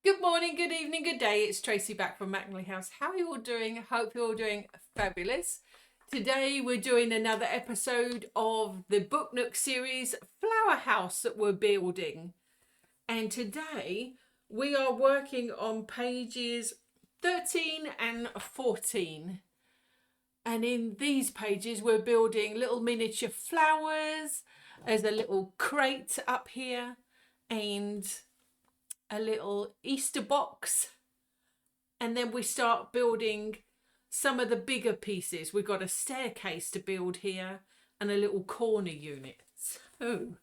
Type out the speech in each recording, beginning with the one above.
Good morning, good evening, good day. It's Tracey back from Mattingley House. How are you all doing? I hope you're all doing fabulous. Today we're doing another episode of the Book Nook series, Flower House, that we're building. And today we are working on pages 13 and 14. And in these pages we're building little miniature flowers. There's a little crate up here and a little Easter box, and then we start building some of the bigger pieces. We've got a staircase to build here and a little corner unit. So,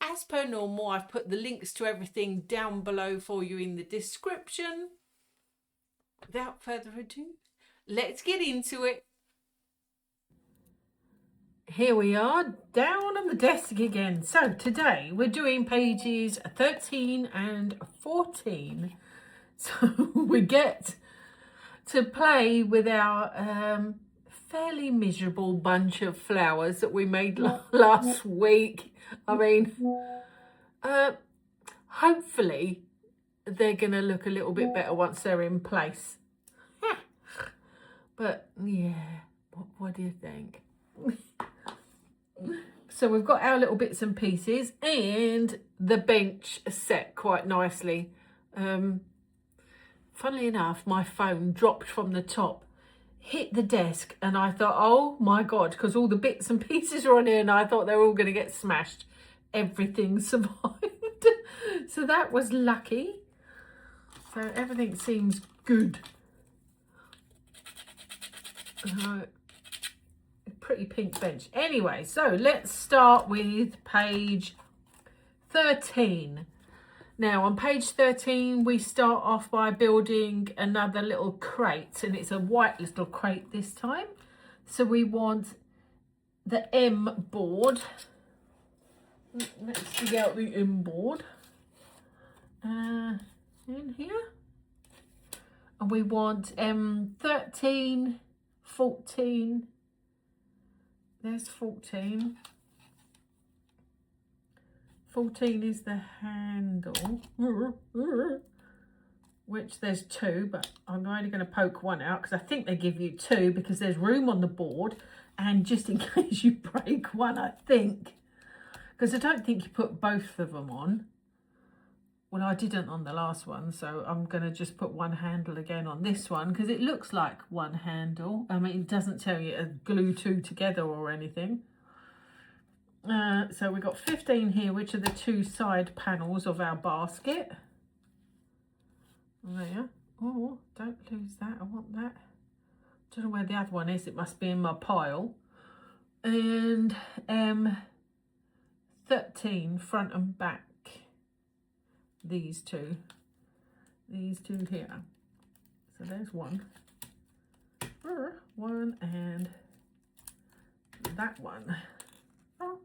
as per normal, I've put the links to everything down below for you in the description. Without further ado, let's get into it. Here we are, down on the desk again. So today we're doing pages 13 and 14. So we get to play with our fairly miserable bunch of flowers that we made last week. I mean, hopefully they're going to look a little bit better once they're in place. But yeah, what do you think? So we've got our little bits and pieces and the bench set quite nicely. Funnily enough, my phone dropped from the top, hit the desk, and I thought, oh my God, because all the bits and pieces are on here and I thought they were all going to get smashed. Everything survived. So that was lucky. So everything seems good. Pretty pink bench. Anyway, so let's start with page 13. Now on page 13 we start off by building another little crate, and it's a white little crate this time. So we want the M board. Let's dig out the M board in here, and we want 13, 14. There's 14. 14 is the handle, which there's two, but I'm only going to poke one out because I think they give you two because there's room on the board, and just in case you break one, I think, because I don't think you put both of them on. Well, I didn't on the last one, so I'm going to just put one handle again on this one because it looks like one handle. I mean, it doesn't tell you to glue two together or anything. So we've got 15 here, which are the two side panels of our basket. There. Oh, don't lose that. I want that. Don't know where the other one is. It must be in my pile. And 13 front and back. These two here. So there's one, and that one. Oh,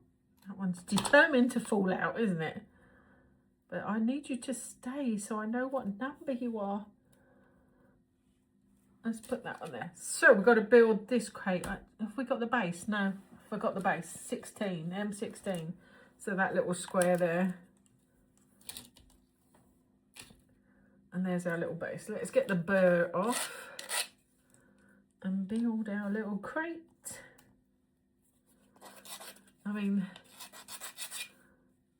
that one's determined to fall out, isn't it? But I need you to stay so I know what number you are. Let's put that on there. So we've got to build this crate. Have we got the base? No, I forgot the base. 16, M16. So that little square there. And there's our little base. Let's get the burr off and build our little crate. I mean,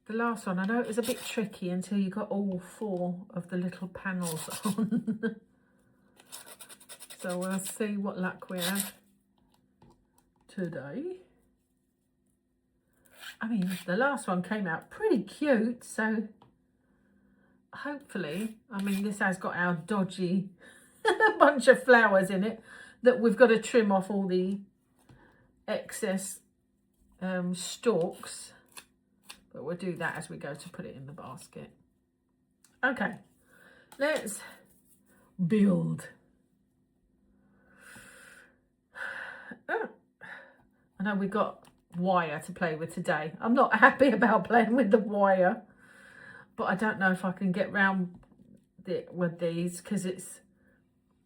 the last one, I know it was a bit tricky until you got all four of the little panels on. So we'll see what luck we have today. I mean, the last one came out pretty cute, so hopefully, I mean, this has got our dodgy bunch of flowers in it that we've got to trim off all the excess stalks, but we'll do that as we go to put it in the basket. Okay, let's build. Oh, I know we got wire to play with today. I'm not happy about playing with the wire, but I don't know if I can get round it with these because it's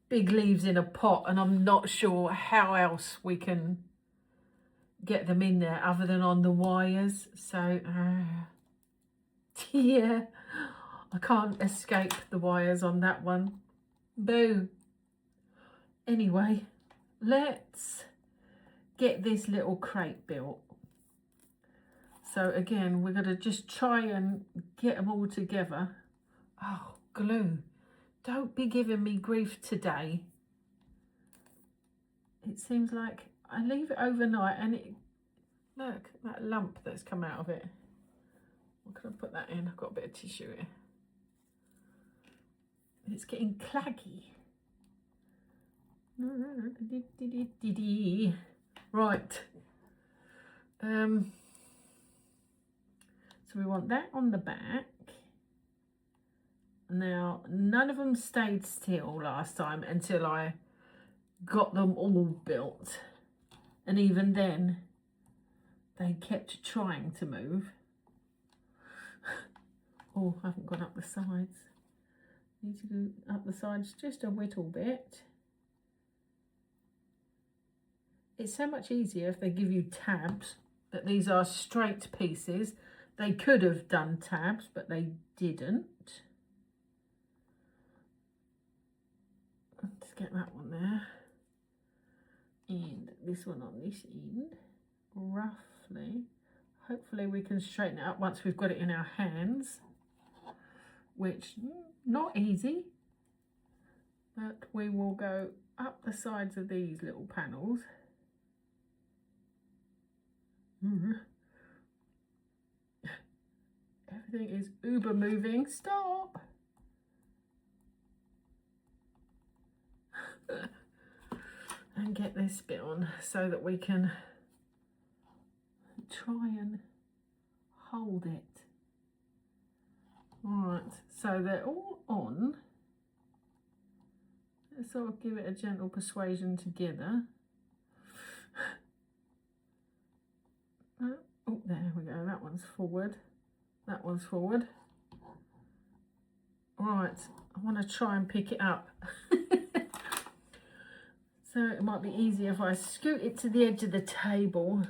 big leaves in a pot, and I'm not sure how else we can get them in there other than on the wires. So yeah, I can't escape the wires on that one. Boo. Anyway, let's get this little crate built. So again, we're going to just try and get them all together. Oh, glue. Don't be giving me grief today. It seems like I leave it overnight and it, look, that lump that's come out of it. What can I put that in? I've got a bit of tissue here. It's getting claggy. Right. So we want that on the back. Now, none of them stayed still last time until I got them all built. And even then, they kept trying to move. Oh, I haven't gone up the sides. Need to go up the sides just a little bit. It's so much easier if they give you tabs, but these are straight pieces. They could have done tabs, but they didn't. Let's get that one there. And this one on this end, roughly. Hopefully we can straighten it up once we've got it in our hands, which not easy, but we will go up the sides of these little panels. Everything is uber moving. Stop. And get this bit on so that we can try and hold it. Alright, so they're all on. Let's sort of give it a gentle persuasion together. Oh, there we go, that one's forward. That one's forward. Right, I want to try and pick it up. So it might be easier if I scoot it to the edge of the table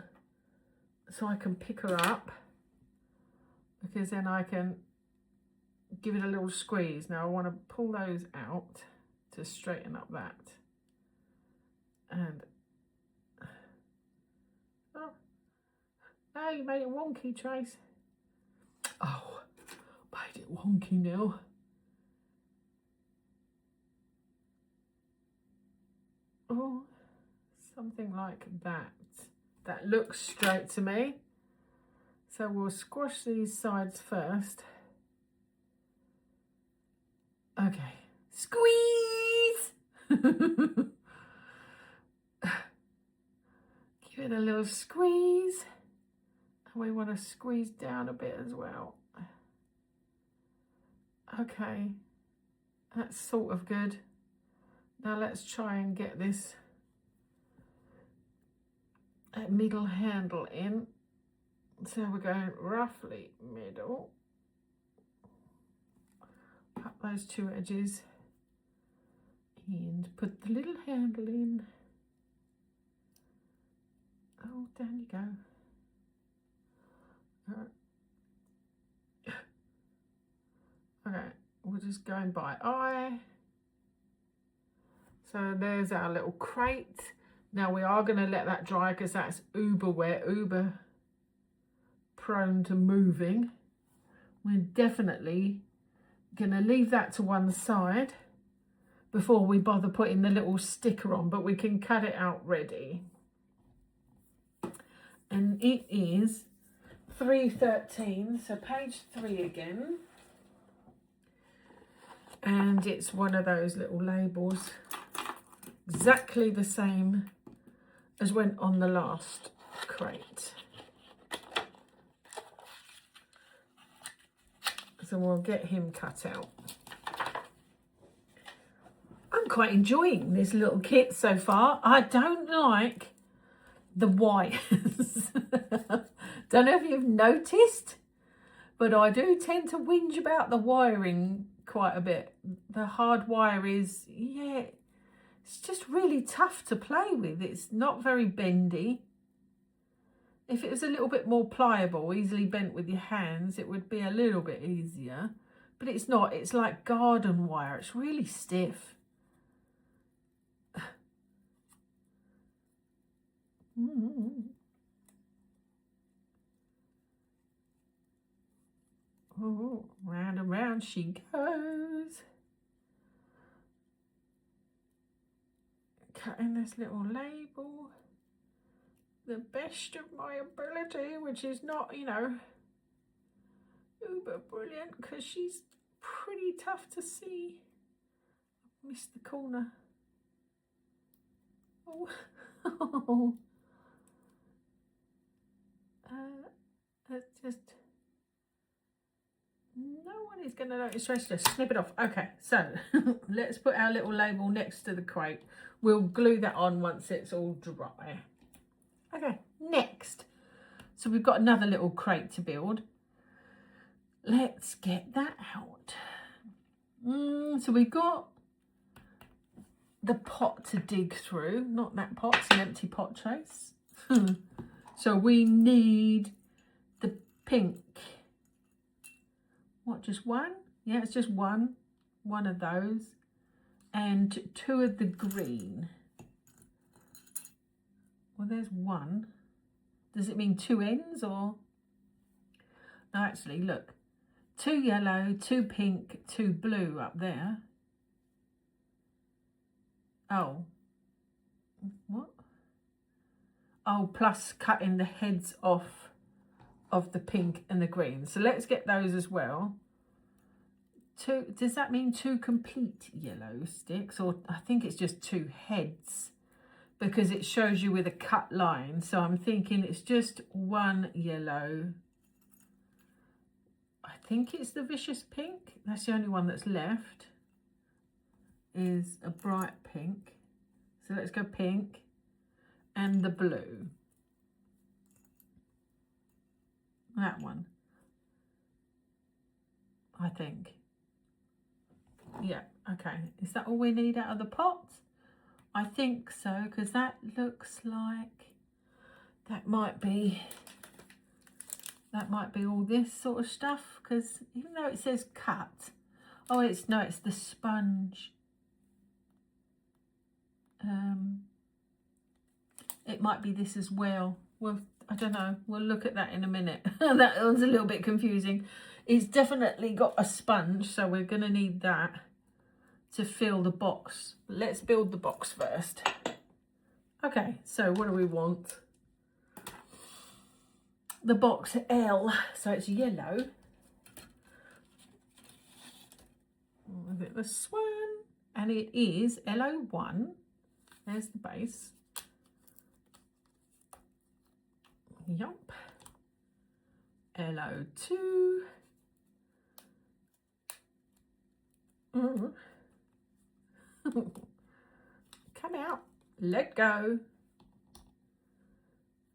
so I can pick her up, because then I can give it a little squeeze. Now I want to pull those out to straighten up that. And oh, no, you made it wonky, Trace. Oh, made it wonky now. Oh, something like that. That looks straight to me. So we'll squash these sides first. Okay, squeeze! Give it a little squeeze. And we want to squeeze down a bit as well. Okay, that's sort of good. Now let's try and get this middle handle in. So we're going roughly middle. Up those two edges and put the little handle in. Oh, down you go. Okay, we're just going by eye. So there's our little crate. Now we are going to let that dry because that's uber wet, uber prone to moving. We're definitely going to leave that to one side before we bother putting the little sticker on, but we can cut it out ready. And it is 313, so page 3 again. And it's one of those little labels, exactly the same as went on the last crate. So we'll get him cut out. I'm quite enjoying this little kit so far. I don't like the wires. Don't know if you've noticed, but I do tend to whinge about the wiring quite a bit. The hard wire is, yeah, it's just really tough to play with. It's not very bendy. If it was a little bit more pliable, easily bent with your hands, it would be a little bit easier. but it's not. It's like garden wire. It's really stiff. Oh, round and round she goes. Cutting this little label. The best of my ability, which is not, you know, uber brilliant, because she's pretty tough to see. Missed the corner. Oh, oh. Let's just, no one is going to notice. Tracy, just snip it off. Okay, so let's put our little label next to the crate. We'll glue that on once it's all dry. Okay, next. So we've got another little crate to build. Let's get that out. So we've got the pot to dig through. Not that pot, it's an empty pot, Trace. So we need the pink. What, just one? Yeah, it's just one of those. And 2 of the green. Well, there's one. Does it mean 2 ends or? No, actually, look. 2 yellow, 2 pink, 2 blue up there. Oh. What? Oh, plus cutting the heads off of the pink and the green. So let's get those as well. 2, does that mean 2 complete yellow sticks? Or I think it's just 2 heads, because it shows you with a cut line. So I'm thinking it's just 1 yellow. I think it's the vicious pink. That's the only one that's left, is a bright pink. So let's go pink and the blue. That one, I think. Yeah, okay. Is that all we need out of the pot? I think so, because that looks like that might be all this sort of stuff, because even though it says cut, oh, it's the sponge. It might be this as well. Well, I don't know. We'll look at that in a minute. That one's a little bit confusing. It's definitely got a sponge, so we're going to need that to fill the box. Let's build the box first. Okay, so what do we want? The box L, so it's yellow. Is it the swan? And it is LO1. There's the base. Yup. LO2. Come out. Let go.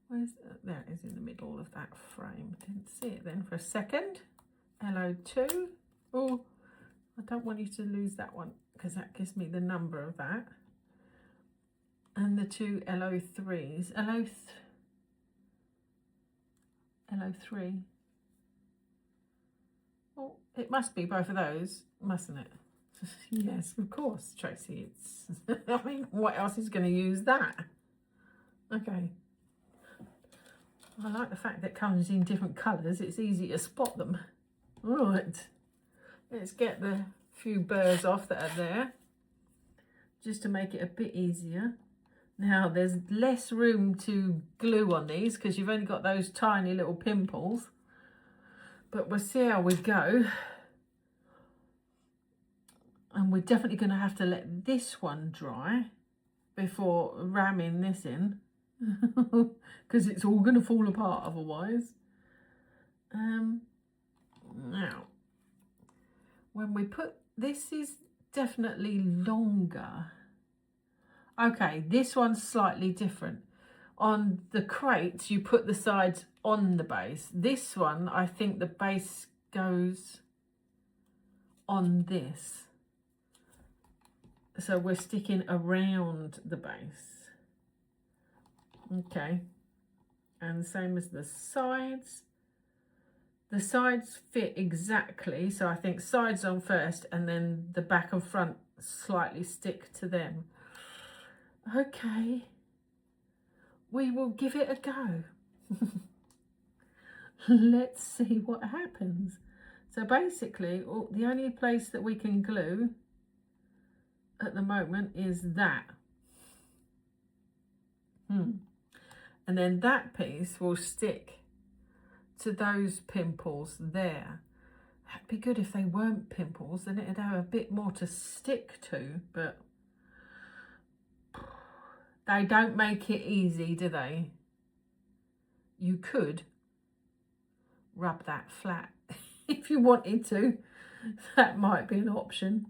Where's there? It is in the middle of that frame. Didn't see it then for a second. LO2. Oh, I don't want you to lose that one, because that gives me the number of that. And the 2 LO3s. LO3. Well, it must be both of those, mustn't it? Yes, of course, Tracy. It's, I mean, what else is going to use that? Okay. I like the fact that it comes in different colours. It's easy to spot them. Right. Let's get the few burrs off that are there, just to make it a bit easier. Now, there's less room to glue on these, because you've only got those tiny little pimples. But we'll see how we go. And we're definitely going to have to let this one dry before ramming this in, because it's all going to fall apart otherwise. Now, when we put, this is definitely longer. Okay, this one's slightly different. On the crates, you put the sides on the base. This one, I think the base goes on this. So we're sticking around the base. Okay. And same as the sides. the sides fit exactly, so I think sides on first and then the back and front slightly stick to them. Okay, we will give it a go. Let's see what happens. So basically, the only place that we can glue at the moment is that. And then that piece will stick to those pimples there. That'd be good if they weren't pimples, then it'd have a bit more to stick to, but they don't make it easy, do they? You could rub that flat if you wanted to. That might be an option.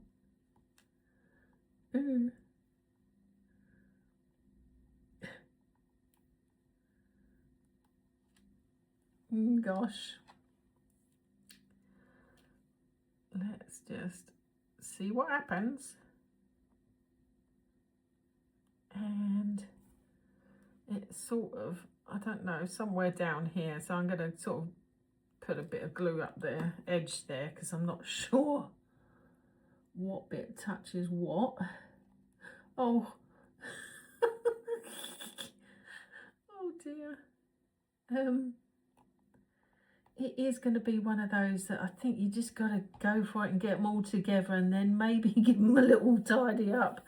Gosh. Let's just see what happens. And it's sort of, I don't know, somewhere down here. So I'm going to sort of put a bit of glue up there, edge there, because I'm not sure what bit touches what. Oh. Oh dear. It is going to be one of those that I think you just got to go for it and get them all together and then maybe give them a little tidy up.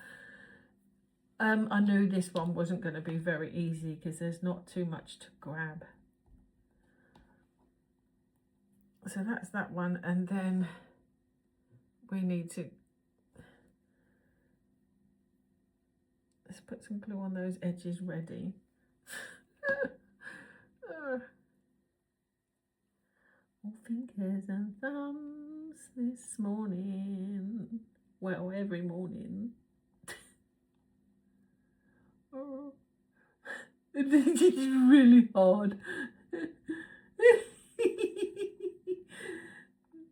I knew this one wasn't going to be very easy because there's not too much to grab. So that's that one, and then we need to, let's put some glue on those edges ready. All fingers and thumbs this morning. Well, every morning. Oh, this is really hard.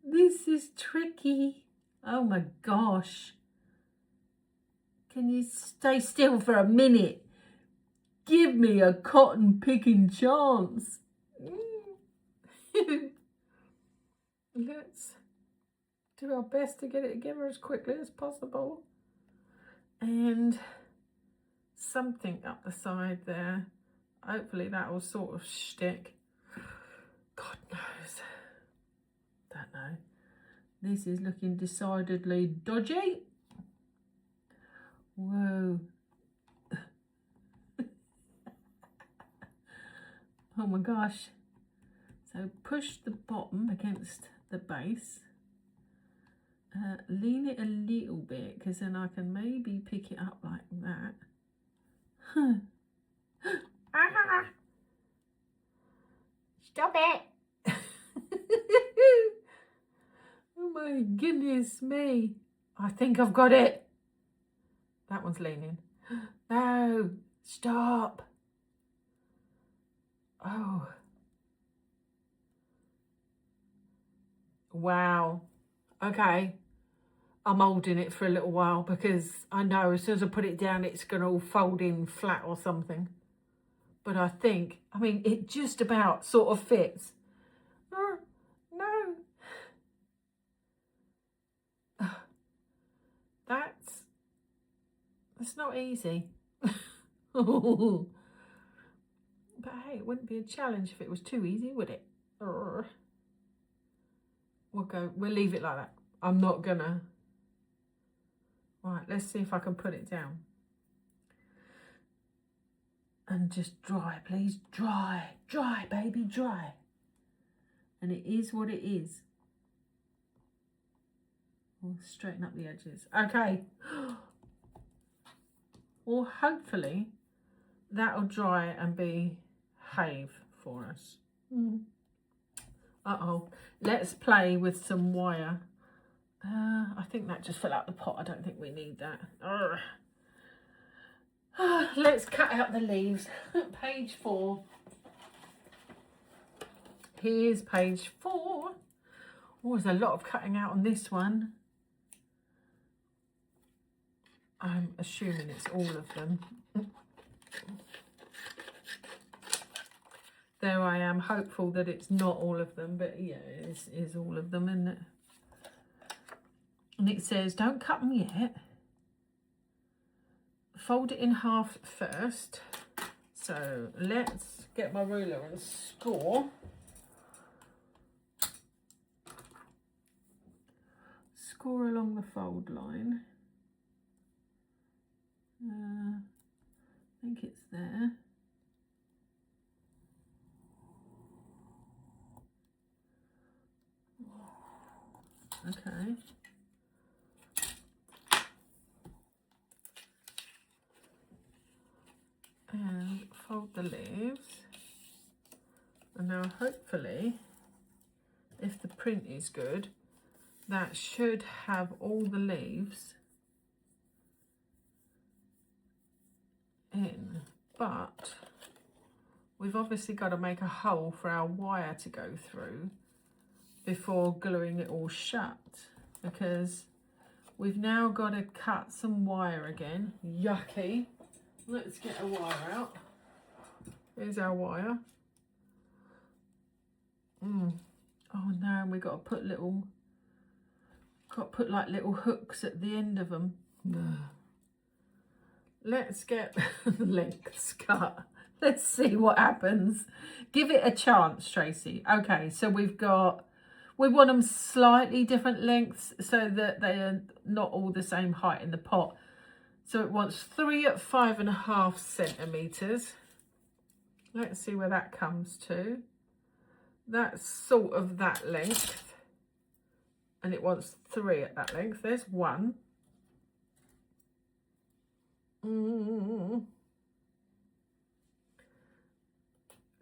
This is tricky. Oh my gosh. Can you stay still for a minute? Give me a cotton picking chance. Let's do our best to get it together as quickly as possible. And something up the side there. Hopefully that will sort of stick. God knows. Don't know. This is looking decidedly dodgy. Whoa. Oh my gosh. So push the bottom against the base. Lean it a little bit because then I can maybe pick it up like that. Ah! Stop it! Oh my goodness me. I think I've got it. That one's leaning. No, stop. Oh. Wow. Okay. I'm holding it for a little while because I know as soon as I put it down, it's going to all fold in flat or something. But I think, I mean, it just about sort of fits. Oh, no. That's not easy. But hey, it wouldn't be a challenge if it was too easy, would it? We'll leave it like that. I'm not gonna. Right, let's see if I can put it down. And just dry, please. Dry, dry, baby, dry. And it is what it is. We'll straighten up the edges. Okay. Well, hopefully that'll dry and behave for us. Uh-oh. Let's play with some wire. I think that just fell out the pot. I don't think we need that. Let's cut out the leaves. Page 4. Here's page 4. Oh, there's a lot of cutting out on this one. I'm assuming it's all of them. there I am, hopeful that it's not all of them, but yeah, it is all of them, isn't it? And it says, don't cut them yet. Fold it in half first. So let's get my ruler and score. Score along the fold line. I think it's there. Okay. And fold the leaves. And now hopefully, if the print is good, that should have all the leaves in, but we've obviously got to make a hole for our wire to go through before gluing it all shut, because we've now got to cut some wire again. Yucky. Let's get a wire out. Here's our wire. Oh no, we've got to put like little hooks at the end of them. Let's get the lengths cut. Let's see what happens. Give it a chance, Tracy. Okay, so we want them slightly different lengths so that they are not all the same height in the pot. So it wants 3 at 5.5 centimetres. Let's see where that comes to. That's sort of that length. And it wants 3 at that length. There's 1.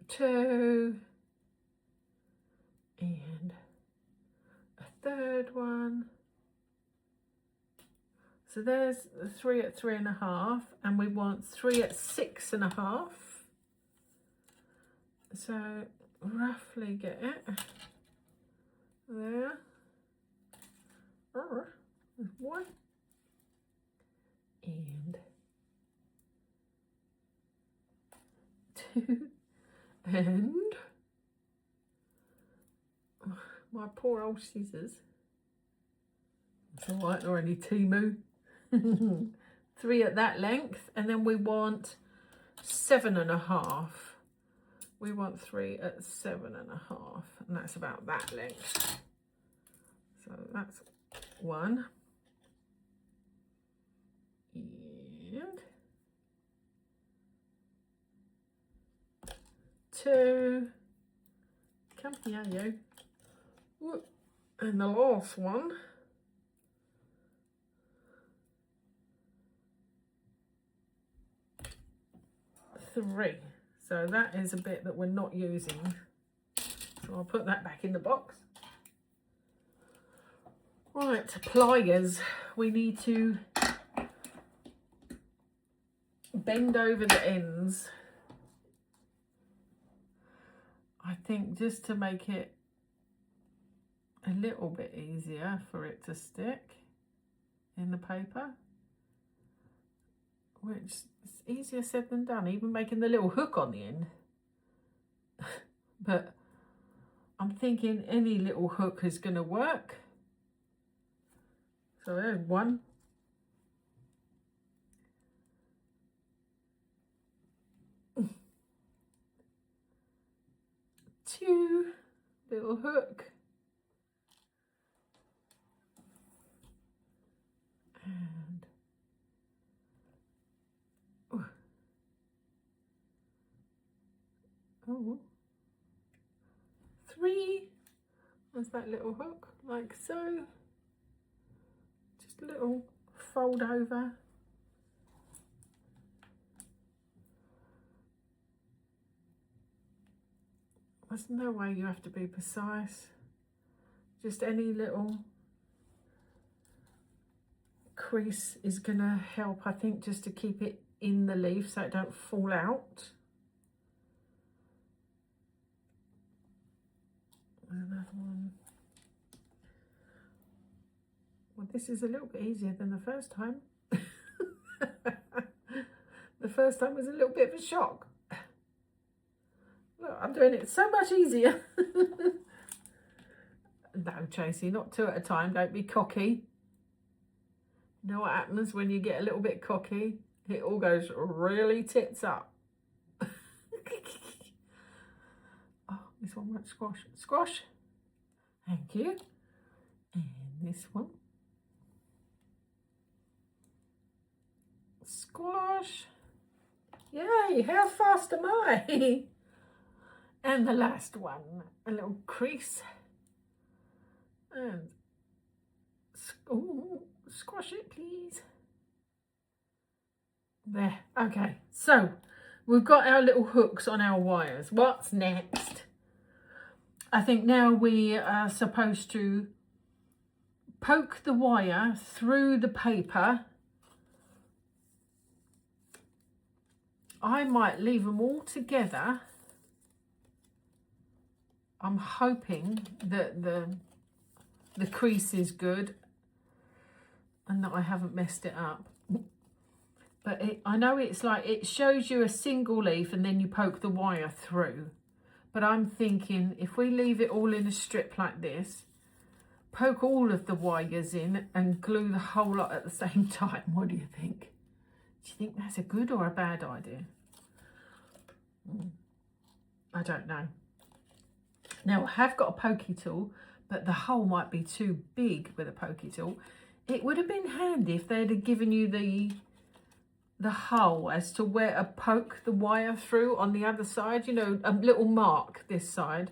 2. And a third one. So there's 3 at 3.5, and we want 3 at 6.5. So roughly get it there. There's 1 and 2 and my poor old scissors. It's all right, they're only Timu. 3 at that length, and then we want 7.5. We want 3 at 7.5, and that's about that length. So that's 1 and 2. Come here, you. Whoop. And the last one. 3. So that is a bit that we're not using. So I'll put that back in the box. Right, pliers. We need to bend over the ends. I think just to make it a little bit easier for it to stick in the paper, which is easier said than done, even making the little hook on the end. But I'm thinking any little hook is going to work. So there's 1. 2 little hook. And 3. There's that little hook, like so. Just a little fold over. There's no way you have to be precise. Just any little crease is gonna help, I think, just to keep it in the leaf so it don't fall out. Another one. Well, this is a little bit easier than the first time. The first time was a little bit of a shock. Look, I'm doing it so much easier. No, Tracey, not two at a time. Don't be cocky. You know what happens when you get a little bit cocky? It all goes really tits up. Oh, this one won't squash. Squash. Thank you. And this one. Squash. Yay, how fast am I? And the last one, a little crease. And ooh, squash it, please. There, okay. So, we've got our little hooks on our wires. What's next? I think now we are supposed to poke the wire through the paper. I might leave them all together. I'm hoping that the crease is good and that I haven't messed it up. But I know it's like, it shows you a single leaf and then you poke the wire through. But I'm thinking if we leave it all in a strip like this, poke all of the wires in and glue the whole lot at the same time. What do you think? Do you think that's a good or a bad idea? I don't know. Now, I have got a pokey tool, but the hole might be too big with a pokey tool. It would have been handy if they'd have given you the hole as to where to poke the wire through on the other side. You know, a little mark this side,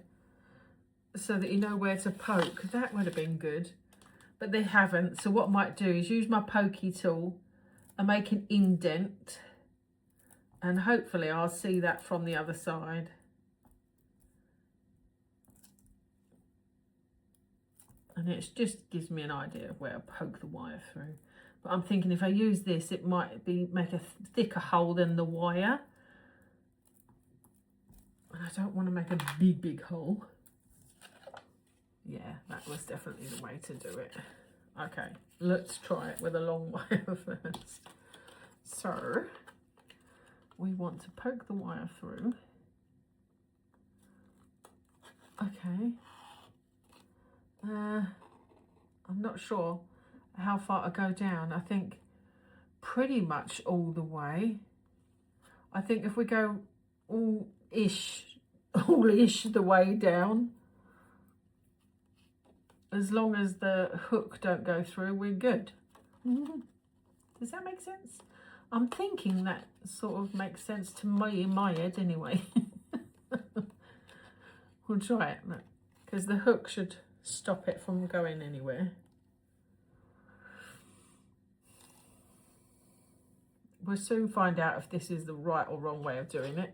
so that you know where to poke. That would have been good. But they haven't. So what I might do is use my pokey tool and make an indent. And hopefully I'll see that from the other side. And it just gives me an idea of where to poke the wire through. But I'm thinking if I use this, it might make a thicker hole than the wire. And I don't want to make a big hole. Yeah, that was definitely the way to do it. Okay, let's try it with a long wire first. So, we want to poke the wire through. Okay. I'm not sure how far to go down. I think pretty much all the way. I think if we go all-ish the way down, as long as the hook don't go through, we're good. Does that make sense? I'm thinking that sort of makes sense to me in my head anyway. We'll try it, because the hook should stop it from going anywhere. We'll soon find out if this is the right or wrong way of doing it,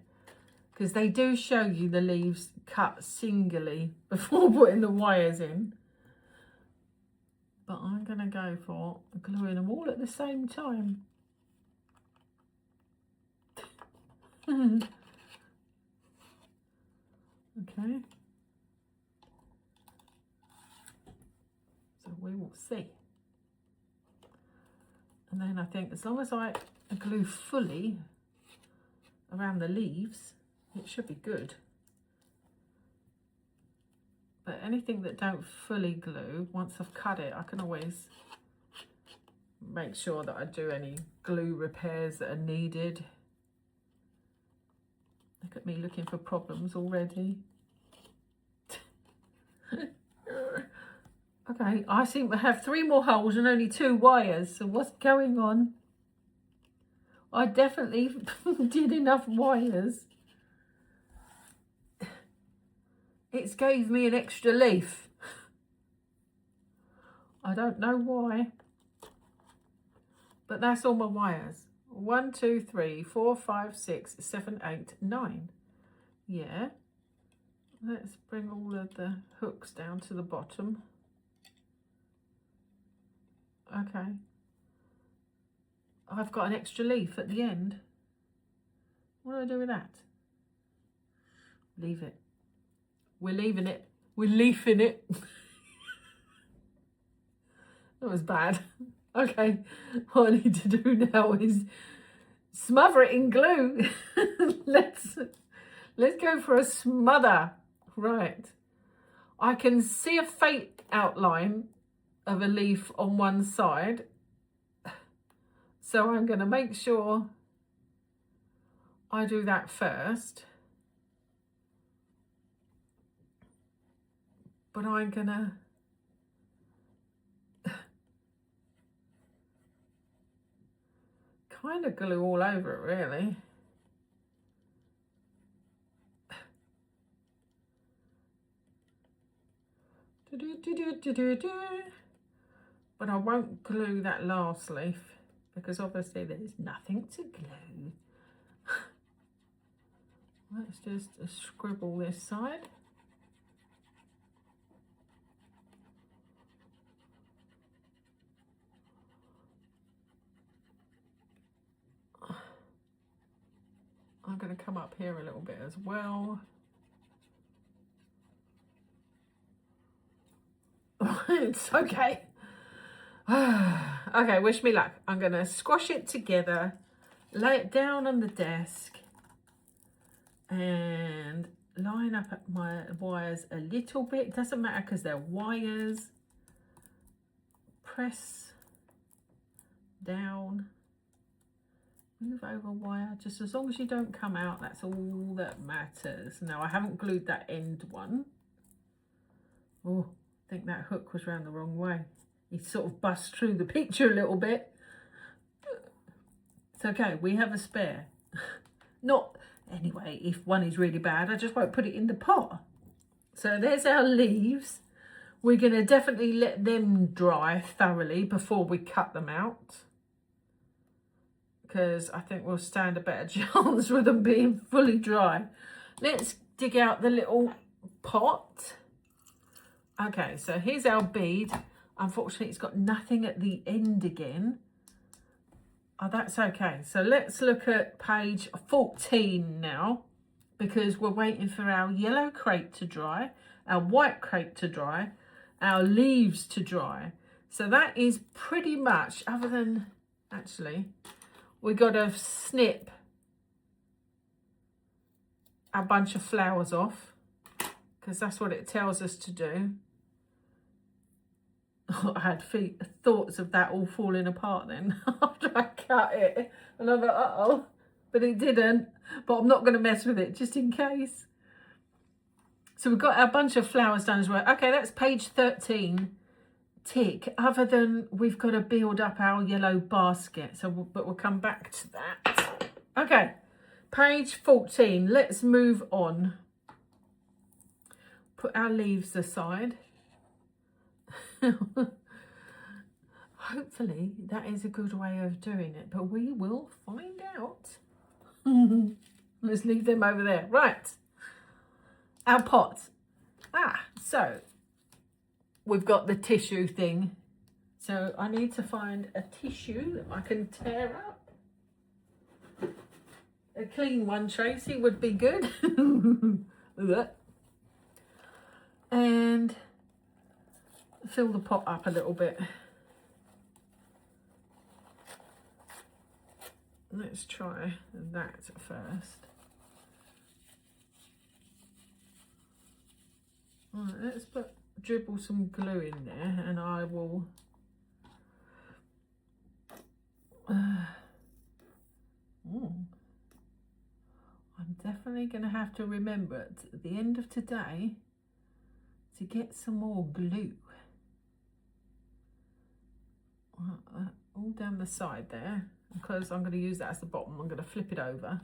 because they do show you the leaves cut singly before putting the wires in. But I'm going to go for gluing them all at the same time. Okay. So we will see. And then I think as long as I glue fully around the leaves, it should be good. But anything that don't fully glue, once I've cut it, I can always make sure that I do any glue repairs that are needed. Look at me looking for problems already. Okay, I seem to have 3 more holes and only 2 wires. So what's going on? I definitely did enough wires. It's gave me an extra leaf. I don't know why. But that's all my wires. 1, 2, 3, 4, 5, 6, 7, 8, 9. Yeah. Let's bring all of the hooks down to the bottom. Okay. I've got an extra leaf at the end. What do I do with that? Leave it. We're leaving it. We're leafing it. That was bad. Okay. What I need to do now is smother it in glue. Let's go for a smother. Right. I can see a faint outline of a leaf on one side. So I'm going to make sure I do that first. But I'm going to kind of glue all over it, really. But I won't glue that last leaf because obviously there's nothing to glue. Let's just scribble this side. I'm going to come up here a little bit as well. It's okay. Okay, wish me luck. I'm going to squash it together, lay it down on the desk, and line up my wires a little bit. It doesn't matter because they're wires. Press down, move over wire, just as long as you don't come out, that's all that matters. Now I haven't glued that end one. Oh, I think that hook was round the wrong way. He sort of bust through the picture a little bit. It's okay, we have a spare. Not, anyway, if one is really bad, I just won't put it in the pot. So there's our leaves. We're going to definitely let them dry thoroughly before we cut them out, because I think we'll stand a better chance with them being fully dry. Let's dig out the little pot. Okay, so here's our bead. Unfortunately, it's got nothing at the end again. Oh, that's okay. So let's look at page 14 now, because we're waiting for our yellow crepe to dry, our white crepe to dry, our leaves to dry. So that is pretty much, other than, actually, we got to snip a bunch of flowers off, because that's what it tells us to do. I had thoughts of that all falling apart then after I cut it, and I thought, uh-oh, but it didn't. But I'm not going to mess with it just in case. So we've got our bunch of flowers done as well. Okay, that's page 13. Tick. Other than we've got to build up our yellow basket, so but we'll come back to that. Okay, page 14. Let's move on. Put our leaves aside. Hopefully that is a good way of doing it, but we will find out. Let's leave them over there. Right, our pot. So we've got the tissue thing, so I need to find a tissue that I can tear up. A clean one, Tracy, would be good. And fill the pot up a little bit. Let's try that first. All right, let's dribble some glue in there, and I will I'm definitely going to have to remember at the end of today to get some more glue. All down the side there, because I'm going to use that as the bottom. I'm going to flip it over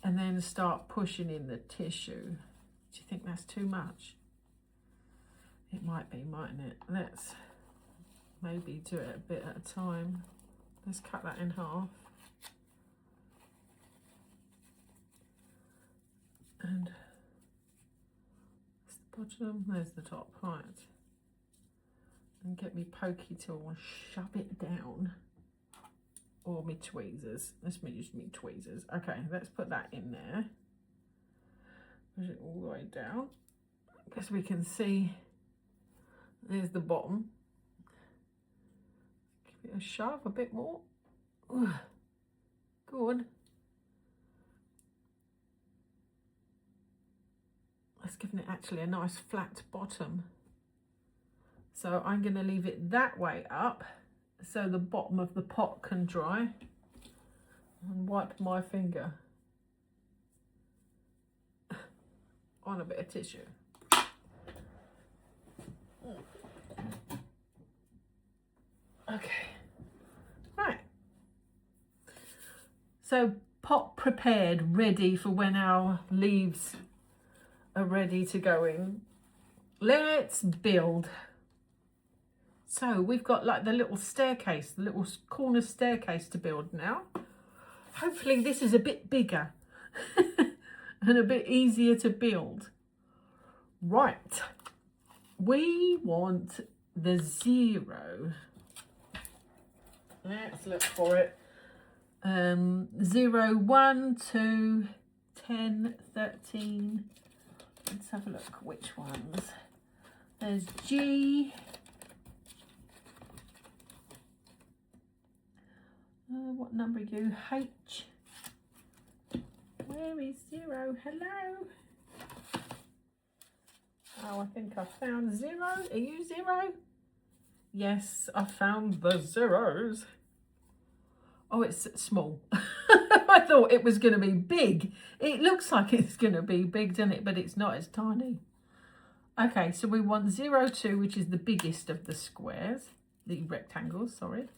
and then start pushing in the tissue. Do you think that's too much? It might be, mightn't it? Let's maybe do it a bit at a time. Let's cut that in half. And that's the bottom, there's the top, right. And get me pokey tool and shove it down. Or me tweezers. Let's use me tweezers. Okay, let's put that in there. Push it all the way down, because we can see there's the bottom. Give it a shove a bit more. Good. That's giving it actually a nice flat bottom. So I'm going to leave it that way up so the bottom of the pot can dry, and wipe my finger on a bit of tissue. Okay, right. So pot prepared, ready for when our leaves are ready to go in. Let's build. So we've got like the little staircase, the little corner staircase to build now. Hopefully this is a bit bigger and a bit easier to build. Right, we want the 0. Let's look for it. 0, 1, 2, 10, 13. Let's have a look which ones. There's G. What number are you? H. Where is 0? Hello. Oh, I think I found 0. Are you 0? Yes, I found the 0s. Oh, it's small. I thought it was going to be big. It looks like it's going to be big, doesn't it? But it's not. It's tiny. Okay, so we want 0, 2, which is the biggest of the squares. The rectangles, sorry.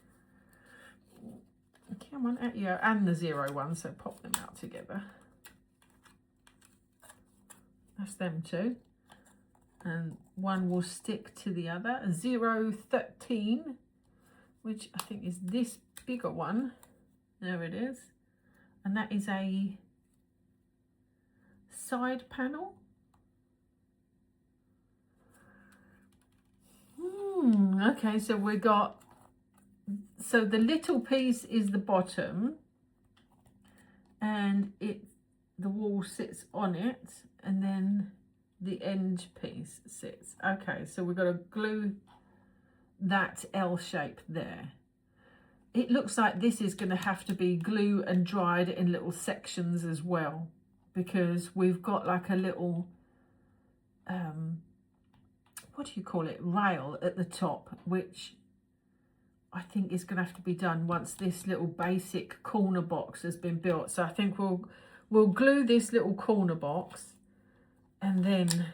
Come on, out you go. And the 0, 1, so pop them out together. That's them two. And one will stick to the other. 0, 13, which I think is this bigger one. There it is. And that is a side panel. Okay, so we got, so the little piece is the bottom, and the wall sits on it, and then the end piece sits. Okay, so we've got to glue that L shape there. It looks like this is going to have to be glue and dried in little sections as well, because we've got like a little what do you call it, rail at the top, which I think is going to have to be done once this little basic corner box has been built. So I think we'll glue this little corner box and then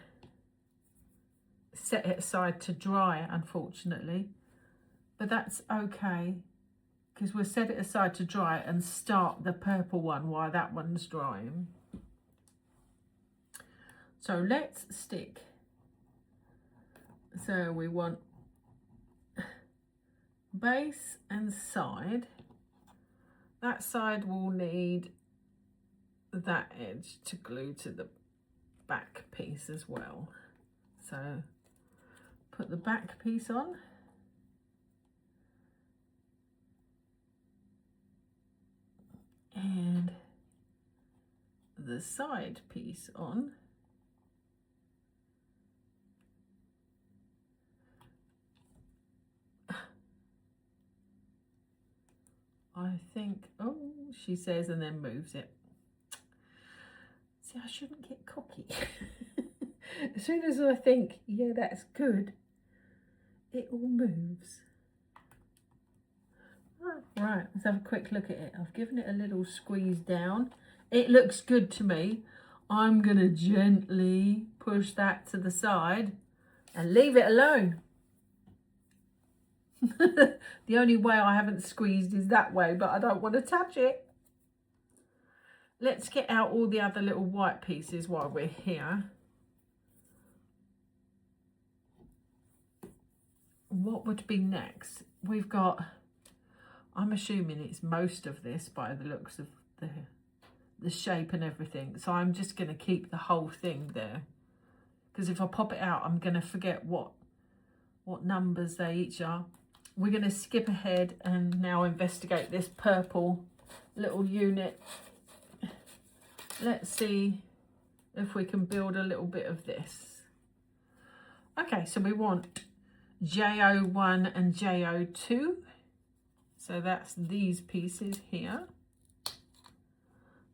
set it aside to dry, unfortunately. But that's okay, because we'll set it aside to dry and start the purple one while that one's drying. So let's stick. So we want base and side. That side will need that edge to glue to the back piece as well. So put the back piece on. And the side piece on. I think, oh, she says, and then moves it. See, I shouldn't get cocky. As soon as I think, yeah, that's good, it all moves. Right, let's have a quick look at it. I've given it a little squeeze down. It looks good to me. I'm going to gently push that to the side and leave it alone. The only way I haven't squeezed is that way, but I don't want to touch it. Let's get out all the other little white pieces while we're here. What would be next? We've got, I'm assuming it's most of this by the looks of the shape and everything. So I'm just going to keep the whole thing there, because if I pop it out, I'm going to forget what numbers they each are. We're going to skip ahead and now investigate this purple little unit. Let's see if we can build a little bit of this. Okay, so we want JO1 and JO2. So that's these pieces here.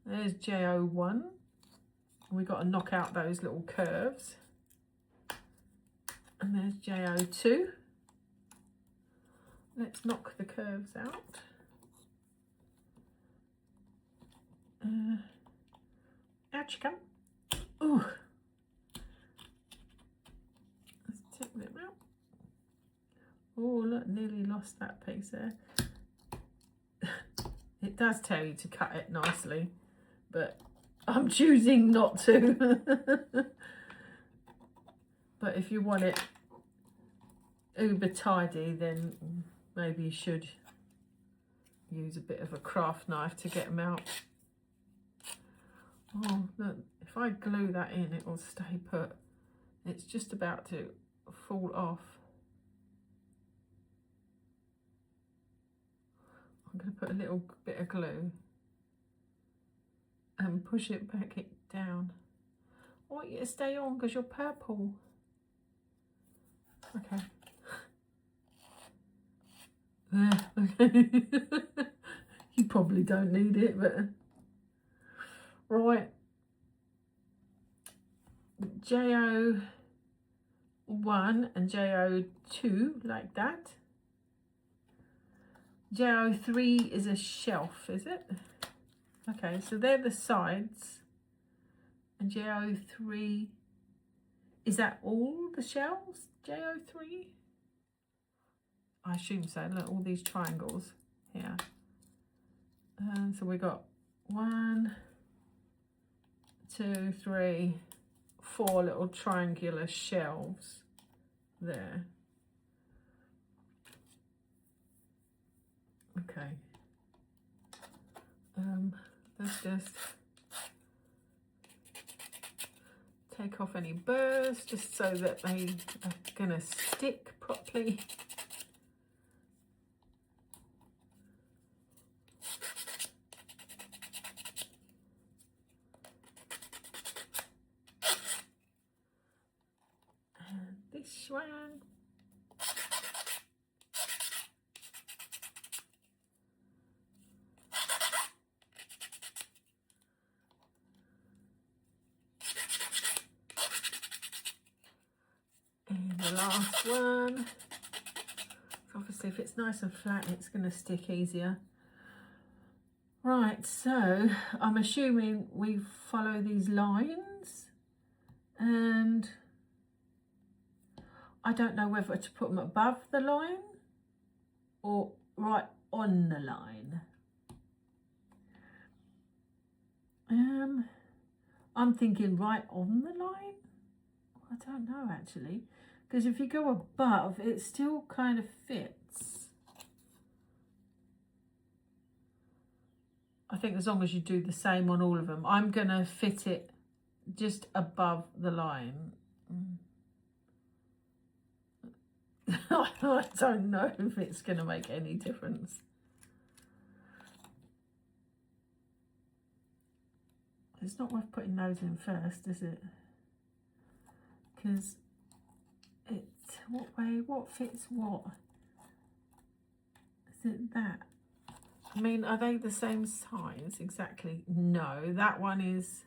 There's JO1. We've got to knock out those little curves. And there's JO2. Let's knock the curves out. Out you come. Ooh. Let's take them out. Oh, look, nearly lost that piece there. It does tell you to cut it nicely, but I'm choosing not to. But if you want it uber tidy, then maybe you should use a bit of a craft knife to get them out. Oh, look, if I glue that in, it will stay put. It's just about to fall off. I'm going to put a little bit of glue and push it back down. I want you to stay on because you're purple. Okay. There, okay. You probably don't need it, but right. JO1 and JO2 like that. JO3 is a shelf, is it? Okay, so they're the sides. And JO3, is that all the shelves? JO3? I assume so. Look, all these triangles here. So we got 1, 2, 3, 4 little triangular shelves there. Okay. Let's just take off any burrs just so that they are going to stick properly. And this one. The last one. Obviously, if it's nice and flat, it's going to stick easier. Right, so I'm assuming we follow these lines, and I don't know whether to put them above the line or right on the line. I'm thinking right on the line. I don't know actually. Because if you go above, it still kind of fits. I think as long as you do the same on all of them, I'm going to fit it just above the line. I don't know if it's going to make any difference. It's not worth putting those in first, is it? Because what fits what? Is it that? I mean, are they the same size exactly? No, that one is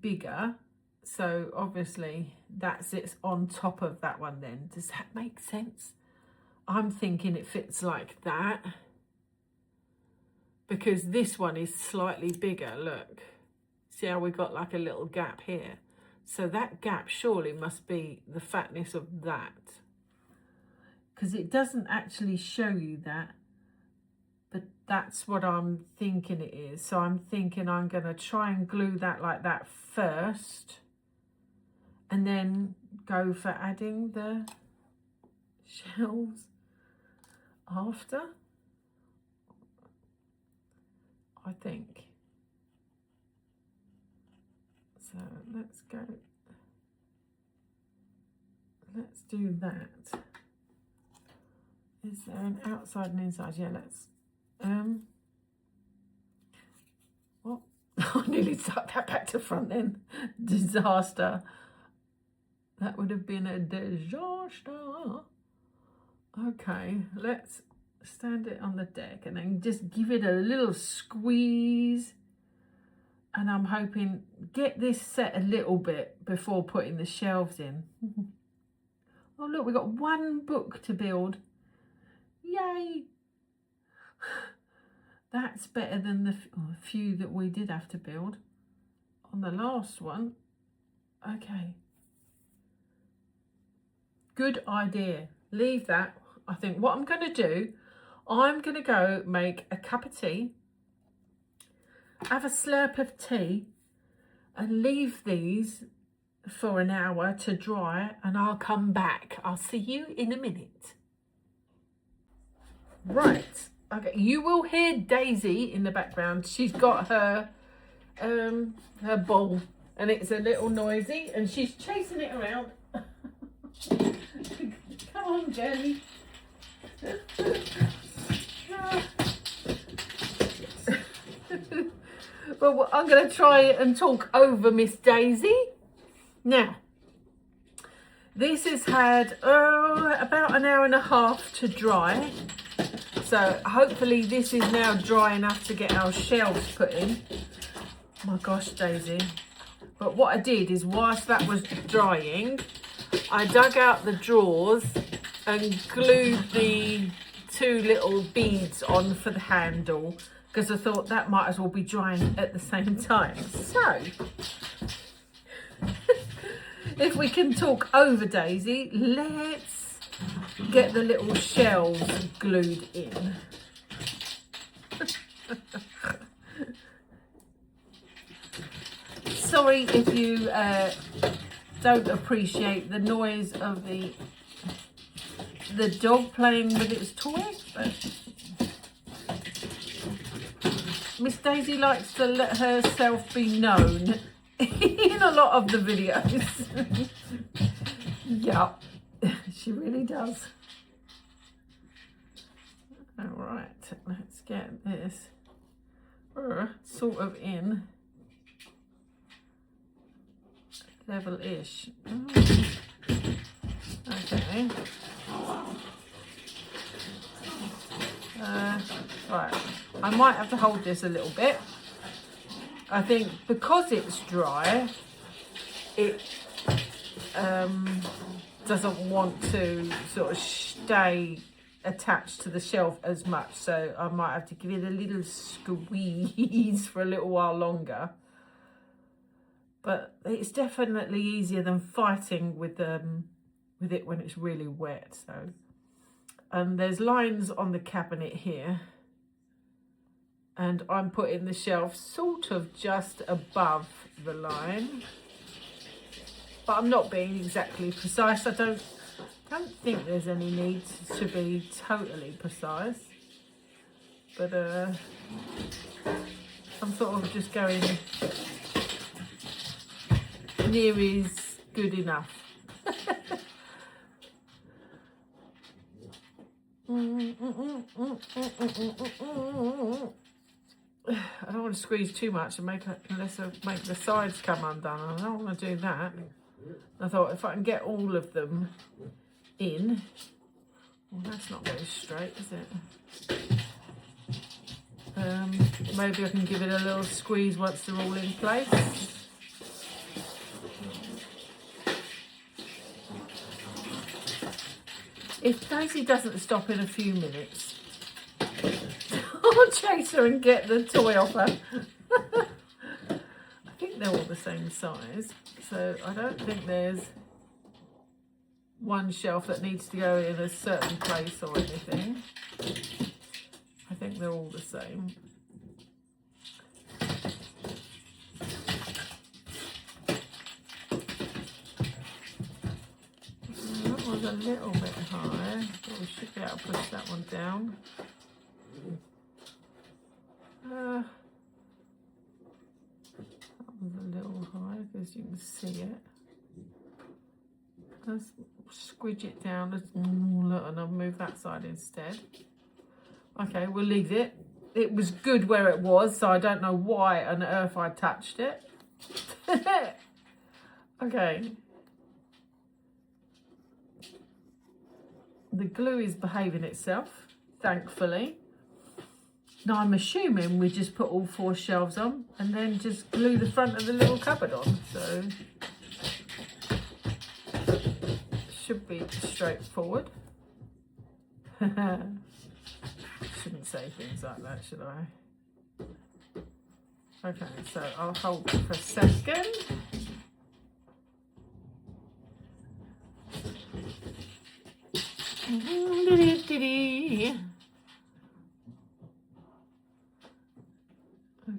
bigger, so obviously that sits on top of that one then. Does that make sense? I'm thinking it fits like that because this one is slightly bigger. Look, see how we got like a little gap here? So that gap surely must be the fatness of that, because it doesn't actually show you that, but that's what I'm thinking it is. So I'm thinking I'm going to try and glue that like that first and then go for adding the shelves after, I think. So let's go, let's do that. Is there an outside and inside? Yeah, let's, what? I nearly stuck that back to front then. Disaster. That would have been a disaster. Okay, let's stand it on the deck and then just give it a little squeeze. And I'm hoping get this set a little bit before putting the shelves in. Oh look, we've got one book to build. Yay! That's better than the few that we did have to build on the last one. Okay. Good idea. Leave that. I think what I'm going to do, I'm going to go make a cup of tea, have a slurp of tea, and leave these for an hour to dry, and I'll come back. I'll see you in a minute. Right. Okay. You will hear Daisy in the background. She's got her ball, and it's a little noisy, and she's chasing it around. Come on, Jenny. Well, I'm going to try and talk over Miss Daisy. Now, this has had about an hour and a half to dry. So hopefully this is now dry enough to get our shelves put in. My gosh, Daisy. But what I did is whilst that was drying, I dug out the drawers and glued the 2 little beads on for the handle, because I thought that might as well be drying at the same time. So, if we can talk over Daisy, let's get the little shelves glued in. Sorry if you don't appreciate the noise of the dog playing with its toy, but Miss Daisy likes to let herself be known in a lot of the videos. Yeah, she really does. All right, let's get this sort of in level-ish. Okay. Right, I might have to hold this a little bit. I think because it's dry, it doesn't want to sort of stay attached to the shelf as much, so I might have to give it a little squeeze for a little while longer. But it's definitely easier than fighting with it when it's really wet. So, and there's lines on the cabinet here, and I'm putting the shelf sort of just above the line, but I'm not being exactly precise. I don't think there's any need to be totally precise, but I'm sort of just going near is good enough. I don't want to squeeze too much and make the sides come undone. I don't want to do that. I thought if I can get all of them in, well, that's not very straight, is it? Maybe I can give it a little squeeze once they're all in place. If Daisy doesn't stop in a few minutes, I'll chase her and get the toy off her. I think they're all the same size, so I don't think there's one shelf that needs to go in a certain place or anything. I think they're all the same. That was a little bit high, but we should be able to push that one down. That was a little high because you can see it. Let's squidge it down. Look, and I'll move that side instead. Okay, we'll leave it. It was good where it was, so I don't know why on earth I touched it. Okay. The glue is behaving itself, thankfully. Now I'm assuming we just put all 4 shelves on and then just glue the front of the little cupboard on. So should be straightforward. Shouldn't say things like that, should I? Okay, so I'll hold it for a second.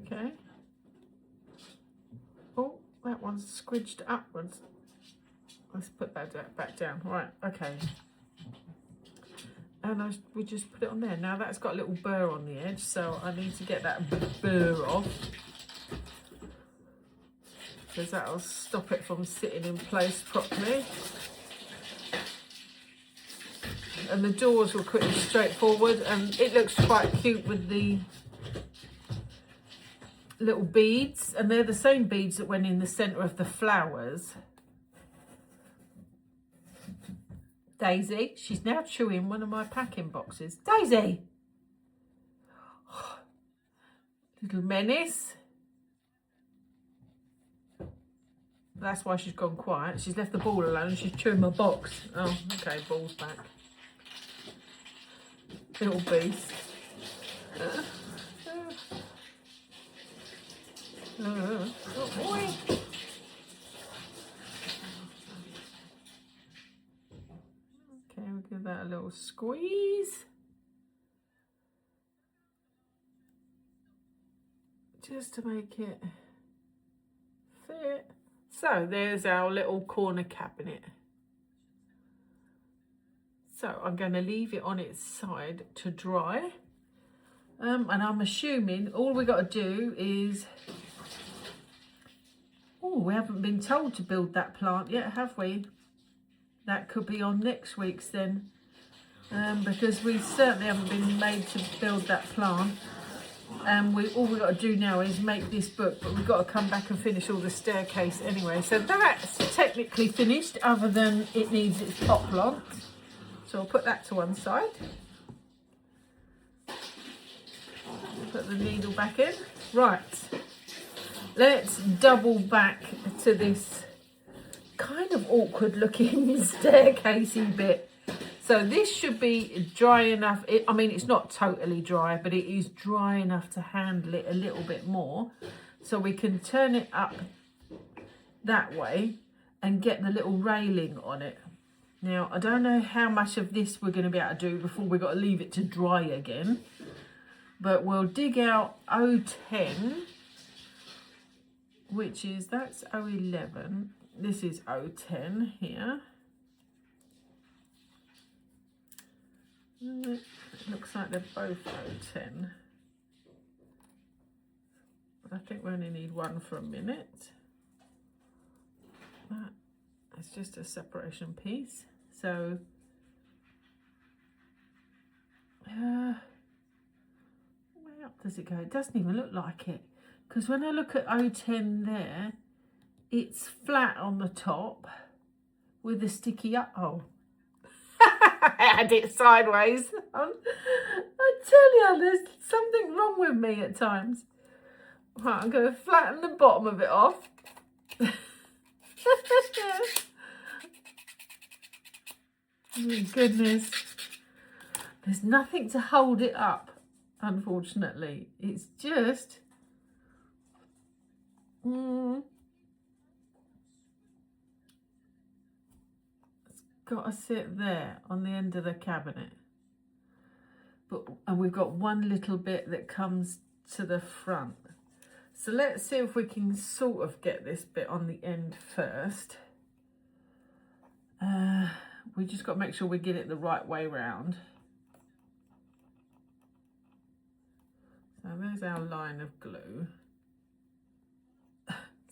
Okay. Oh, that one's squidged upwards. Let's put that back down. Right, okay. And we just put it on there. Now that's got a little burr on the edge, so I need to get that burr off, because that'll stop it from sitting in place properly. And the doors were pretty straightforward, and it looks quite cute with the little beads, and they're the same beads that went in the centre of the flowers. Daisy, she's now chewing one of my packing boxes. Daisy! Little menace. That's why she's gone quiet. She's left the ball alone. She's chewing my box. Oh, okay, ball's back. Little beast. Oh boy. Okay, we'll give that a little squeeze. Just to make it fit. So there's our little corner cabinet. So I'm going to leave it on its side to dry. And I'm assuming all we got to do is... Oh, we haven't been told to build that plant yet, have we? That could be on next week's then. Because we certainly haven't been made to build that plant. And all we got to do now is make this book, but we've got to come back and finish all the staircase anyway. So that's technically finished, other than it needs its top plant. So I'll put that to one side. Put the needle back in. Right, let's double back to this kind of awkward looking staircasey bit. So this should be dry enough. I mean, it's not totally dry, but it is dry enough to handle it a little bit more. So we can turn it up that way and get the little railing on it. Now, I don't know how much of this we're going to be able to do before we've got to leave it to dry again. But we'll dig out 010, which is, that's 011. This is 010 here. It looks like they're both 010. But I think we only need one for a minute. That is just a separation piece. So, where up does it go? It doesn't even look like it. Because when I look at 010 there, it's flat on the top with a sticky up. Oh, I had it sideways. I tell you, there's something wrong with me at times. Right, I'm going to flatten the bottom of it off. Oh, goodness. There's nothing to hold it up, unfortunately. It's just... It's got to sit there on the end of the cabinet. And we've got one little bit that comes to the front. So let's see if we can sort of get this bit on the end first. We just got to make sure we get it the right way round. So there's our line of glue.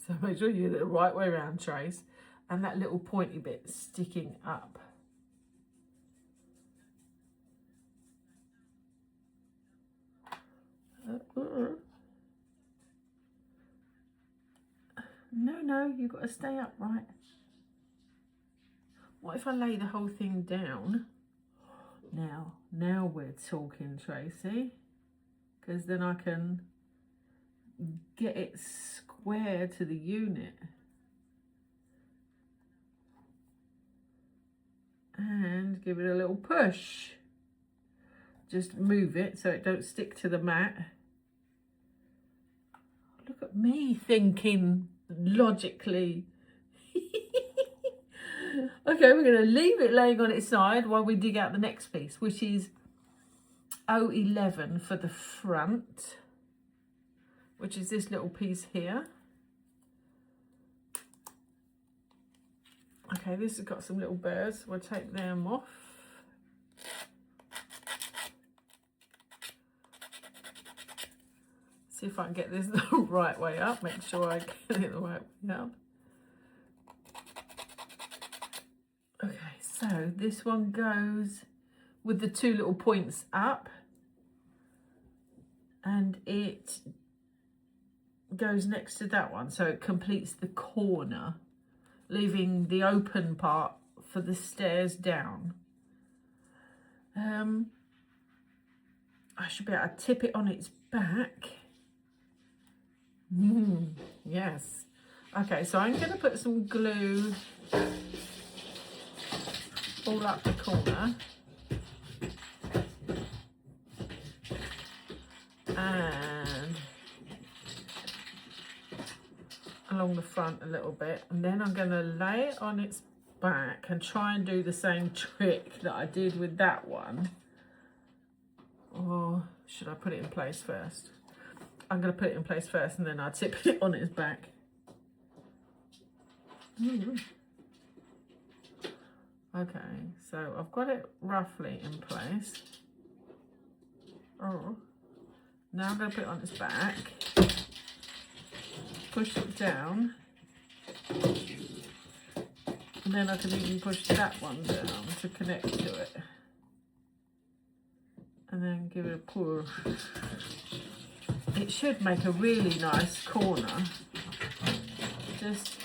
So make sure you get it the right way round, Trace. And that little pointy bit sticking up. No, you've got to stay upright. What if I lay the whole thing down? Now we're talking, Tracy. because then I can get it square to the unit. And give it a little push. Just move it so it don't stick to the mat. Look at me thinking logically. Okay, we're going to leave it laying on its side while we dig out the next piece, which is 011 for the front, which is this little piece here. Okay, this has got some little burrs. We'll take them off. See if I can get this the right way up. Make sure I get it the right way up. Okay, so this one goes with the two little points up. And it goes next to that one. So it completes the corner, leaving the open part for the stairs down. I should be able to tip it on its back. Yes. Okay, so I'm going to put some glue all up the corner. And along the front a little bit, and then I'm going to lay it on its back and try and do the same trick that I did with that one. Or should I put it in place first? I'm going to put it in place first and then I'll tip it on its back. Okay, so I've got it roughly in place. Oh, now I'm going to put it on its back. Push it down, and then I can even push that one down to connect to it, and then give it a push. It should make a really nice corner. Just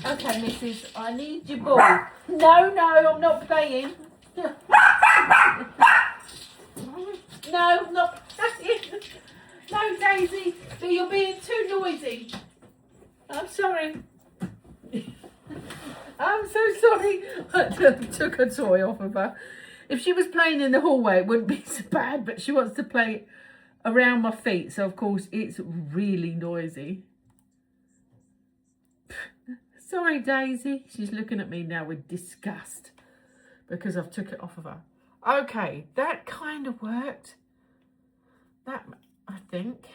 okay, missus, I need your ball. No, I'm not playing. No, not playing. No, Daisy, you're being too noisy. I'm sorry. I'm so sorry. I took a toy off of her. If she was playing in the hallway, it wouldn't be so bad, but she wants to play around my feet, so of course it's really noisy. Sorry, Daisy. She's looking at me now with disgust because I've took it off of her. Okay, that kind of worked. That, I think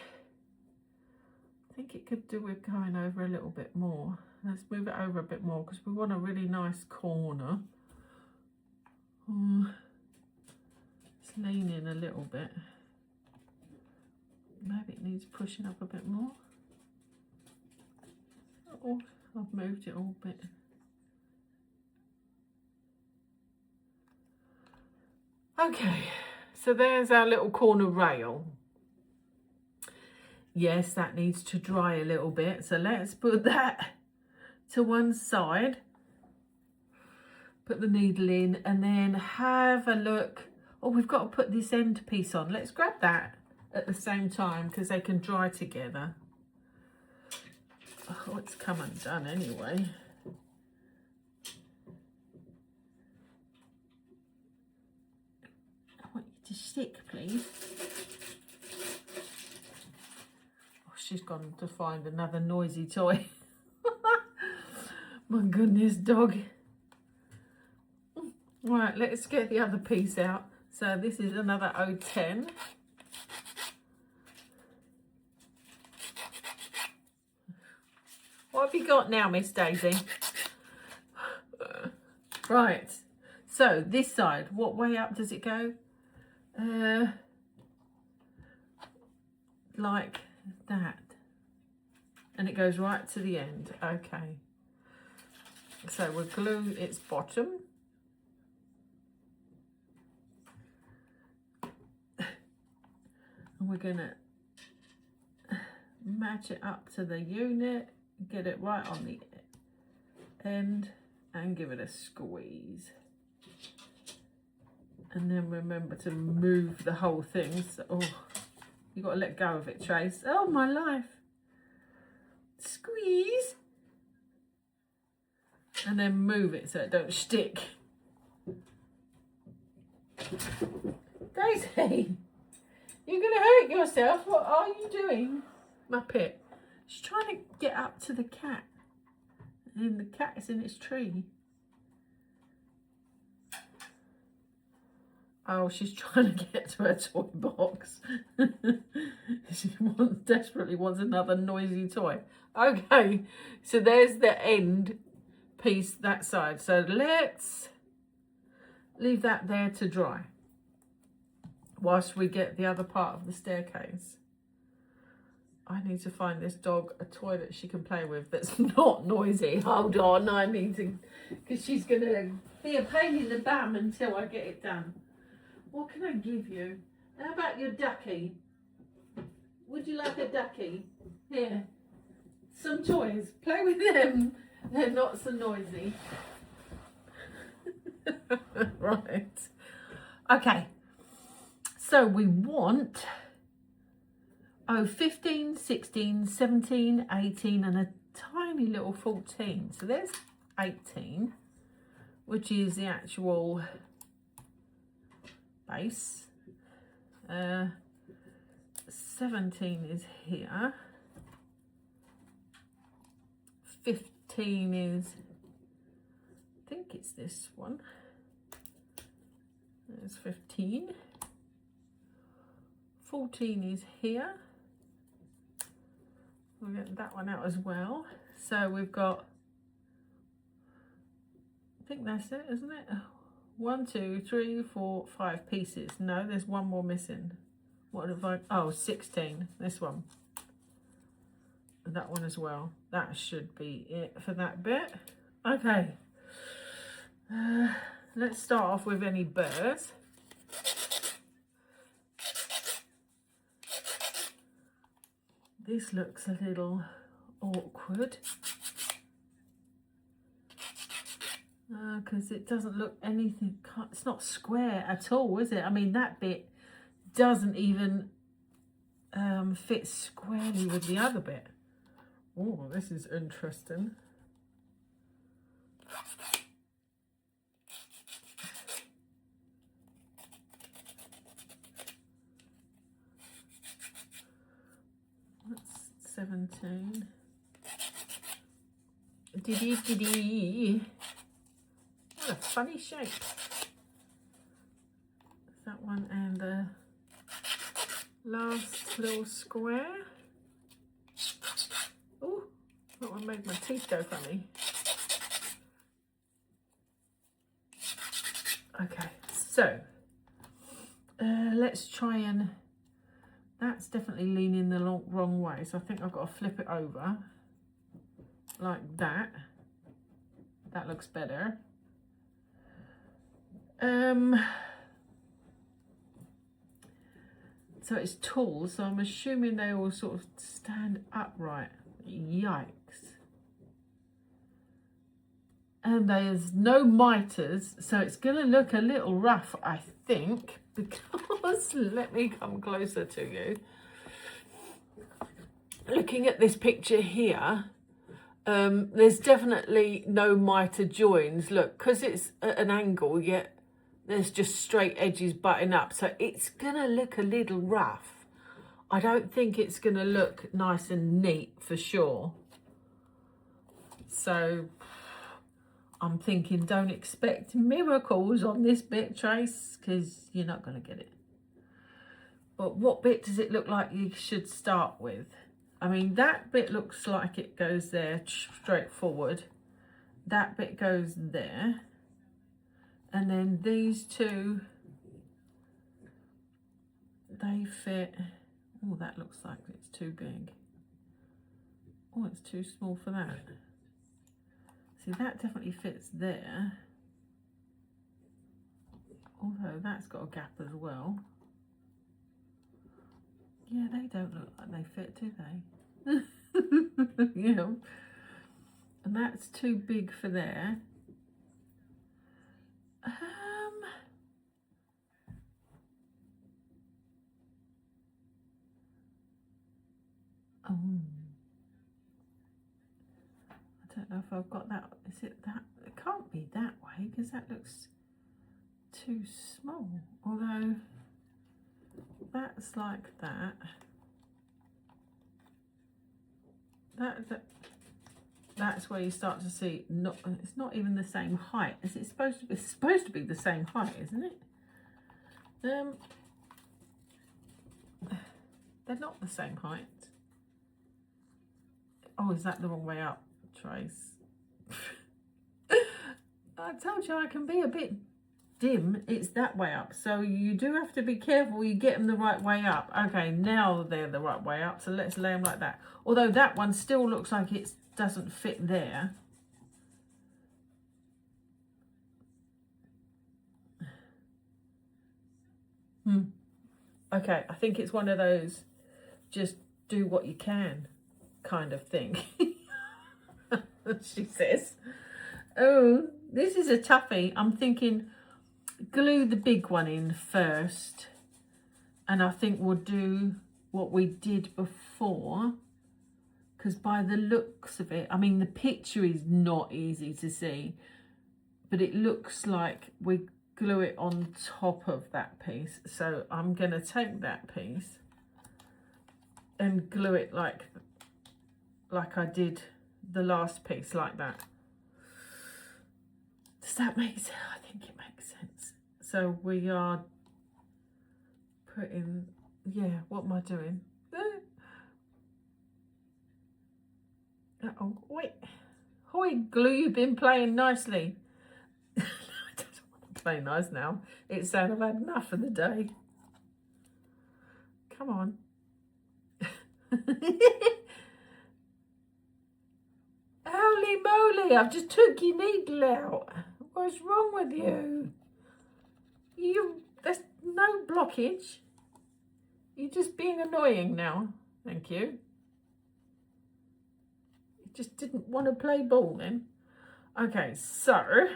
it could do with going over a little bit more. Let's move it over a bit more because we want a really nice corner. Let's lean in a little bit. Maybe it needs pushing up a bit more. Oh, I've moved it all a bit. Okay, so there's our little corner rail. Yes, that needs to dry a little bit. So let's put that to one side. Put the needle in and then have a look. Oh, we've got to put this end piece on. Let's grab that at the same time because they can dry together. Oh, it's come undone anyway. I want you to stick, please. Oh, she's gone to find another noisy toy. My goodness, dog. Right, let's get the other piece out. So this is another 010. What have you got now, Miss Daisy? Right, so this side, what way up does it go? Like that. And it goes right to the end. Okay. So we'll glue its bottom. And we're going to match it up to the unit, get it right on the end and give it a squeeze. And then remember to move the whole thing. So, oh, you got to let go of it, Trace. Oh, my life. Squeeze. And then move it so it don't stick. Daisy, you're going to hurt yourself. What are you doing? Muppet. She's trying to get up to the cat. And the cat is in its tree. Oh, she's trying to get to her toy box. She desperately wants another noisy toy. Okay, so there's the end piece, that side. So let's leave that there to dry whilst we get the other part of the staircase. I need to find this dog a toy that she can play with that's not noisy. Hold on, I need to, because she's going to be a pain in the bum until I get it done. What can I give you? How about your ducky? Would you like a ducky? Here, some toys. Play with them. They're not so noisy. Right. Okay. So we want 15, 16, 17, 18 and a tiny little 14. So there's 18, which is the actual base. 17 is here. 15 is, I think it's this one. There's 15. 14 is here. We'll get that one out as well. So we've got, I think that's it, isn't it? 1, 2, 3, 4, 5 pieces. No, there's one more missing. What have I? Oh, 16. This one. That one as well. That should be it for that bit. Okay. Let's start off with any birds. This looks a little awkward. Because it doesn't look anything, it's not square at all, is it? I mean, that bit doesn't even fit squarely with the other bit. Oh, this is interesting. That's 17. Diddy. What a funny shape. That one and the last little square. Oh, that one made my teeth go funny. Okay, so let's try and, that's definitely leaning the wrong way. So I think I've got to flip it over like that. That looks better. So it's tall, so I'm assuming they all sort of stand upright. Yikes. And there's no miters, so it's going to look a little rough, I think, because, let me come closer to you. Looking at this picture here, there's definitely no miter joins. Look, because it's at an angle, yet there's just straight edges butting up, so it's gonna look a little rough. I don't think it's gonna look nice and neat for sure. So I'm thinking, don't expect miracles on this bit, Trace, because you're not gonna get it. But what bit does it look like you should start with? I mean, that bit looks like it goes there straight forward. That bit goes there. And then these two, they fit. Oh, that looks like it's too big. Oh, it's too small for that. See, that definitely fits there. Although that's got a gap as well. Yeah, they don't look like they fit, do they? You know. And that's too big for there. Oh. I don't know if I've got that. Is it that? It can't be that way because that looks too small. Although that's like that. That's where you start to see. It's not even the same height. Is it supposed to be? It's supposed to be the same height, isn't it? They're not the same height. Oh, is that the wrong way up, Trace? I told you I can be a bit dim. It's that way up. So you do have to be careful you get them the right way up. Okay, now they're the right way up. So let's lay them like that. Although that one still looks like it doesn't fit there. Okay, I think it's one of those just do what you can kind of thing. She says. Oh, this is a toughie. I'm thinking glue the big one in first. And I think we'll do what we did before. Because by the looks of it, I mean, the picture is not easy to see. But it looks like we glue it on top of that piece. So I'm going to take that piece and glue it like I did the last piece, like that. Does that make sense? I think it makes sense. So we are putting, yeah, what am I doing? Uh-oh, wait. Hoi, glue, you've been playing nicely. I don't want to play nice now. It's saying I've had enough for the day. Come on. Holy moly, I've just took your needle out. What's wrong with you? There's no blockage. You're just being annoying now. Thank you. You just didn't want to play ball then. Okay, so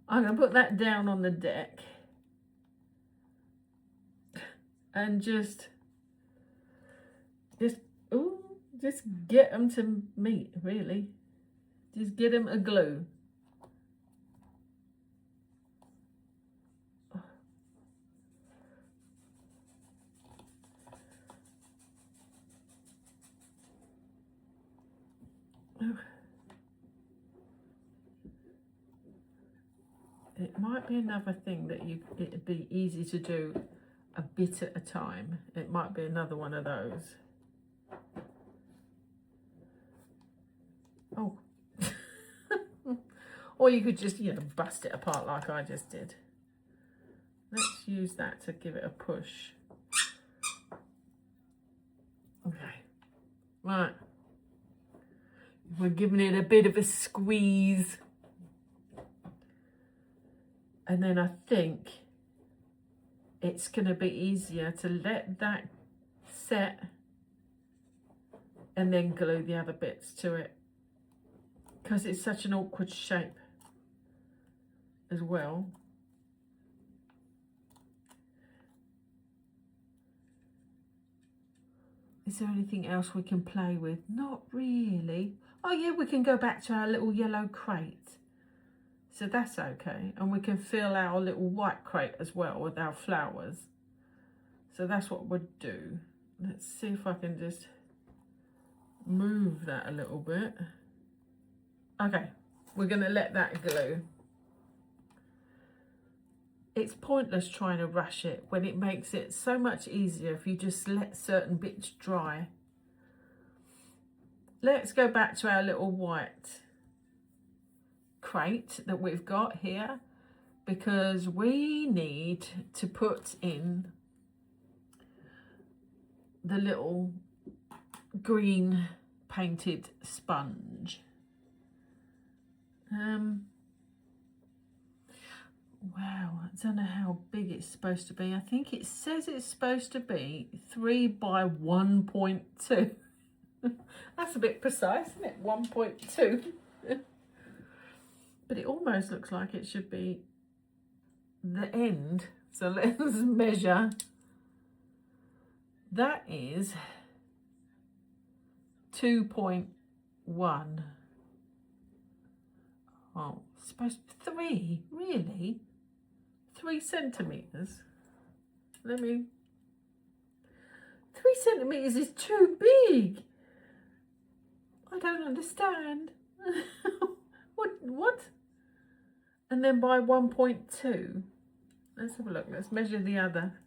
I'm going to put that down on the deck. And just get them to meet, really. Just get them a glue. It might be another thing that it'd be easy to do a bit at a time. It might be another one of those. Oh. Or you could just, bust it apart like I just did. Let's use that to give it a push. Okay. Right. We're giving it a bit of a squeeze. And then I think it's going to be easier to let that set and then glue the other bits to it. Because it's such an awkward shape as well. Is there anything else we can play with? Not really. Oh yeah, we can go back to our little yellow crate. So that's okay. And we can fill our little white crate as well with our flowers. So that's what we'll do. Let's see if I can just move that a little bit. Okay, we're going to let that glue. It's pointless trying to rush it when it makes it so much easier if you just let certain bits dry. Let's go back to our little white crate that we've got here, because we need to put in the little green painted sponge. Wow, I don't know how big it's supposed to be. I think it says it's supposed to be 3 by 1.2. That's a bit precise, isn't it? 1.2. But it almost looks like it should be the end. So let's measure. That is 2.1. Oh, supposed to be 3, really? 3 centimetres? Let me... 3 centimetres is too big. I don't understand. What? And then by 1.2. Let's have a look. Let's measure the other.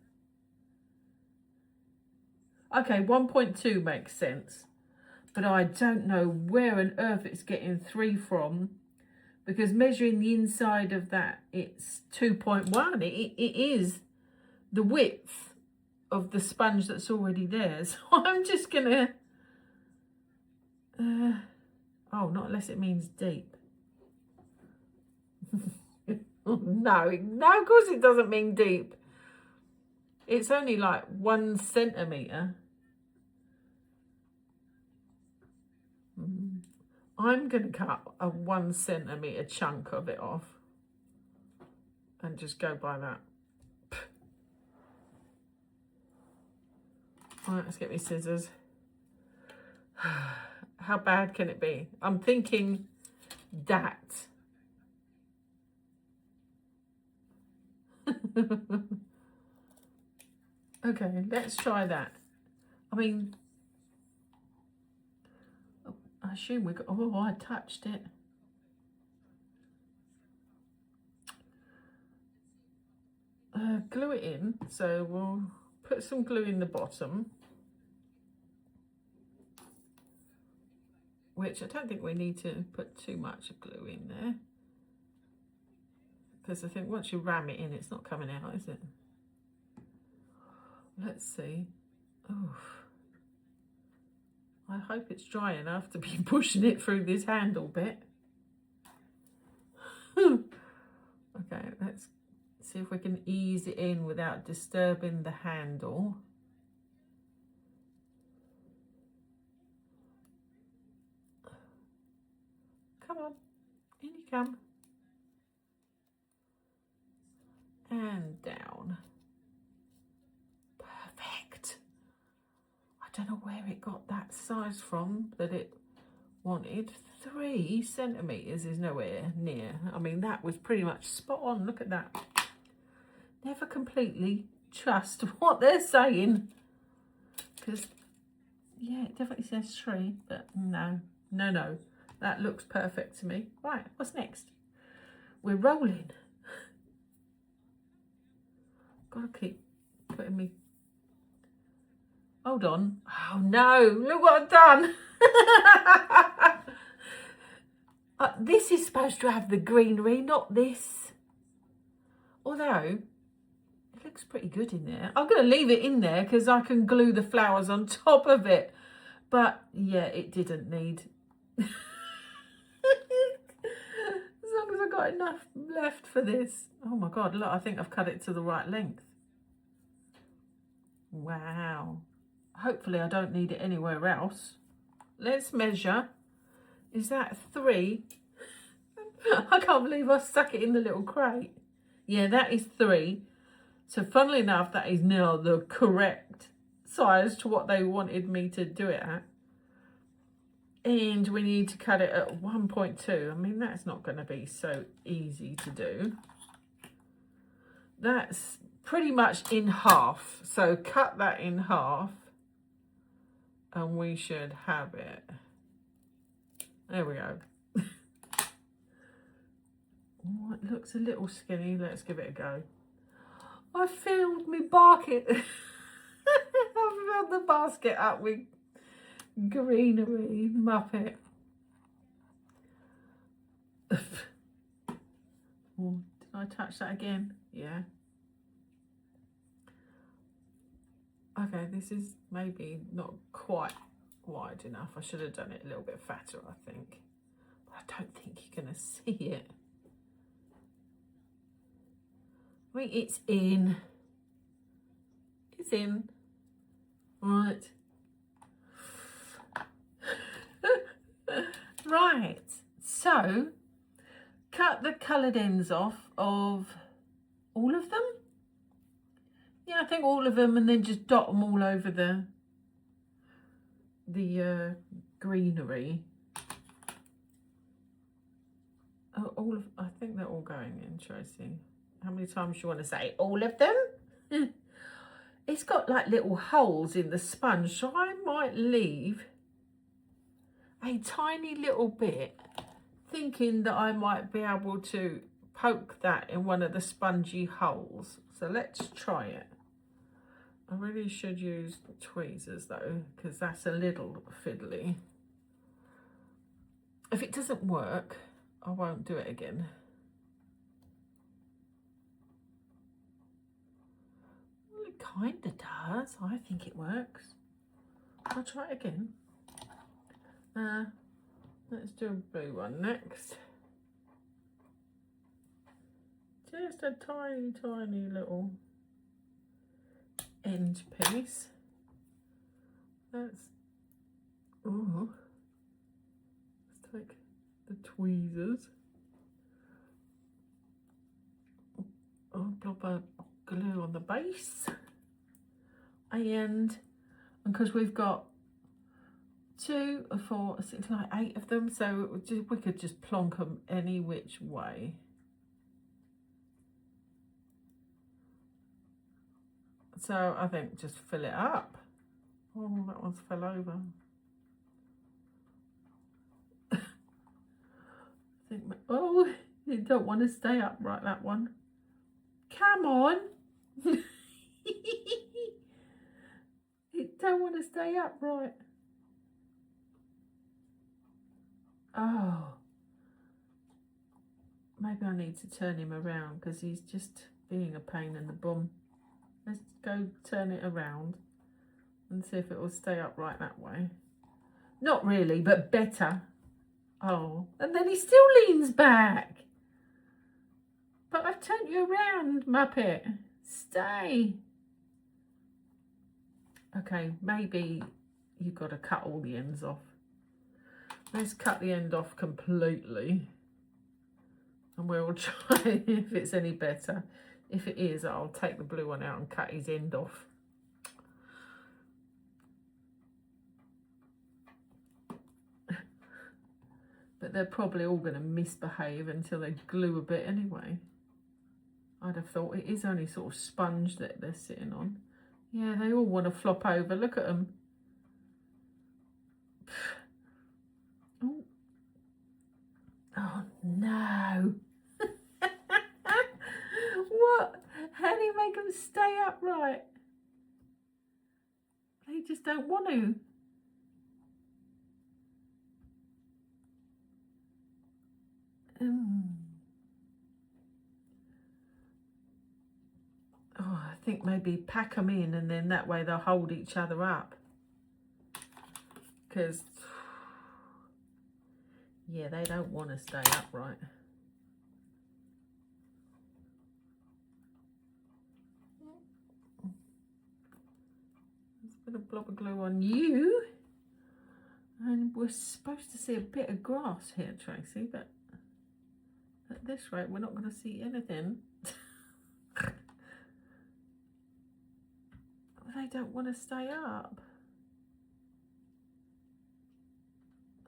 Okay, 1.2 makes sense. But I don't know where on earth it's getting 3 from. Because measuring the inside of that, it's 2.1. It is the width of the sponge that's already there. So I'm just going to... oh, not unless it means deep. No, of course it doesn't mean deep. It's only like 1 centimetre. I'm going to cut a 1 centimetre chunk of it off and just go by that. All right, let's get me scissors. How bad can it be? I'm thinking that. Okay, let's try that. I mean, I assume we got... Oh, I touched it. Glue it in. So we'll put some glue in the bottom. Which I don't think we need to put too much glue in there. Because I think once you ram it in, it's not coming out, is it? Let's see. Oh, I hope it's dry enough to be pushing it through this handle bit. Okay, let's see if we can ease it in without disturbing the handle. Come on, in you come. And down. Perfect. I don't know where it got that size from that it wanted. 3 centimetres is nowhere near. I mean, that was pretty much spot on. Look at that. Never completely trust what they're saying. Because, yeah, it definitely says 3, but no. That looks perfect to me. Right, what's next? We're rolling. Gotta keep putting me... Hold on. Oh no, look what I've done. This is supposed to have the greenery, not this. Although, it looks pretty good in there. I'm going to leave it in there because I can glue the flowers on top of it. But, yeah, it didn't need... As long as I got enough left for this. Oh my God, look, I think I've cut it to the right length. Wow. Hopefully I don't need it anywhere else. Let's measure. Is that 3? I can't believe I stuck it in the little crate. Yeah, that is 3. So funnily enough, that is now the correct size to what they wanted me to do it at. And we need to cut it at 1.2. I mean, that's not going to be so easy to do. That's pretty much in half. So cut that in half. And we should have it. There we go. Oh, it looks a little skinny. Let's give it a go. I filled my bucket. I filled the basket up with greenery, muppet. Oh, did I touch that again? Yeah. Okay, this is maybe not quite wide enough. I should have done it a little bit fatter, I think. But I don't think you're going to see it. I mean, it's in. It's in. Right. Right. So, cut the coloured ends off of all of them. Yeah, I think all of them, and then just dot them all over the greenery. Oh, I think they're all going in, Tracy. How many times do you want to say all of them? It's got like little holes in the sponge, so I might leave a tiny little bit, thinking that I might be able to poke that in one of the spongy holes. So let's try it. I really should use tweezers though, because that's a little fiddly. If it doesn't work, I won't do it again. Well, it kind of does. I think it works. I'll try it again. Let's do a blue one next. Just a tiny, tiny little end piece. Let's take the tweezers. I'll blob a glue on the base, and because we've got 2, 4, 6, like 8 of them, so we could just plonk them any which way. So I think just fill it up. Oh, that one's fell over. I think, oh, you don't want to stay upright, that one. Come on. You don't want to stay upright. Oh. Maybe I need to turn him around because he's just being a pain in the bum. Let's go turn it around and see if it will stay upright that way. Not really, but better. Oh, and then he still leans back. But I've turned you around, Muppet. Stay. Okay, maybe you've got to cut all the ends off. Let's cut the end off completely. And we'll try if it's any better. If it is, I'll take the blue one out and cut his end off. But they're probably all going to misbehave until they glue a bit anyway. I'd have thought it is only sort of sponge that they're sitting on. Yeah, they all want to flop over. Look at them. Oh, oh no. What? How do you make them stay upright? They just don't want to. Oh, I think maybe pack them in and then that way they'll hold each other up. Because, yeah, they don't want to stay upright. Let's put a blob of glue on you. And we're supposed to see a bit of grass here, Tracy, but at this rate, we're not going to see anything. They don't want to stay up.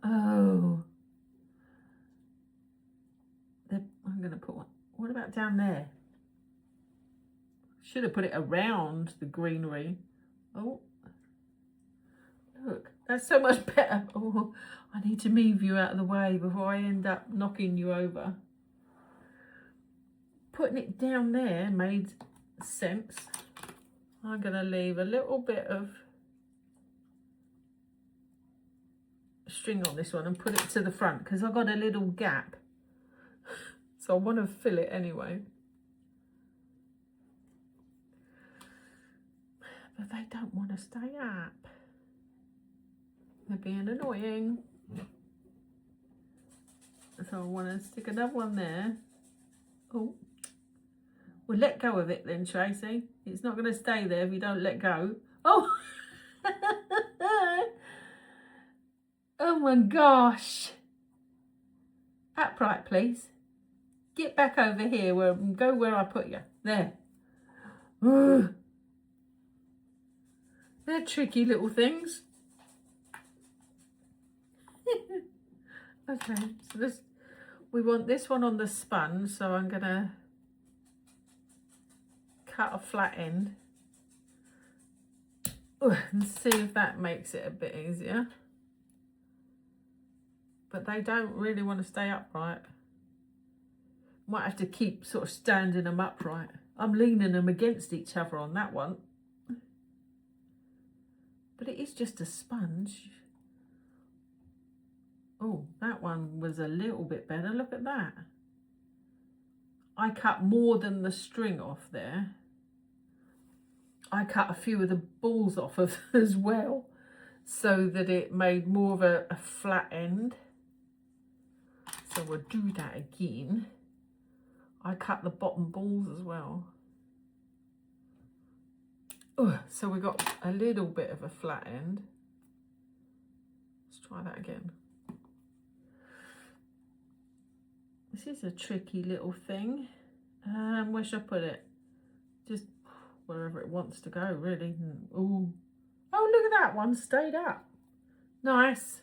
Oh. I'm going to put one. What about down there? Should have put it around the greenery. Oh. Look, that's so much better. Oh, I need to move you out of the way before I end up knocking you over. Putting it down there made sense. I'm going to leave a little bit of string on this one and put it to the front because I've got a little gap. So I want to fill it anyway. But they don't want to stay up. They're being annoying. So I want to stick another one there. Oh. Well, let go of it then, Tracy. It's not going to stay there if you don't let go. Oh! Oh my gosh. Upright, please. Get back over here. Go where I put you. There. Ugh. They're tricky little things. Okay, so this, we want this one on the sponge, so I'm gonna cut a flat end and see if that makes it a bit easier. But they don't really want to stay upright. Might have to keep sort of standing them upright. I'm leaning them against each other on that one. But it is just a sponge. Oh, that one was a little bit better. Look at that. I cut more than the string off there. I cut a few of the balls off of as well, so that it made more of a flat end. So we'll do that again. I cut the bottom balls as well. So we got a little bit of a flat end. Let's try that again. This is a tricky little thing. Where should I put it? Just wherever it wants to go, really. Ooh. Oh, look at that one, stayed up. Nice.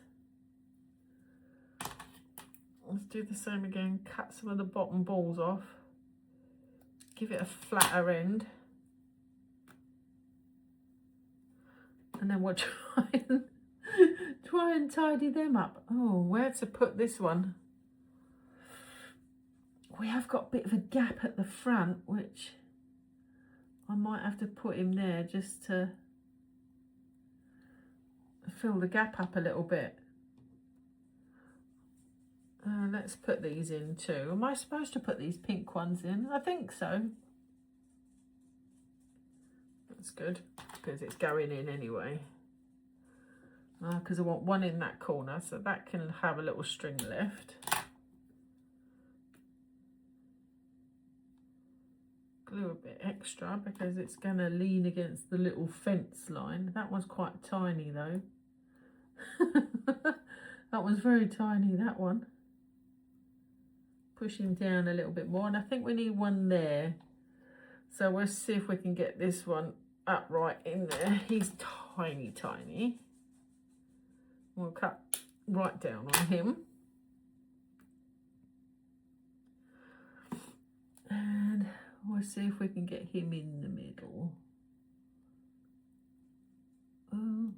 Let's do the same again. Cut some of the bottom balls off. Give it a flatter end. And then we'll try and tidy them up. Oh, where to put this one? We have got a bit of a gap at the front, which I might have to put him there just to fill the gap up a little bit. Let's put these in too. Am I supposed to put these pink ones in? I think so. That's good, because it's going in anyway. Because I want one in that corner, so that can have a little string left. Glue a bit extra because it's going to lean against the little fence line. That one's quite tiny though. That one's very tiny, that one. Push him down a little bit more, and I think we need one there. So we'll see if we can get this one upright in there. He's tiny, tiny. We'll cut right down on him. And we'll see if we can get him in the middle. Oh,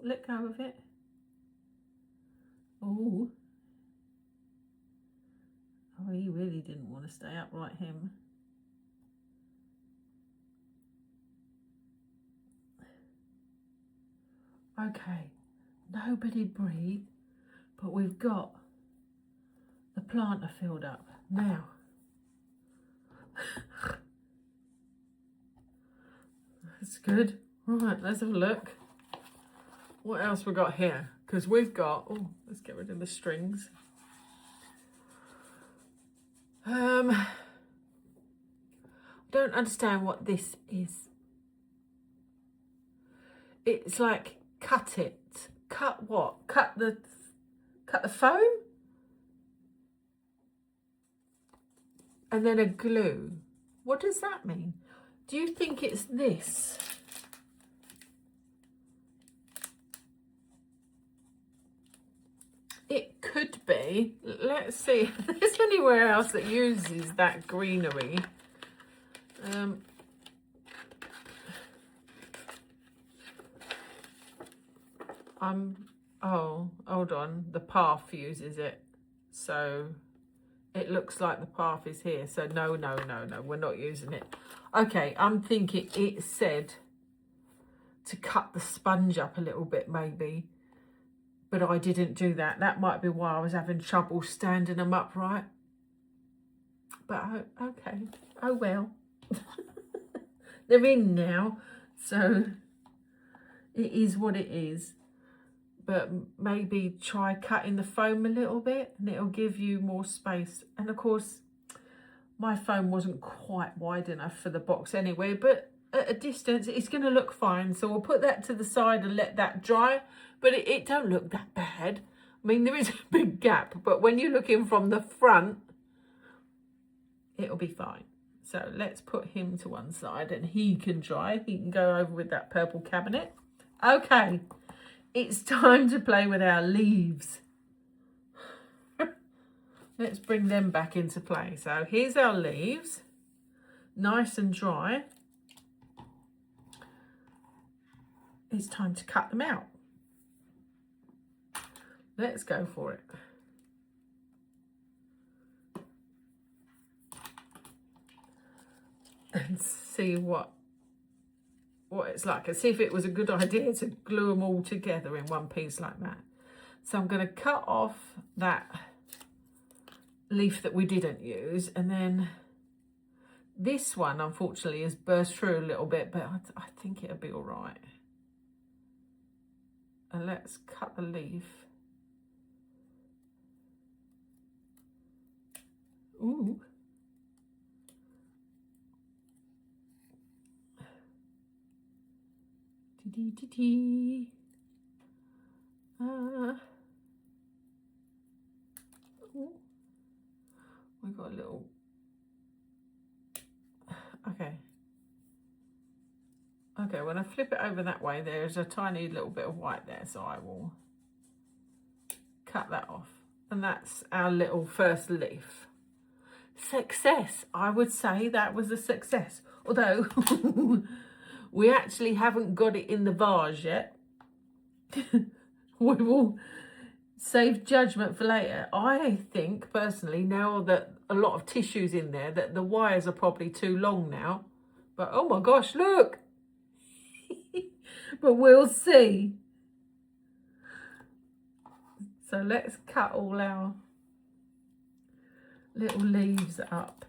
let go of it. Oh, he really didn't want to stay upright, him. Okay, nobody breathe, but we've got the planter filled up. Now, that's good. Right, let's have a look. What else we got here? Because we've got, oh, let's get rid of the strings. I don't understand what this is. It's like cut it. Cut what? Cut the foam? And then a glue. What does that mean? Do you think it's this? It could be. Let's see. There's anywhere else that uses that greenery. Oh, hold on. The path uses it. So it looks like the path is here. So no, we're not using it. Okay, I'm thinking it said to cut the sponge up a little bit maybe. But I didn't do that. That might be why I was having trouble standing them upright. But okay. Oh well. They're in now. So it is what it is. But maybe try cutting the foam a little bit and it'll give you more space. And of course, my foam wasn't quite wide enough for the box anyway, but at a distance, it's going to look fine. So we'll put that to the side and let that dry, but it don't look that bad. I mean, there is a big gap, but when you're looking from the front, it'll be fine. So let's put him to one side and he can dry. He can go over with that purple cabinet. Okay. It's time to play with our leaves. let's bring them back into play. So here's our leaves, nice and dry. It's time to cut them out. Let's go for it. And see what it's like, and see if it was a good idea to glue them all together in one piece like that. So I'm going to cut off that leaf that we didn't use, and then this one unfortunately has burst through a little bit, but I think it'll be all right. And let's cut the leaf. Ooh. Dee. We've got a little. Okay, when I flip it over that way, there's a tiny little bit of white there, so I will cut that off. And that's our little first leaf. Success! I would say that was a success. Although we actually haven't got it in the vase yet. We will save judgment for later. I think personally, now that a lot of tissue's in there, that the wires are probably too long now. But oh my gosh, look! But we'll see. So let's cut all our little leaves up.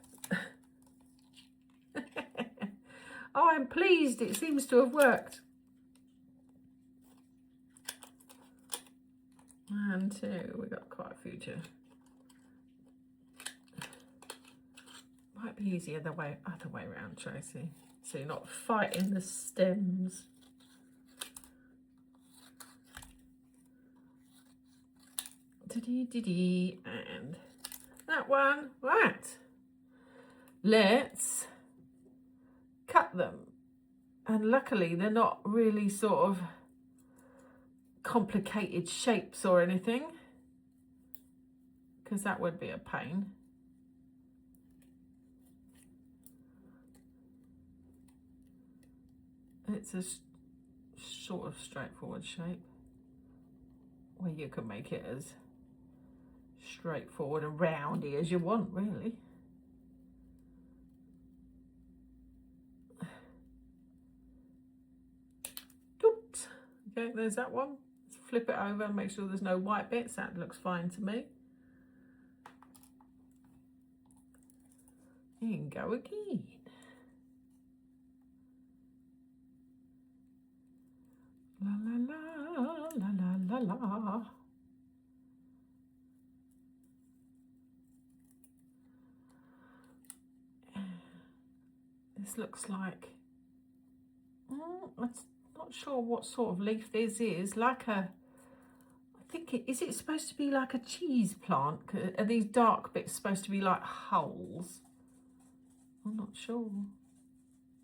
Oh, I'm pleased. It seems to have worked. 1, 2. We got quite a few to. Might be easier the other way around, Tracy. So you're not fighting the stems. And that one, right. Let's cut them. And luckily they're not really sort of complicated shapes or anything, because that would be a pain. It's a sort of straightforward shape, where you can make it as straightforward and roundy as you want, really. Oops. Okay, there's that one. Let's flip it over and make sure there's no white bits. That looks fine to me. And go again. La la la la la la la. This looks like, I'm not sure what sort of leaf this is. Like a, I think is it supposed to be like a cheese plant? Are these dark bits supposed to be like hulls? I'm not sure.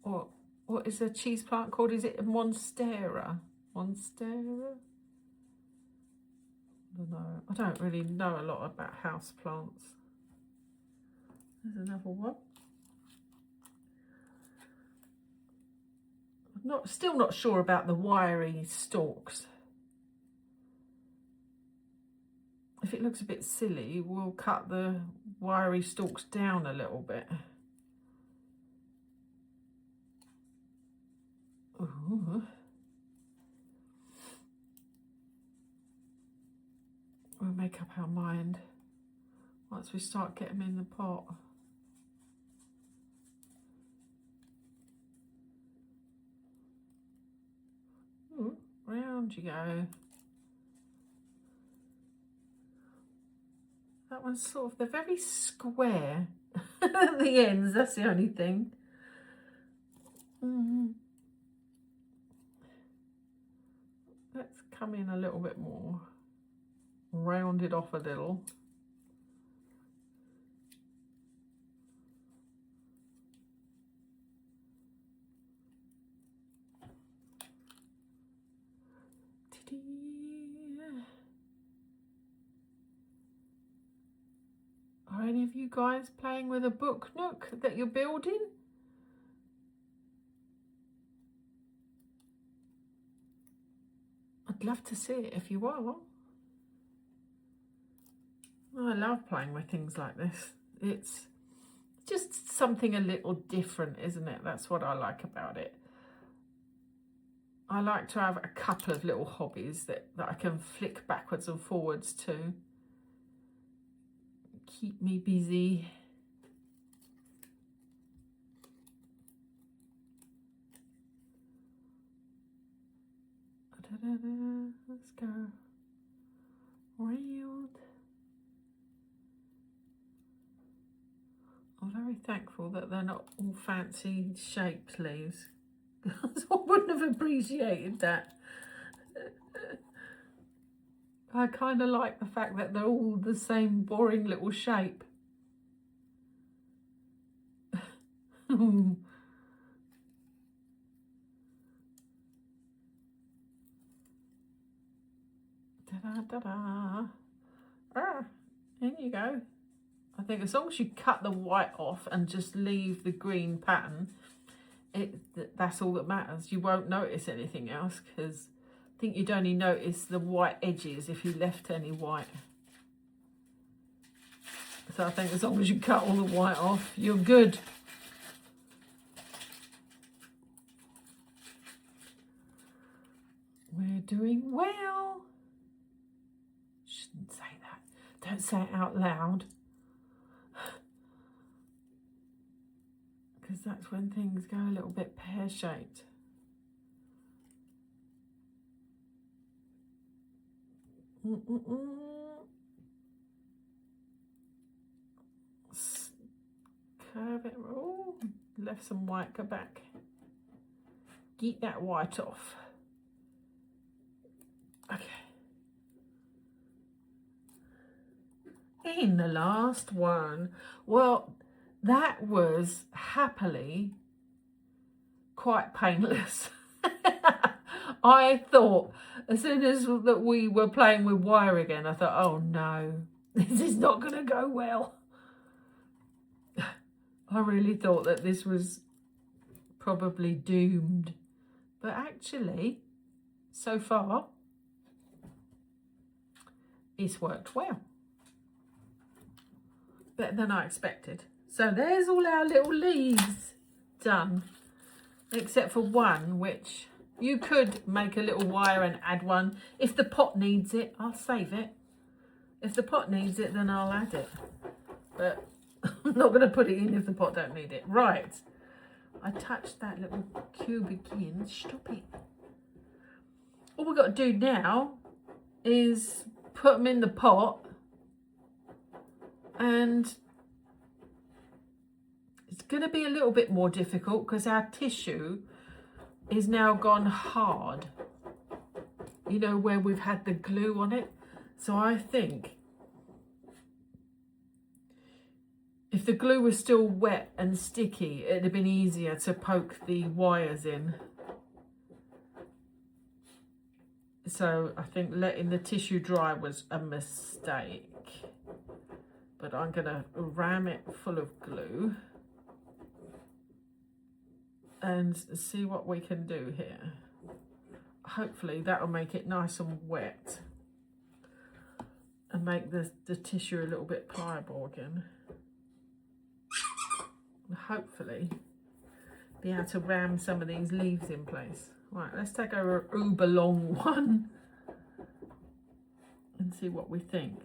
Or what is a cheese plant called? Is it a monstera? Monstera? I don't know. I don't really know a lot about house plants. There's another one. Still not sure about the wiry stalks. If it looks a bit silly, we'll cut the wiry stalks down a little bit. Ooh. We'll make up our mind once we start getting them in the pot. Ooh, round you go. That one's sort of, they're very square at the ends, that's the only thing. Let's come in a little bit more. Round it off a little. guys playing with a book nook that you're building? I'd love to see it if you are. I love playing with things like this. It's just something a little different, isn't it? That's what I like about it. I like to have a couple of little hobbies that I can flick backwards and forwards to. Keep me busy. Let's go round. I'm very thankful that they're not all fancy shaped leaves. I wouldn't have appreciated that. I kind of like the fact that they're all the same boring little shape. Ta-da. There you go. I think as long as you cut the white off and just leave the green pattern, that's all that matters. You won't notice anything else, because I think you'd only notice the white edges if you left any white. So I think as long as you cut all the white off, you're good. We're doing well. Shouldn't say that. Don't say it out loud. Because that's when things go a little bit pear-shaped. Curve it. Oh, left some white. Go back. Get that white off. Okay. In the last one. Well, that was happily quite painless. I thought, as soon as that we were playing with wire again, I thought, oh no, this is not going to go well. I really thought that this was probably doomed. But actually, so far, it's worked well. Better than I expected. So there's all our little leaves done, except for one, which you could make a little wire and add one. If the pot needs it, I'll save it. If the pot needs it, then I'll add it. But I'm not going to put it in if the pot don't need it. Right. I touched that little cube again. Stop it. All we've got to do now is put them in the pot, and it's going to be a little bit more difficult because our tissue is now gone hard, you know, where we've had the glue on it. So I think if the glue was still wet and sticky, it'd have been easier to poke the wires in. So I think letting the tissue dry was a mistake. But I'm going to ram it full of glue and see what we can do here. Hopefully that'll make it nice and wet and make the tissue a little bit pliable again. And hopefully be able to ram some of these leaves in place. Right, let's take our uber long one and see what we think.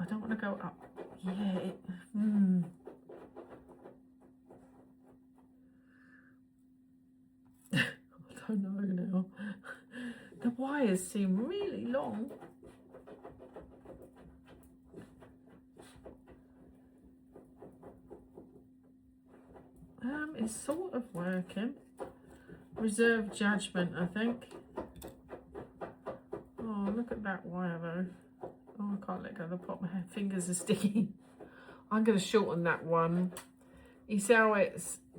I don't want to go up. Yeah, I don't know now. The wires seem really long. It's sort of working. Reserve judgment, I think. Oh, look at that wire though. Oh, I can't let go of the pot. My fingers are sticky. I'm going to shorten that one. You see how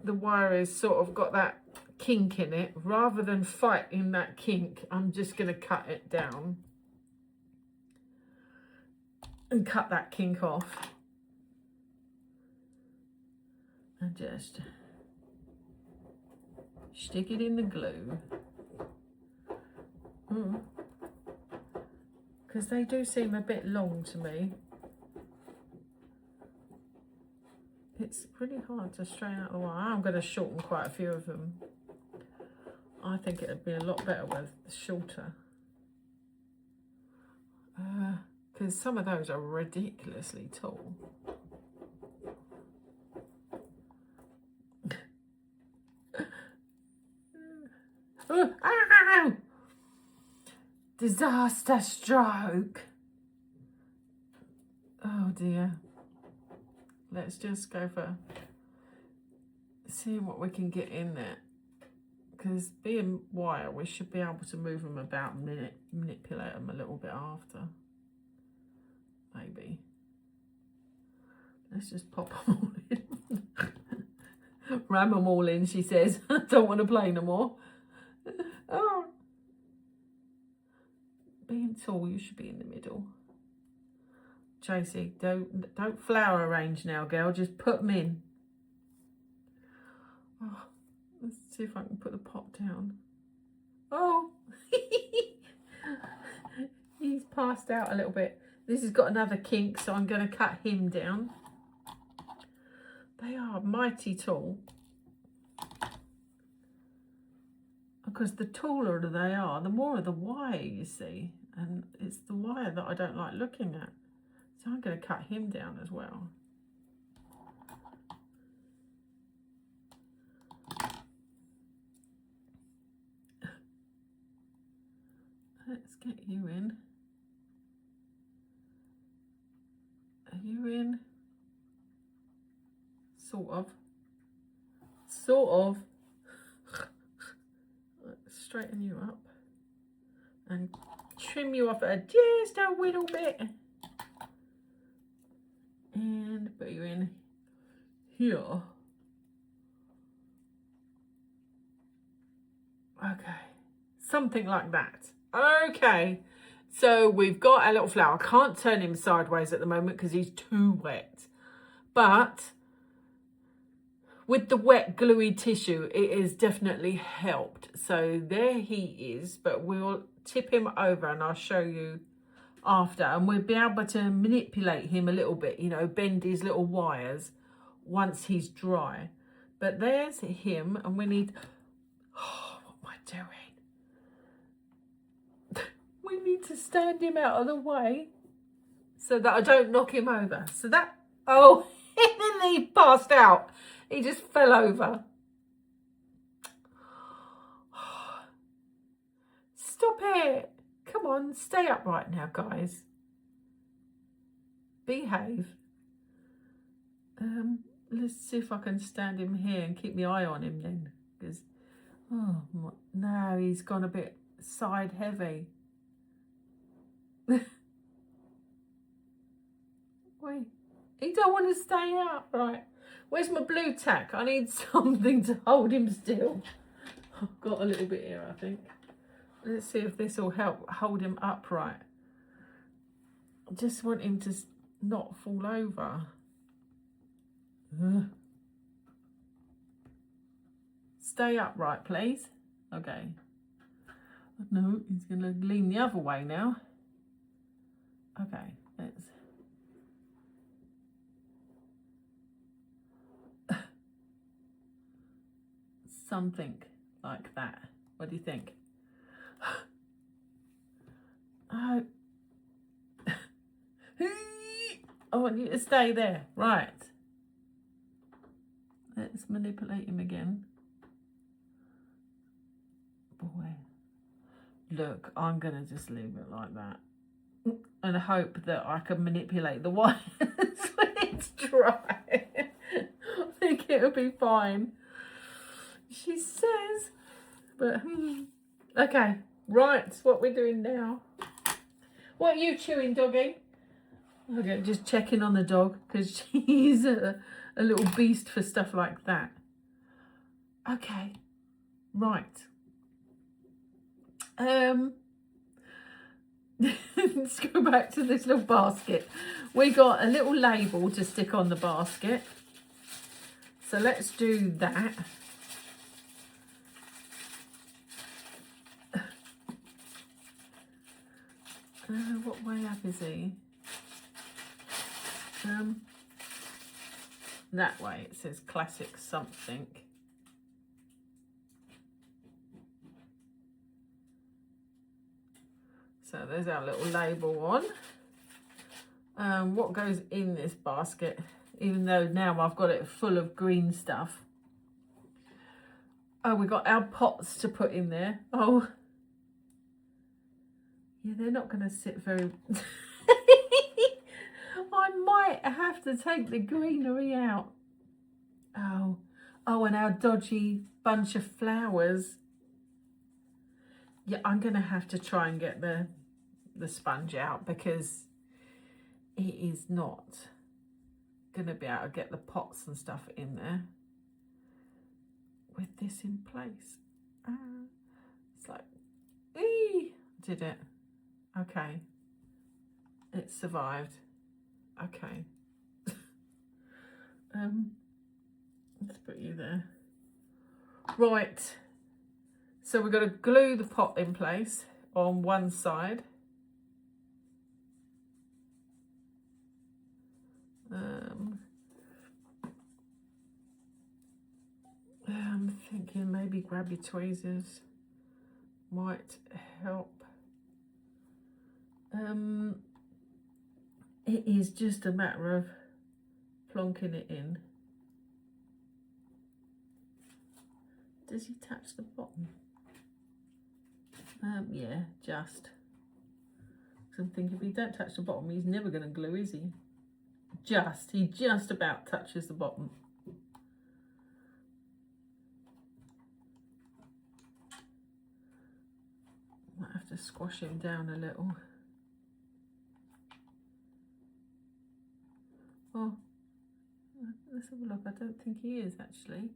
the wire is sort of got that kink in it. Rather than fighting that kink, I'm just going to cut it down and cut that kink off. and just stick it in the glue. Because they do seem a bit long to me. It's pretty hard to straighten out the wire. I'm going to shorten quite a few of them. I think it would be a lot better with shorter. Because some of those are ridiculously tall. Ow! Disaster stroke. Oh dear. Let's just go for seeing what we can get in there. Because being wire, we should be able to move them about and manipulate them a little bit after. Maybe. Let's just pop them all in. Ram them all in, she says. I don't want to play no more. Oh. Being tall, you should be in the middle. Tracey, don't flower arrange now, girl. Just put them in. Oh, let's see if I can put the pot down. Oh, he's passed out a little bit. This has got another kink, so I'm going to cut him down. They are mighty tall. Because the taller they are, the more of the wire you see. And it's the wire that I don't like looking at. So I'm going to cut him down as well. Let's get you in. Are you in? Sort of. Sort of. Let's straighten you up. And trim you off just a little bit. And put you in here. Okay. Something like that. Okay. So we've got our little flower. I can't turn him sideways at the moment because he's too wet. But with the wet gluey tissue, it has definitely helped. So there he is, but we'll tip him over and I'll show you after. And we'll be able to manipulate him a little bit, you know, bend his little wires once he's dry. But there's him, and we need, oh, what am I doing? We need to stand him out of the way so that I don't knock him over. So that, oh, and then he passed out. He just fell over. Stop it. Come on, stay upright now, guys. Behave. Let's see if I can stand him here and keep my eye on him then. Because, oh, no, he's gone a bit side heavy. Wait, he don't want to stay out. Right, where's my blue tack? I need something to hold him still. I've got a little bit here, I think. Let's see if this will help hold him upright. I just want him to not fall over. Stay upright, please. Okay. No, he's going to lean the other way now. Okay, let's... Something like that. What do you think? Oh. I want you to stay there. Right. Let's manipulate him again. Boy. Look, I'm going to just leave it like that. And hope that I can manipulate the wires when it's dry. I think it'll be fine. She says. But, okay. Right, what we're doing now. What are you chewing, doggy? Okay, just checking on the dog because she's a little beast for stuff like that. Okay, right. Let's go back to this little basket. We got a little label to stick on the basket. So let's do that. What way up is he? That way. It says classic something. So there's our little label on. What goes in this basket, even though now I've got it full of green stuff. Oh, we got our pots to put in there. Oh, yeah, they're not going to sit very... I might have to take the greenery out. Oh, and our dodgy bunch of flowers. Yeah, I'm going to have to try and get the sponge out because it is not going to be able to get the pots and stuff in there with this in place. It's like, did it? Okay. It survived. Okay. Let's put you there. Right. So we've got to glue the pot in place on one side. I'm thinking maybe grab your tweezers might help. It is just a matter of plonking it in. Does he touch the bottom? Yeah, just. So I'm thinking if he don't touch the bottom, he's never going to glue, is he? He just about touches the bottom. Might have to squash him down a little. Oh, let's have a look. I don't think he is actually.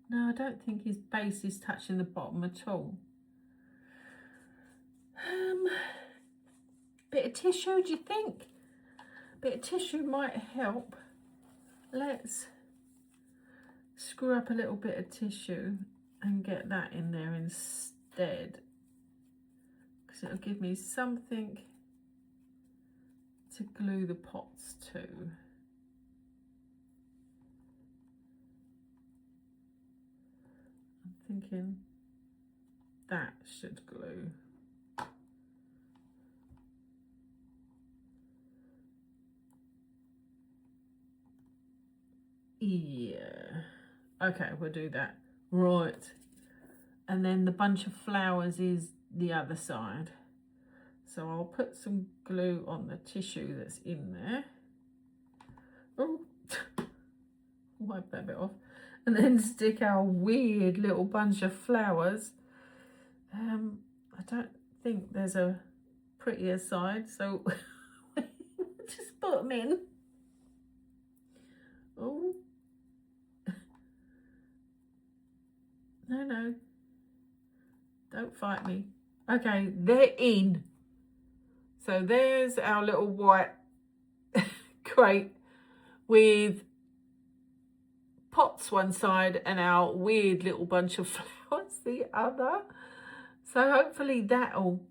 No, I don't think his base is touching the bottom at all. Bit of tissue, do you think? Bit of tissue might help. Let's screw up a little bit of tissue and get that in there instead, because it'll give me something to glue the pots to. I'm thinking that should glue. Yeah, okay, we'll do that. Right, and then the bunch of flowers is the other side. So I'll put some glue on the tissue that's in there. Oh, wipe that bit off. And then stick our weird little bunch of flowers. I don't think there's a prettier side, so just put them in. Oh. No, don't fight me. Okay, they're in. So there's our little white crate with pots one side and our weird little bunch of flowers the other. So hopefully that'll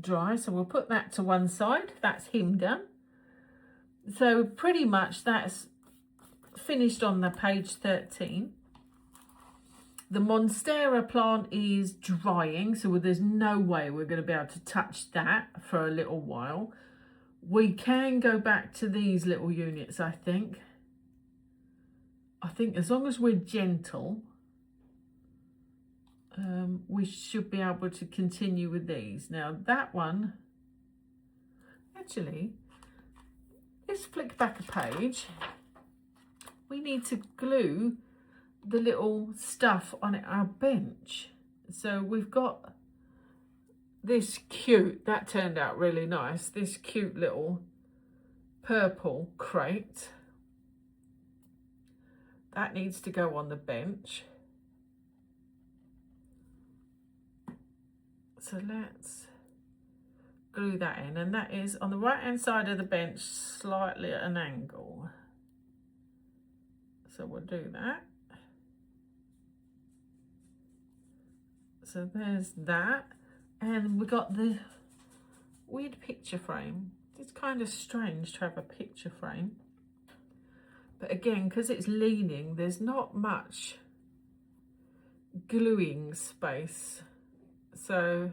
dry. So we'll put that to one side. That's him done. So pretty much that's finished on the page 13. The Monstera plant is drying, so there's no way we're going to be able to touch that for a little while. We can go back to these little units, I think. I think as long as we're gentle, we should be able to continue with these. Now that one, actually, let's flick back a page. We need to glue the little stuff on our bench. So we've got this cute, that turned out really nice, this cute little purple crate. That needs to go on the bench. So let's glue that in, and that is on the right hand side of the bench, slightly at an angle. So we'll do that. So there's that. And we got the weird picture frame. It's kind of strange to have a picture frame. But again, because it's leaning, there's not much gluing space. So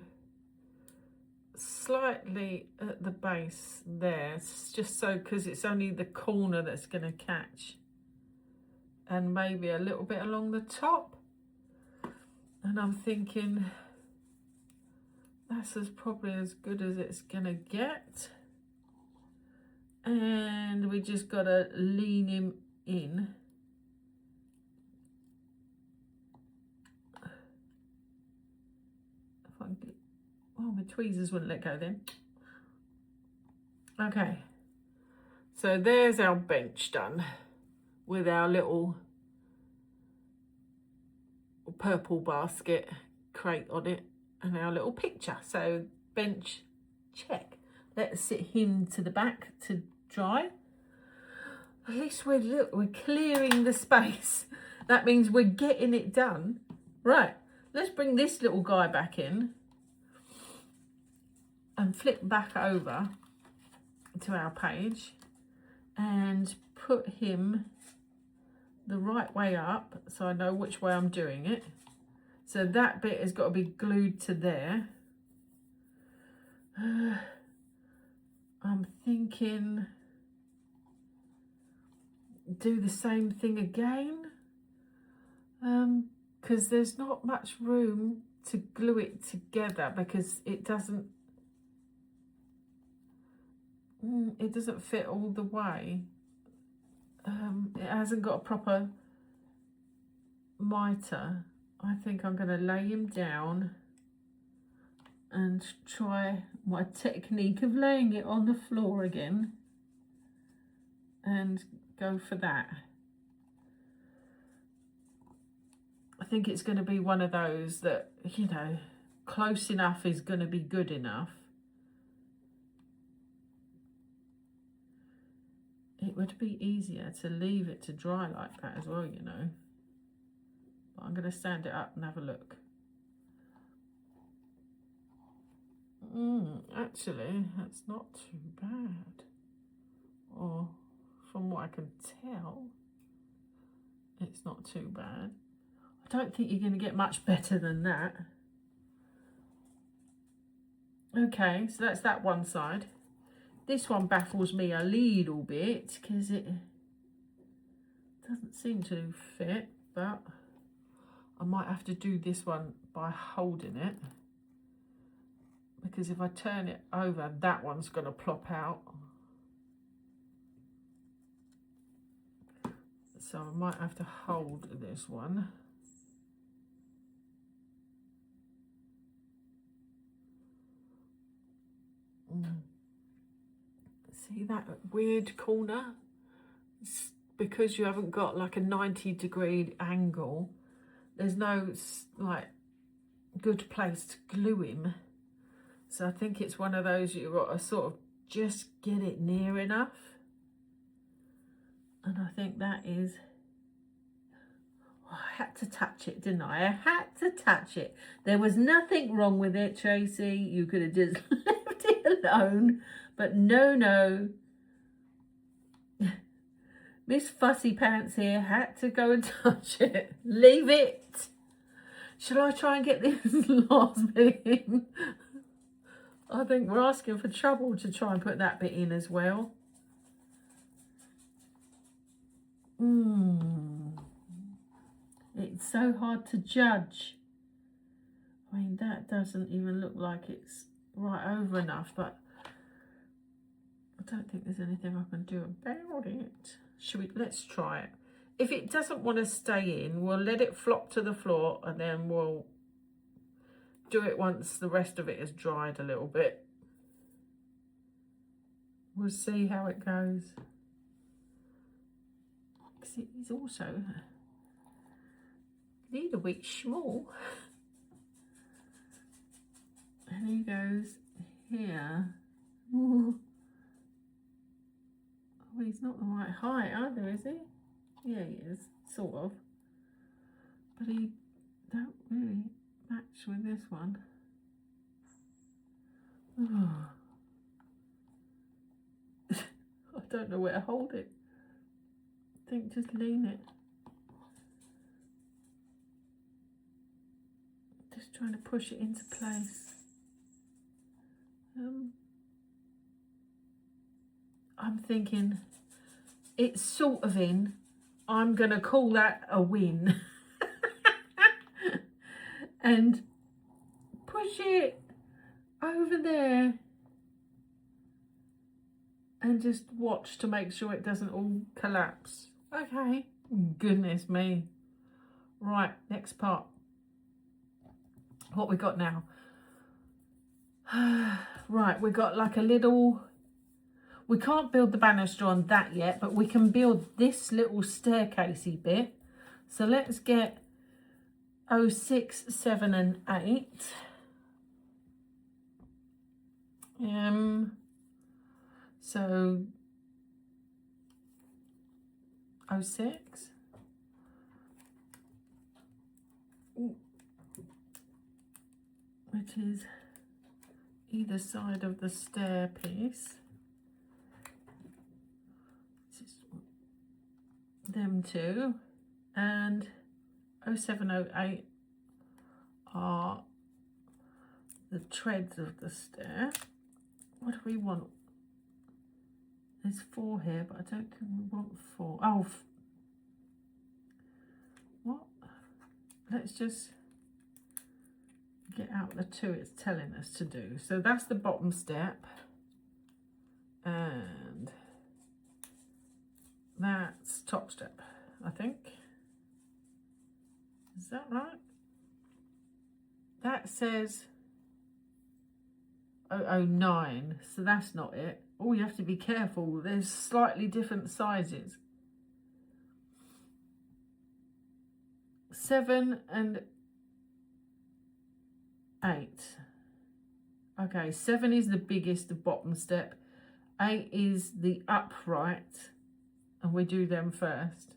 slightly at the base there, just so, because it's only the corner that's going to catch. And maybe a little bit along the top. And I'm thinking that's probably as good as it's going to get. And we just got to lean him in. If I can get, oh, my tweezers wouldn't let go then. Okay, so there's our bench done with our little purple basket crate on it and our little picture. So bench, check. Let's sit him to the back to dry. At least we're clearing the space. That means we're getting it done. Right, let's bring this little guy back in and flip back over to our page and put him the right way up so I know which way I'm doing it. So that bit has got to be glued to there. I'm thinking do the same thing again, because there's not much room to glue it together, because it doesn't fit all the way. It hasn't got a proper mitre. I think I'm going to lay him down and try my technique of laying it on the floor again and go for that. I think it's going to be one of those that, you know, close enough is going to be good enough. It would be easier to leave it to dry like that as well, you know. But I'm going to stand it up and have a look. Actually, that's not too bad. Or from what I can tell, it's not too bad. I don't think you're going to get much better than that. Okay, so that's that one side. This one baffles me a little bit because it doesn't seem to fit, but I might have to do this one by holding it, because if I turn it over, that one's going to plop out. So I might have to hold this one. See that weird corner? It's because you haven't got like a 90-degree angle. There's no like good place to glue him. So I think it's one of those you've got to sort of just get it near enough. And I think that is, oh, I had to touch it, didn't I? I had to touch it. There was nothing wrong with it, Tracy. You could have just left it alone. But no. Miss Fussy Pants here had to go and touch it. Leave it. Shall I try and get this last bit in? I think we're asking for trouble to try and put that bit in as well. It's so hard to judge. I mean, that doesn't even look like it's right over enough, but I don't think there's anything I can do about it. Let's try it. If it doesn't want to stay in, we'll let it flop to the floor and then we'll do it once the rest of it has dried a little bit. We'll see how it goes. Because it is also a little bit small. And he goes here. Ooh. Oh, he's not the right height either, is he? Yeah, he is, sort of. But he don't really match with this one. Oh. I don't know where to hold it. I think just lean it. Just trying to push it into place. I'm thinking it's sort of in. I'm gonna call that a win. And push it over there and just watch to make sure it doesn't all collapse. Okay. Goodness me. Right, next part. What we got now? Right, we got like a little, we can't build the banister on that yet, but we can build this little staircasey bit. So let's get 06, 7 and 8. So 06. Which is either side of the stair piece. Them two. And 0708 are the treads of the stair. What do we want? There's 4 here, but I don't think we want 4. Oh, what? Let's just get out the 2 it's telling us to do. So that's the bottom step. And that's top step, I think. Is that right? That says 009, so that's not it. Oh, you have to be careful. There's slightly different sizes. 7 and 8. Okay, 7 is the biggest, the bottom step. 8 is the upright, and we do them first.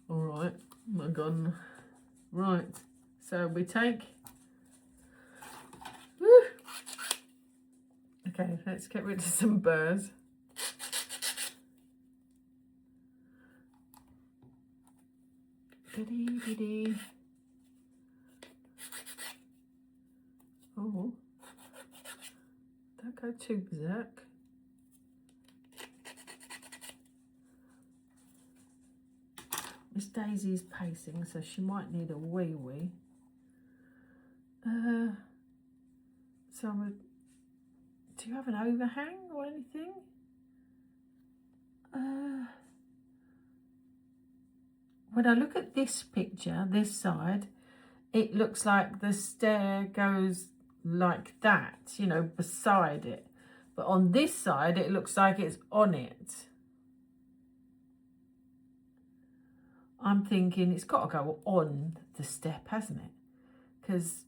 All right. Oh my God. Right. So we take. Woo. Okay, let's get rid of some burrs. Biddy biddy. Oh, don't go too berserk. Miss Daisy's pacing, so she might need a wee wee. So do you have an overhang or anything? When I look at this picture, this side, it looks like the stair goes like that, you know, beside it. But on this side, it looks like it's on it. I'm thinking it's got to go on the step, hasn't it? Because,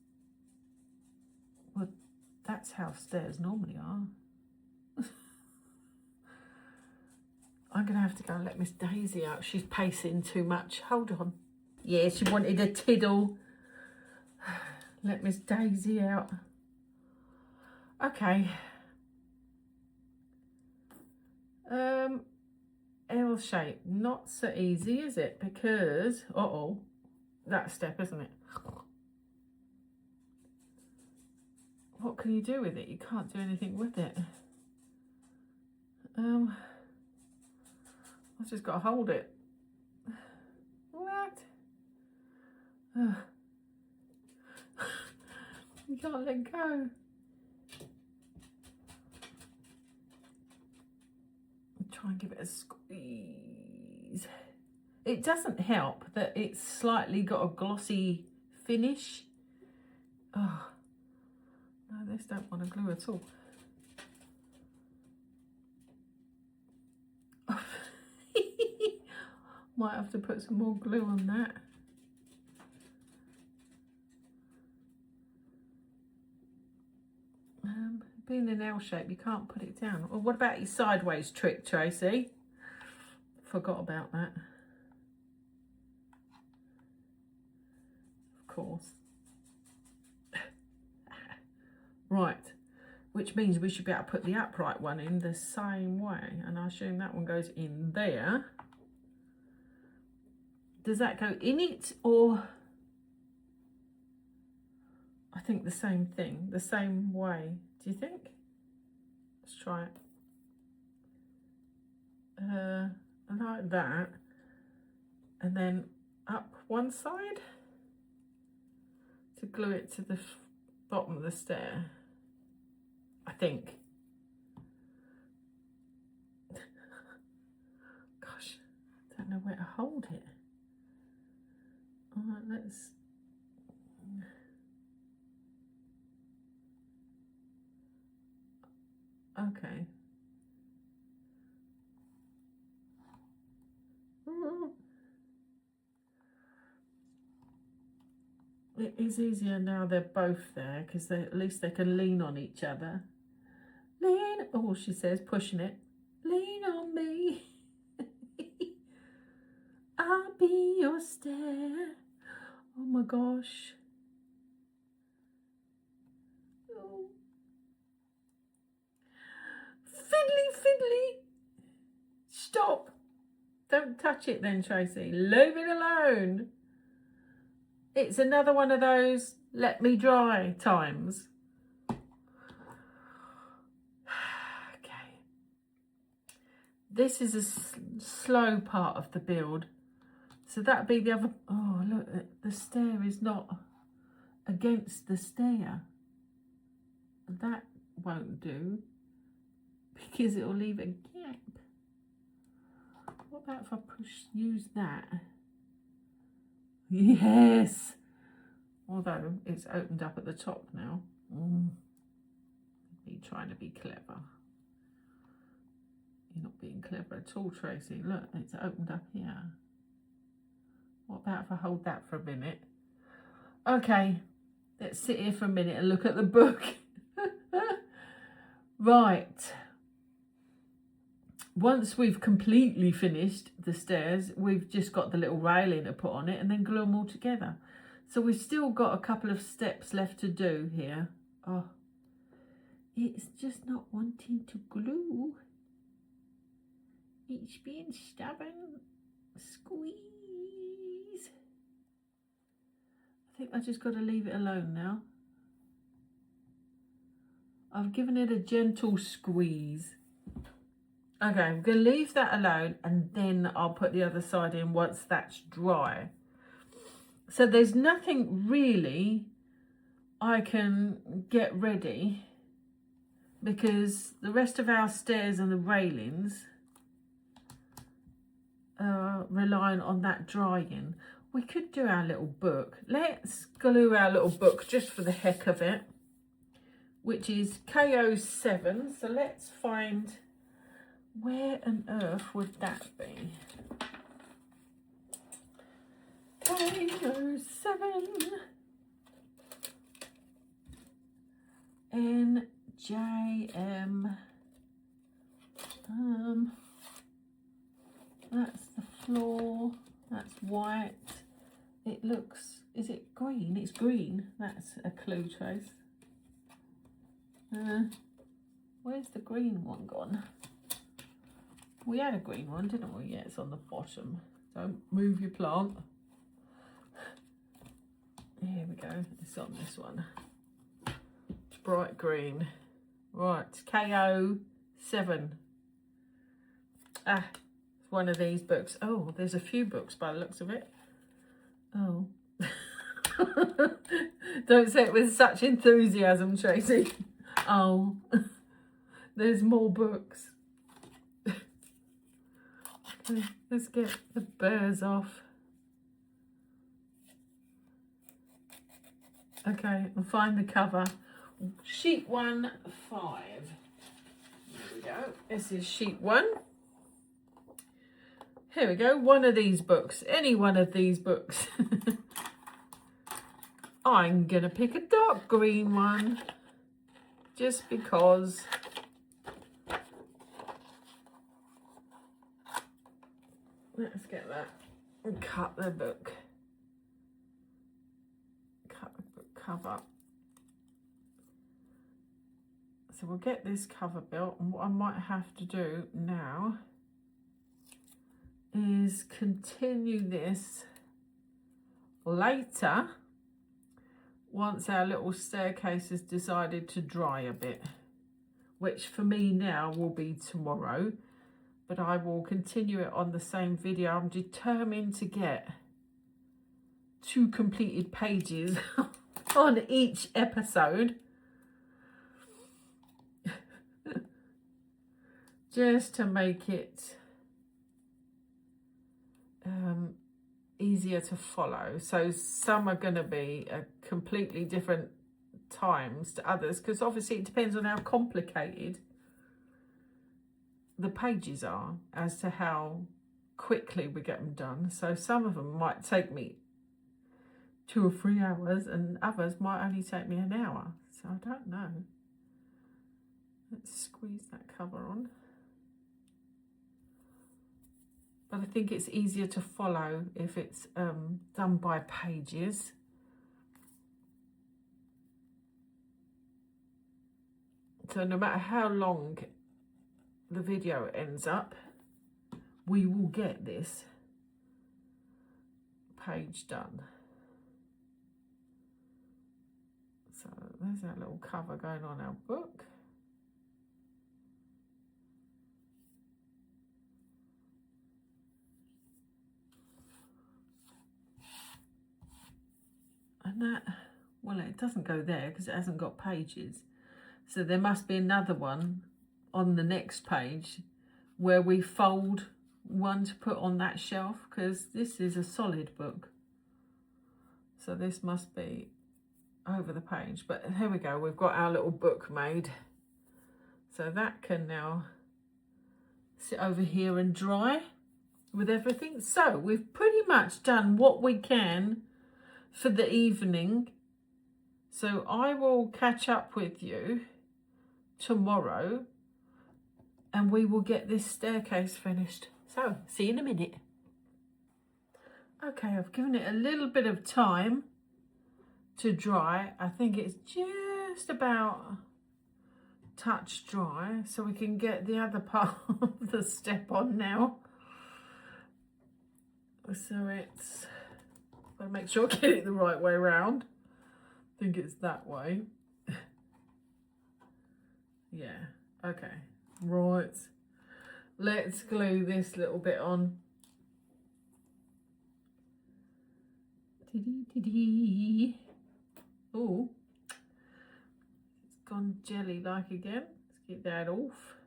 well, that's how stairs normally are. I'm going to have to go and let Miss Daisy out. She's pacing too much. Hold on. Yeah, she wanted a tiddle. Let Miss Daisy out. Okay. L shape. Not so easy, is it? Because, uh-oh, that step, isn't it? What can you do with it? You can't do anything with it. I've just got to hold it. What? You can't let go. Try and give it a squeeze. It doesn't help that it's slightly got a glossy finish. Oh, no, this don't want to glue at all. Might have to put some more glue on that. Being an L shape, you can't put it down. Well, what about your sideways trick, Tracy? Forgot about that. course. Right, which means we should be able to put the upright one in the same way, and I assume that one goes in there. Does that go in it, or I think the same thing, the same way? Do you think? Let's try it. Like that, and then up one side to glue it to the bottom of the stair, I think. Gosh, I don't know where to hold it. All right, let's. Okay. It is easier now they're both there, because at least they can lean on each other. Lean, oh, she says, pushing it. Lean on me. I'll be your stair. Oh my gosh. Oh. Fiddly, fiddly. Stop. Don't touch it then, Tracey. Leave it alone. It's another one of those let me dry times. Okay. This is a slow part of the build. So that'd be the other. Oh, look, the stair is not against the stair. That won't do, because it'll leave a gap. What about if I use that? Yes! Although it's opened up at the top now. Me trying to be clever. You're not being clever at all, Tracey. Look, it's opened up here. What about if I hold that for a minute? Okay, let's sit here for a minute and look at the book. Right. Once we've completely finished the stairs, we've just got the little railing to put on it and then glue them all together. So we've still got a couple of steps left to do here. Oh, it's just not wanting to glue. It's being stubborn. Squeeze. I think I just got to leave it alone now. I've given it a gentle squeeze. Okay, I'm going to leave that alone, and then I'll put the other side in once that's dry. So there's nothing really I can get ready, because the rest of our stairs and the railings are relying on that drying. We could do our little book. Let's glue our little book just for the heck of it, which is KO7. So let's find, where on earth would that be? KO7 NJM. That's the floor. That's white. It looks, is it green? It's green. That's a clue, Trace. Where's the green one gone? We had a green one, didn't we? Yeah, it's on the bottom. Don't move your plant. Here we go. It's on this one. It's bright green. Right, KO7. Ah, it's one of these books. Oh, there's a few books by the looks of it. Oh. Don't say it with such enthusiasm, Tracey. Oh, there's more books. Okay, let's get the burrs off. Okay, and find the cover. Sheet 1, 5. There we go. This is sheet 1. Here we go. One of these books. Any one of these books. I'm going to pick a dark green one. Just because. Let's get that and cut the book. cover. So we'll get this cover built, and what I might have to do now is continue this later once our little staircase has decided to dry a bit, which for me now will be tomorrow, but I will continue it on the same video. I'm determined to get 2 completed pages on each episode. Just to make it easier to follow. So some are going to be completely different times to others, because obviously it depends on how complicated the pages are as to how quickly we get them done. So some of them might take me 2 or 3 hours, and others might only take me an hour. So I don't know. Let's squeeze that cover on. But I think it's easier to follow if it's done by pages. So no matter how long the video ends up, we will get this page done. So there's that little cover going on our book. And that, well, it doesn't go there because it hasn't got pages. So there must be another one on the next page where we fold one to put on that shelf, because this is a solid book. So this must be over the page. But here we go, we've got our little book made. So that can now sit over here and dry with everything. So we've pretty much done what we can for the evening. So I will catch up with you tomorrow and we will get this staircase finished. So see you in a minute. Okay, I've given it a little bit of time to dry. I think it's just about touch dry, so we can get the other part of the step on now. So it's, I'll make sure I get it the right way around. I think it's that way. Yeah, okay, right. Let's glue this little bit on. Oh, it's gone jelly-like again. Let's get that off.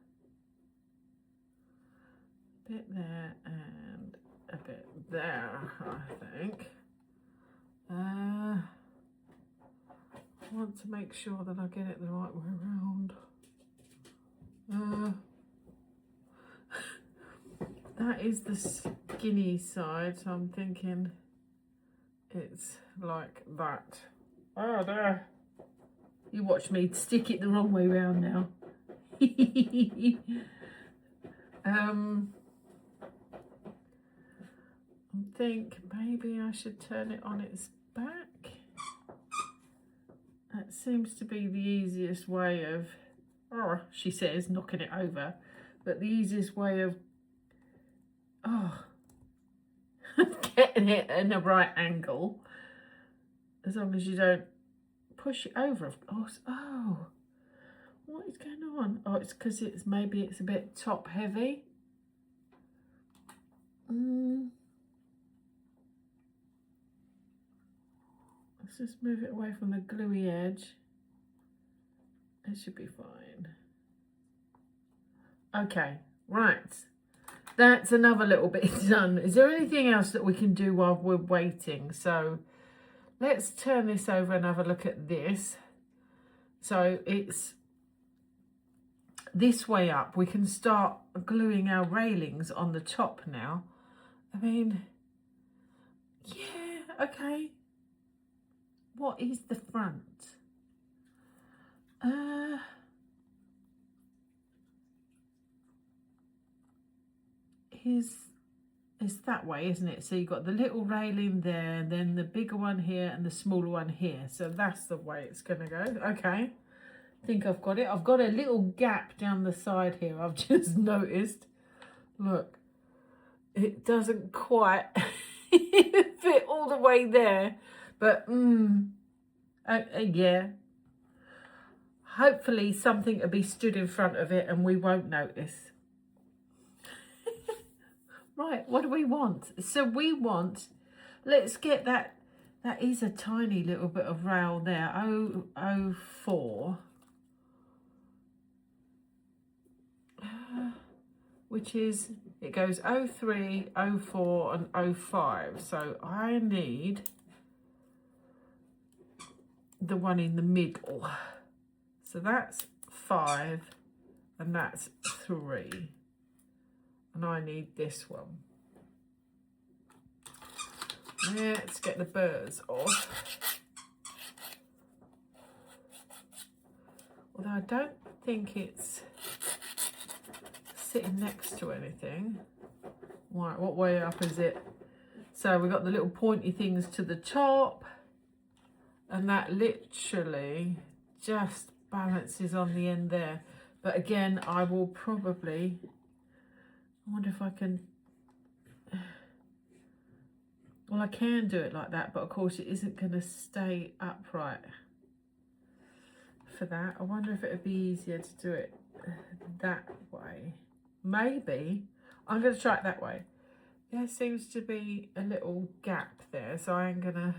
A bit there and a bit there, I think. I want to make sure that I get it the right way around. That is the skinny side, so I'm thinking it's like that. Oh, there. You watch me stick it the wrong way round now. I think maybe I should turn it on its back. That seems to be the easiest way of, or she says, knocking it over, but the easiest way of, getting it in a right angle, as long as you don't push it over, of course. Oh, what is going on? Oh, it's because it's maybe it's a bit top heavy. Let's just move it away from the gluey edge. It should be fine. Okay, right. That's another little bit done. Is there anything else that we can do while we're waiting? So let's turn this over and have a look at this. So it's this way up. We can start gluing our railings on the top now. I mean, yeah, okay. What is the front? it's that way, isn't it? So you've got the little railing there, and then the bigger one here and the smaller one here. So that's the way it's going to go. Okay. I think I've got it. I've got a little gap down the side here. I've just noticed. Look, it doesn't quite fit all the way there. But, yeah. Hopefully something will be stood in front of it and we won't notice. Right, what do we want? So we want, let's get that is a tiny little bit of rail there, 004, which is, it goes 03, 04 and 05. So I need the one in the middle. So that's 5 and that's 3. And I need this one. Let's get the birds off. Although I don't think it's sitting next to anything. Right, what way up is it? So we've got the little pointy things to the top. And that literally just balances on the end there. But again, I will probably... I wonder if I can, well, I can do it like that, but of course it isn't going to stay upright for that. I wonder if it would be easier to do it that way. Maybe. I'm going to try it that way. There seems to be a little gap there, so I'm going to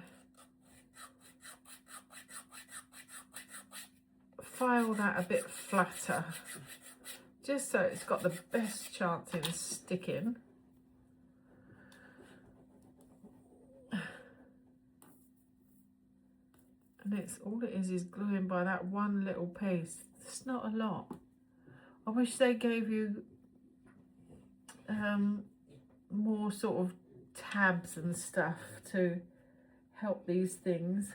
file that a bit flatter. Just so it's got the best chance in sticking. And it's all it is gluing by that one little piece. It's not a lot. I wish they gave you more sort of tabs and stuff to help these things.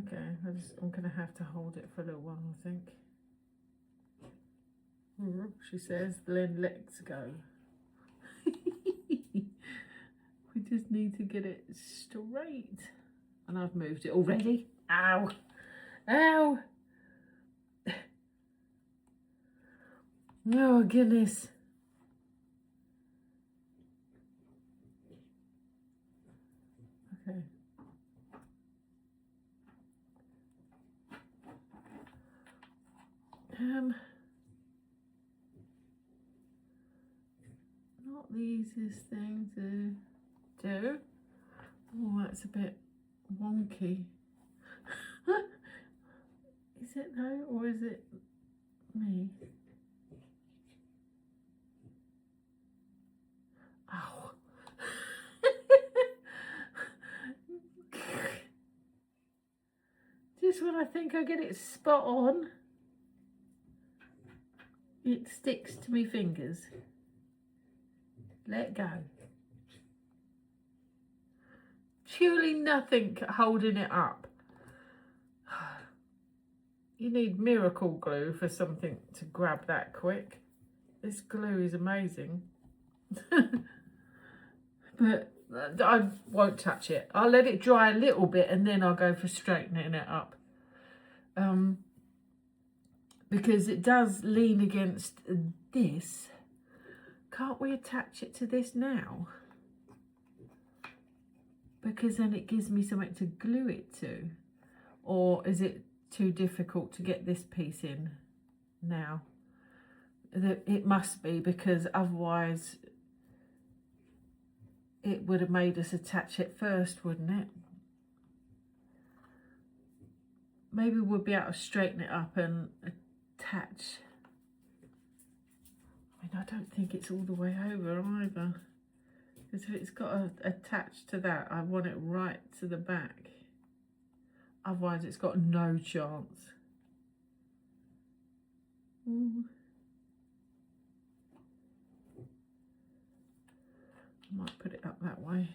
Okay, I'm going to have to hold it for a little while, I think. She says, then let's go. We just need to get it straight. And I've moved it already. Ow! Ow! Oh, goodness. Okay. Not the easiest thing to do. Oh, that's a bit wonky. Is it though, or is it me? Ow. Just when I think I get it spot on, it sticks to my fingers. Let go. Surely nothing holding it up. You need miracle glue for something to grab that quick. This glue is amazing. But I won't touch it. I'll let it dry a little bit and then I'll go for straightening it up. Because it does lean against this. Can't we attach it to this now? Because then it gives me something to glue it to. Or is it too difficult to get this piece in now? It must be, because otherwise it would have made us attach it first, wouldn't it? Maybe we'll be able to straighten it up and attach. I mean, I don't think it's all the way over either. Because if it's got to attach to that, I want it right to the back. Otherwise, it's got no chance. I might put it up that way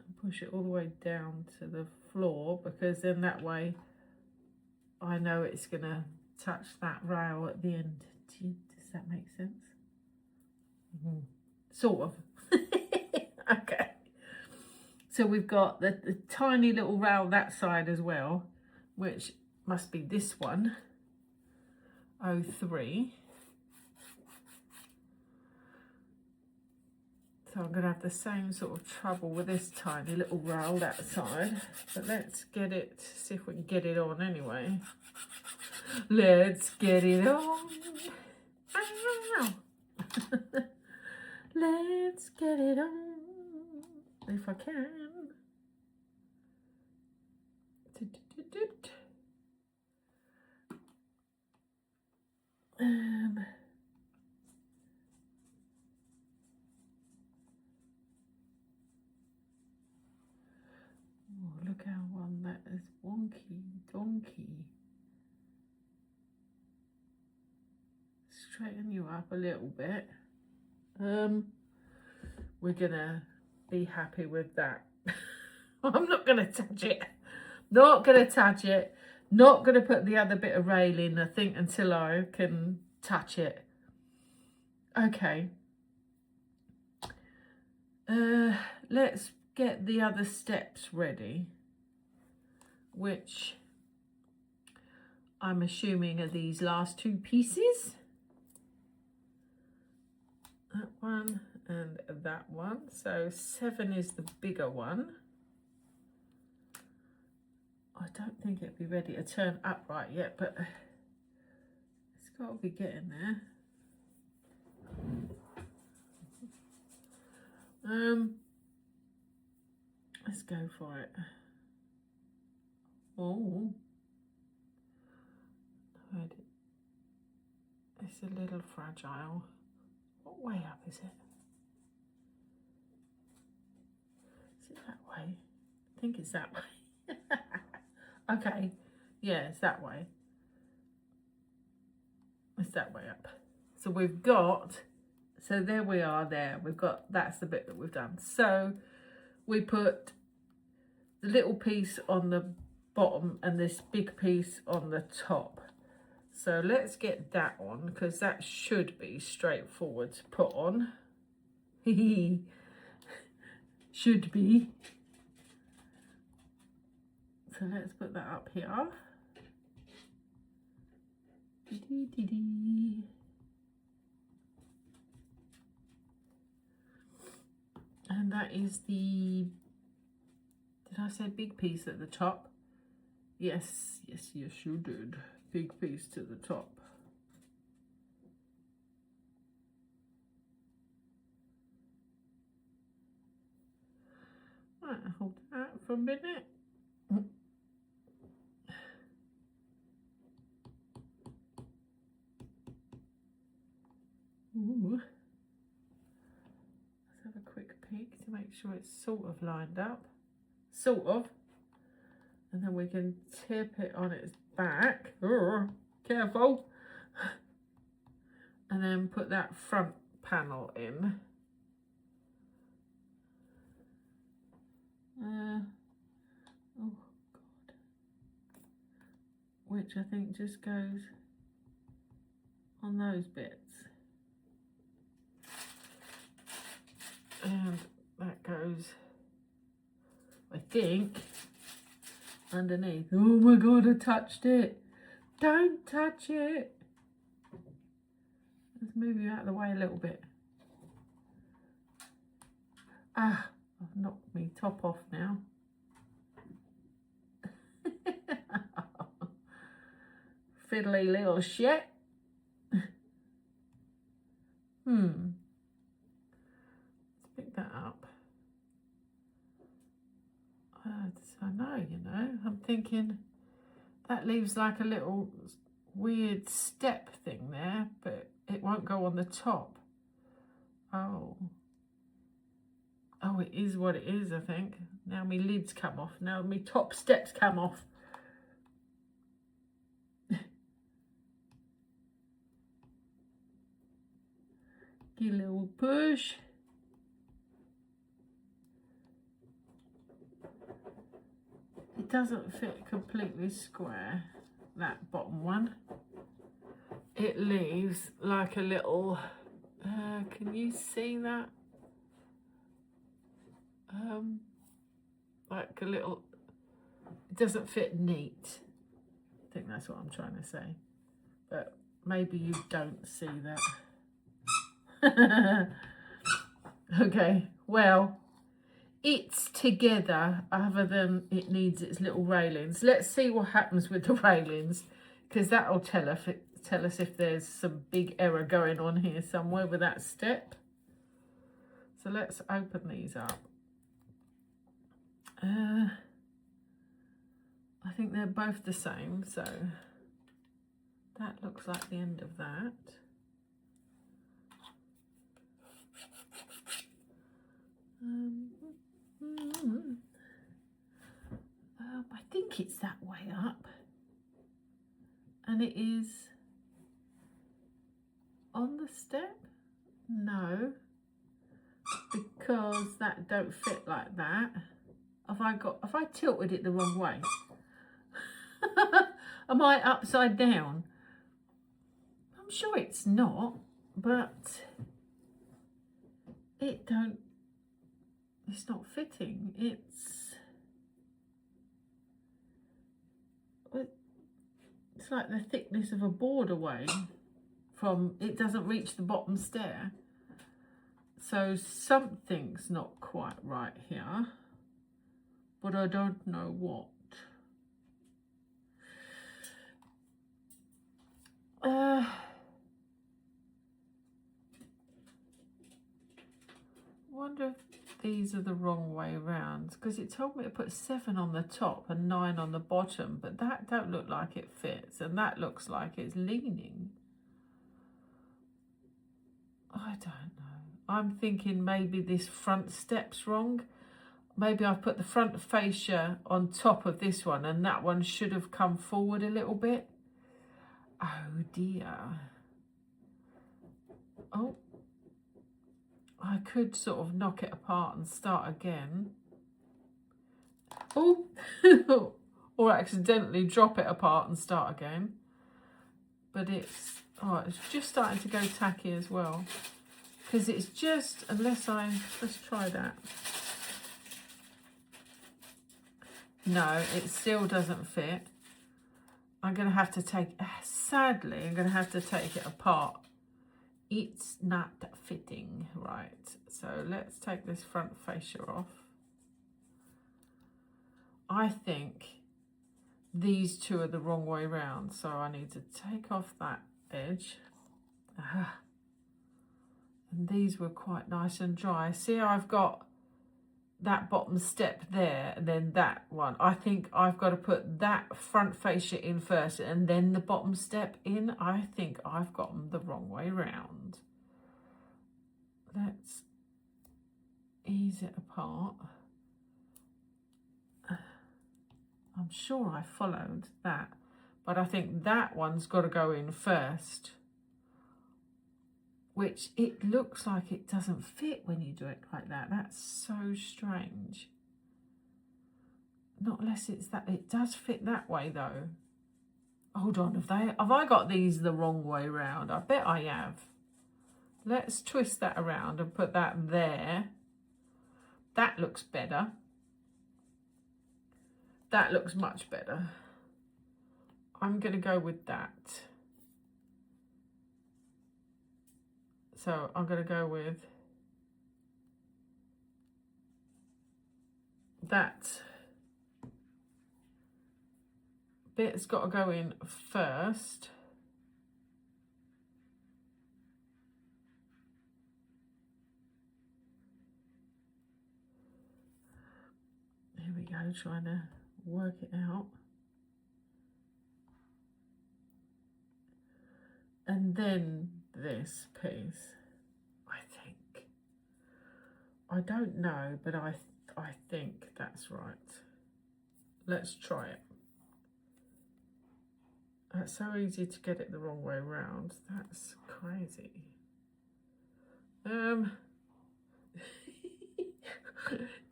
and push it all the way down to the floor, because then that way I know it's going to touch that rail at the end. Does that make sense? Sort of. Okay. So we've got the tiny little rail that side as well, which must be this one, 03. So I'm going to have the same sort of trouble with this tiny little rail that side. But let's get it, see if we can get it on anyway. Let's get it on. Ow. Let's get it on, if I can. Oh, look how one that is wonky, donkey. Straighten you up a little bit. We're gonna be happy with that. I'm not gonna touch it. Not gonna touch it. Not gonna put the other bit of rail in, I think, until I can touch it. Okay. Let's get the other steps ready, which I'm assuming are these last two pieces. That one and that one. So 7 is the bigger one. I don't think it'll be ready to turn upright yet, but it's got to be getting there. Let's go for it. Oh, it's a little fragile. What way up is it? Is it that way? I think it's that way. Okay, yeah, it's that way. It's that way up. So we've got, so there we are there. We've got, that's the bit that we've done. So we put the little piece on the bottom and this big piece on the top. So let's get that on, because that should be straightforward to put on. Should be. So let's put that up here. And that is the, did I say big piece at the top? Yes, yes, yes, you did. Big piece to the top. Right, hold that for a minute. Ooh. Let's have a quick peek to make sure it's sort of lined up. Sort of. And then we can tip it on its back. Oh, careful. And then put that front panel in. Oh God. Which I think just goes on those bits. And that goes, I think, underneath. Oh my God, I touched it. Don't touch it. Let's move you out of the way a little bit. Ah, I've knocked me top off now. Fiddly little shit. Let's pick that up. I know, you know, I'm thinking that leaves like a little weird step thing there, but it won't go on the top. Oh, it is what it is, I think. Now my lids come off. Now my top steps come off. Give a little push. doesn't fit completely square, that bottom one. It leaves like a little, can you see that? Like a little, it doesn't fit neat. I think that's what I'm trying to say. But maybe you don't see that. Okay, well, it's together other than it needs its little railings. Let's see what happens with the railings, because that'll tell us if there's some big error going on here somewhere with that step. So let's open these up. I think they're both the same, so that looks like the end of that. I think it's that way up, and it is on the step. No, because that don't fit like that. Have I tilted it the wrong way? Am I upside down? I'm sure it's not, but it's not fitting. It's like the thickness of a board away from, it doesn't reach the bottom stair. So something's not quite right here, but I don't know what. Wonder if these are the wrong way around, because it told me to put 7 on the top and 9 on the bottom, but that don't look like it fits, and that looks like it's leaning. I don't know. I'm thinking maybe this front step's wrong. Maybe I've put the front fascia on top of this one, and that one should have come forward a little bit. Oh dear. Oh, I could sort of knock it apart and start again. Oh, or accidentally drop it apart and start again. But it's just starting to go tacky as well. Because it's just, let's try that. No, it still doesn't fit. I'm going to have to sadly, I'm going to have to take it apart. It's not fitting right. So let's take this front fascia off. I think these two are the wrong way round, so I need to take off that edge. And these were quite nice and dry. See how I've got that bottom step there and then that one. I think I've got to put that front fascia in first and then the bottom step in. I think I've got them the wrong way round. Let's ease it apart. I'm sure I followed that, but I think that one's got to go in first, which it looks like it doesn't fit when you do it like that. That's so strange. Not unless it's that, it does fit that way though. Hold on, have I got these the wrong way round? I bet I have. Let's twist that around and put that there. That looks better. That looks much better. I'm going to go with that. So I'm going to go with that bit's got to go in first. Here we go, trying to work it out. And then this piece, I think. I don't know, but I think that's right. Let's try it. It's so easy to get it the wrong way around. That's crazy.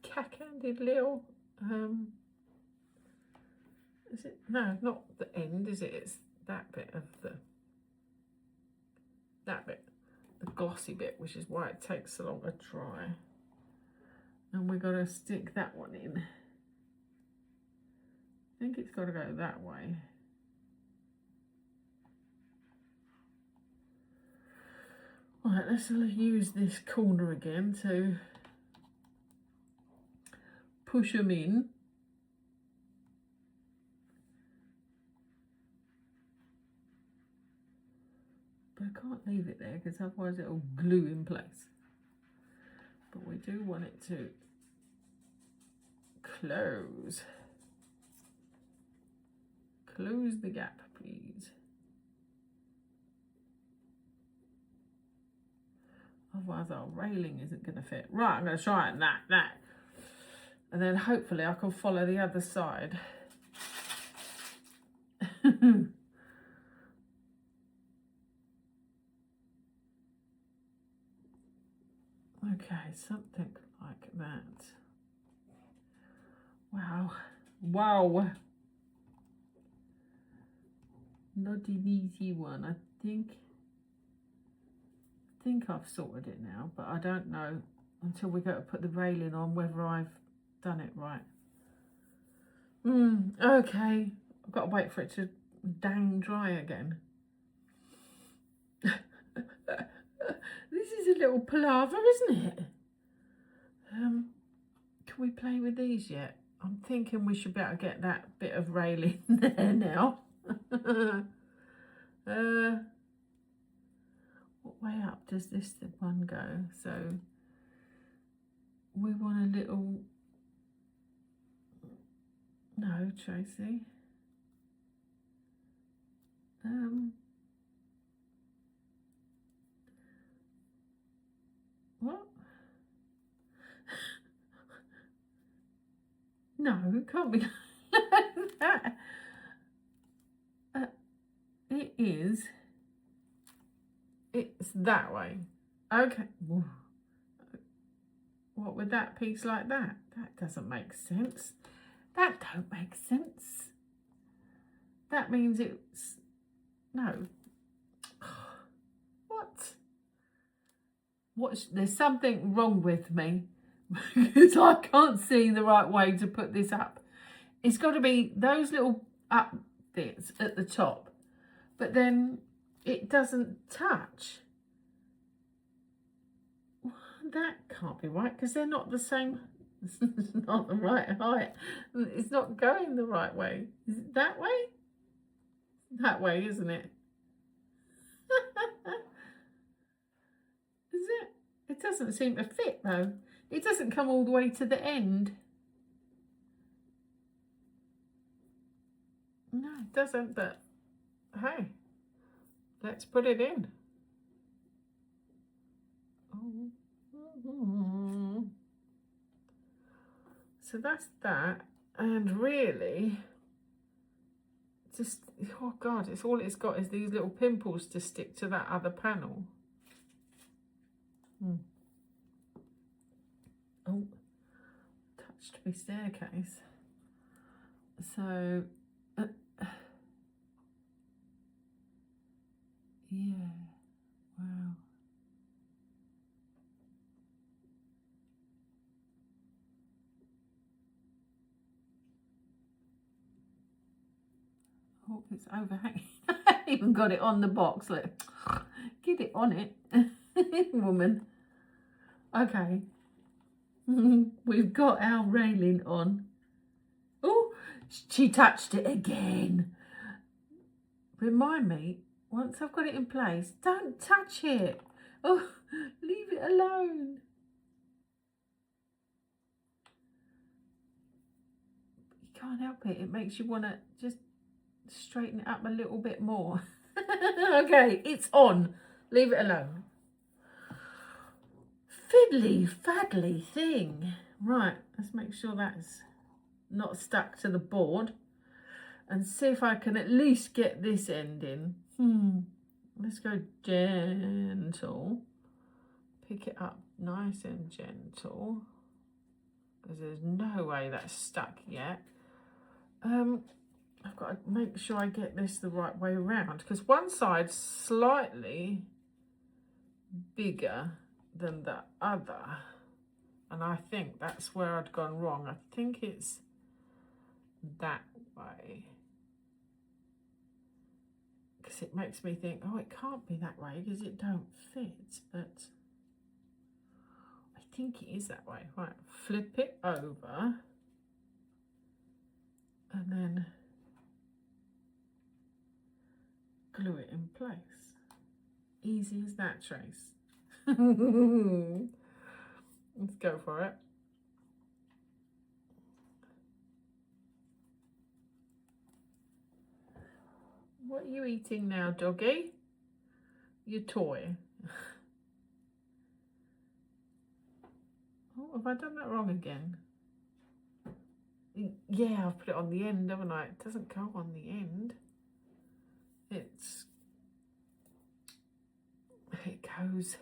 Cack-handed little. Is it? No, not the end, is it? It's that bit of that bit, the glossy bit, which is why it takes so long to dry. And we've got to stick that one in. I think it's got to go that way. Right, let's use this corner again to push them in. But I can't leave it there because otherwise it'll glue in place. But we do want it to close. Close the gap, please. Otherwise our railing isn't going to fit. Right, I'm going to try it that. And then hopefully I can follow the other side. Okay, something like that. Wow. Wow. Not an easy one. I think I've sorted it now, but I don't know until we go to put the railing on whether I've done it right. Okay. I've got to wait for it to dang dry again. This is a little palaver, isn't it? Can we play with these yet? I'm thinking we should be able to get that bit of railing there now. What way up does this one go? So we want a little... No, Tracy. What? No, it can't be like that. It is. It's that way. Okay. What with that piece like that? That doesn't make sense. That don't make sense. That means it's... No. What? There's something wrong with me because I can't see the right way to put this up. It's got to be those little up bits at the top, but then it doesn't touch. That can't be right because they're not the same. It's not the right height. It's not going the right way. Is it that way? That way, isn't it? Is it? It doesn't seem to fit though. It doesn't come all the way to the end. No, it doesn't, but hey, let's put it in. So that's that, and really just, oh God, it's all it's got is these little pimples to stick to that other panel. Oh, touched my staircase. So yeah, wow. Oh, it's overhanging. I even got it on the box. Look, get it on it, woman. Okay, we've got our railing on. Oh, she touched it again. Remind me, once I've got it in place, don't touch it. Oh, leave it alone. You can't help it. It makes you want to just straighten it up a little bit more. Okay, it's on. Leave it alone. Fiddly faddly thing. Right, let's make sure that's not stuck to the board and see if I can at least get this end in. Let's go gentle. Pick it up nice and gentle because there's no way that's stuck yet. I've got to make sure I get this the right way around, because one side's slightly bigger than the other, and I think that's where I'd gone wrong. I think it's that way, because it makes me think, oh, it can't be that way because it don't fit, but I think it is that way. Right, flip it over and then glue it in place. Easy as that, Trace. Let's go for it. What are you eating now, doggy? Your toy. Oh, have I done that wrong again? Yeah, I've put it on the end, haven't I? It doesn't go on the end. It goes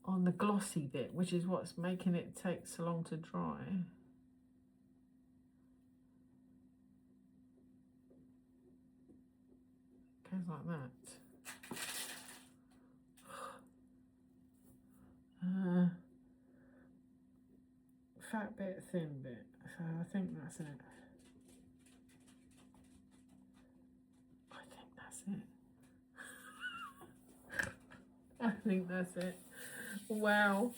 on the glossy bit, which is what's making it take so long to dry. Goes like that. Fat bit, thin bit. So I think that's it. I think that's it. Wow.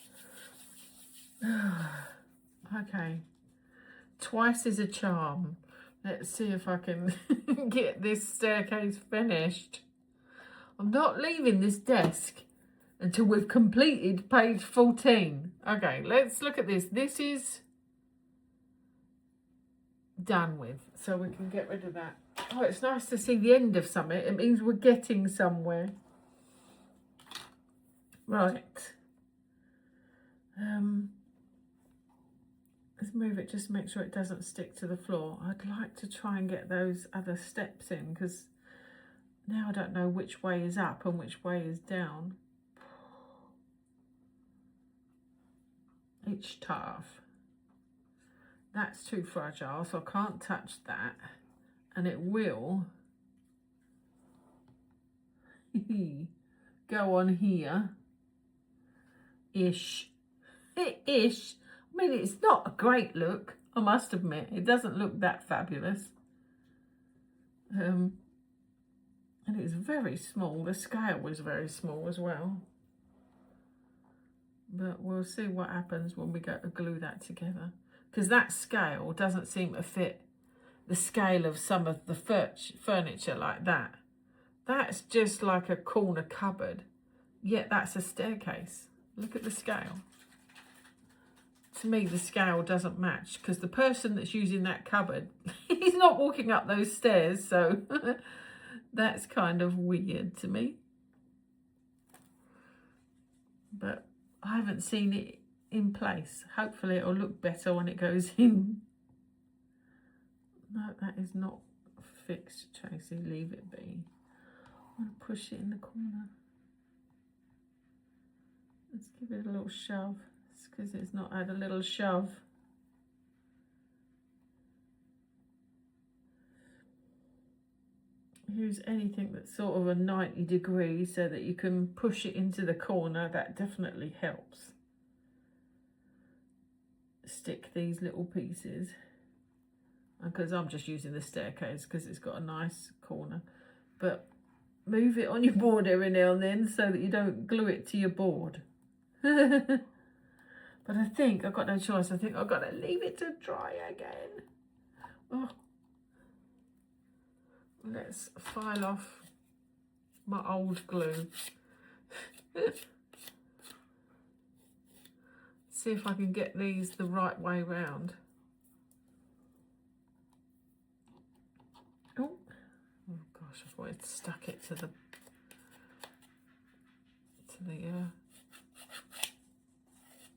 Okay. Twice is a charm. Let's see if I can get this staircase finished. I'm not leaving this desk until we've completed page 14. Okay, let's look at this. This is done with, so we can get rid of that. Oh, it's nice to see the end of something. It means we're getting somewhere. Right. Let's move it just to make sure it doesn't stick to the floor. I'd like to try and get those other steps in, because now I don't know which way is up and which way is down. Each taff. That's too fragile, so I can't touch that. And it will go on here. Ish. Ish. I mean, it's not a great look, I must admit. It doesn't look that fabulous. And it's very small. The scale was very small as well. But we'll see what happens when we go to glue that together. Because that scale doesn't seem to fit the scale of some of the furniture like that. That's just like a corner cupboard. Yet that's a staircase. Look at the scale. To me, the scale doesn't match, because the person that's using that cupboard, he's not walking up those stairs, so that's kind of weird to me. But I haven't seen it in place. Hopefully it'll look better when it goes in. No, that is not fixed, Tracey. Leave it be. I'm going to push it in the corner. Let's give it a little shove. It's because it's not had a little shove. Use anything that's sort of a 90 degrees so that you can push it into the corner. That definitely helps. Stick these little pieces. Because I'm just using the staircase because it's got a nice corner. But move it on your board every now and then so that you don't glue it to your board. But I think I've got no choice. I think I've got to leave it to dry again. Oh. Let's file off my old glue. See if I can get these the right way round. Oh gosh, I thought I'd stuck it to the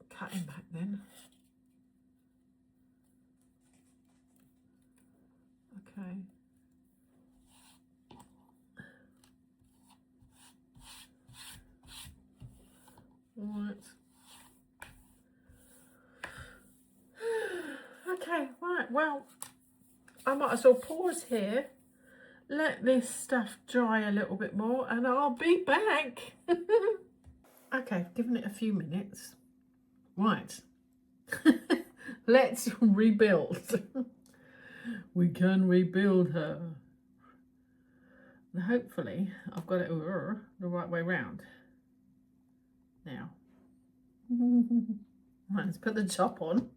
cutting back then. Okay. Right. Okay, right, well, I might as well pause here, let this stuff dry a little bit more, and I'll be back. Okay, given it a few minutes. Right. Let's rebuild. We can rebuild her. And hopefully, I've got it the right way round. Now. Right, let's put the top on,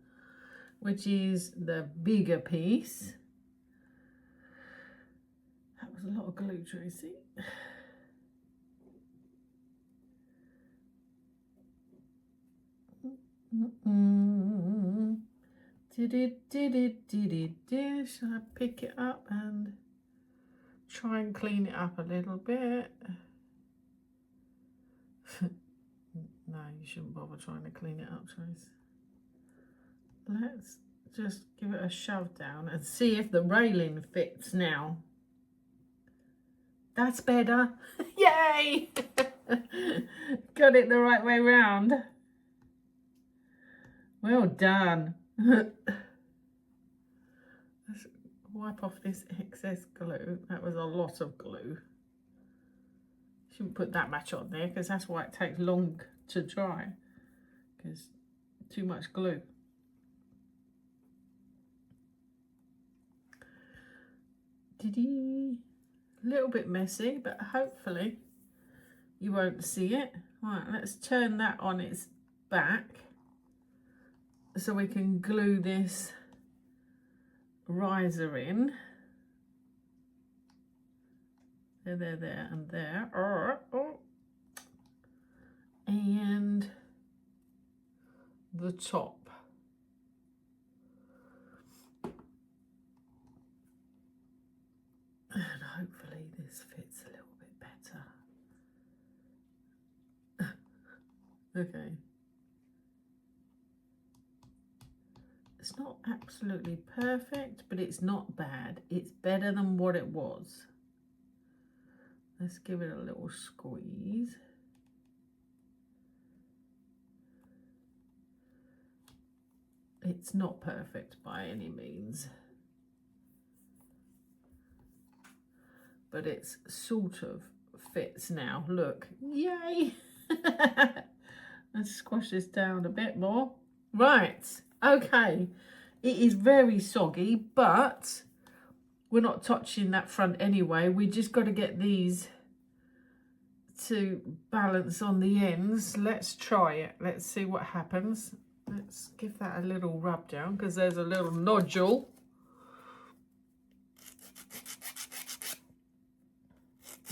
which is the bigger piece. That was a lot of glue, Tracy. Shall I pick it up and try and clean it up a little bit? No, you shouldn't bother trying to clean it up, Trace. Let's just give it a shove down and see if the railing fits now. That's better. Yay! Got it the right way round. Well done. Let's wipe off this excess glue. That was a lot of glue. Shouldn't put that much on there because that's why it takes long to dry, because too much glue. A little bit messy, but hopefully you won't see it. Right, let's turn that on its back so we can glue this riser in. There, and there. Oh. And the top. And hopefully this fits a little bit better. Okay. It's not absolutely perfect, but it's not bad. It's better than what it was. Let's give it a little squeeze. It's not perfect by any means, but it's sort of fits now. Look, yay! Let's squash this down a bit more. Right, okay. It is very soggy, but we're not touching that front anyway. We just got to get these to balance on the ends. Let's try it. Let's see what happens. Let's give that a little rub down because there's a little nodule.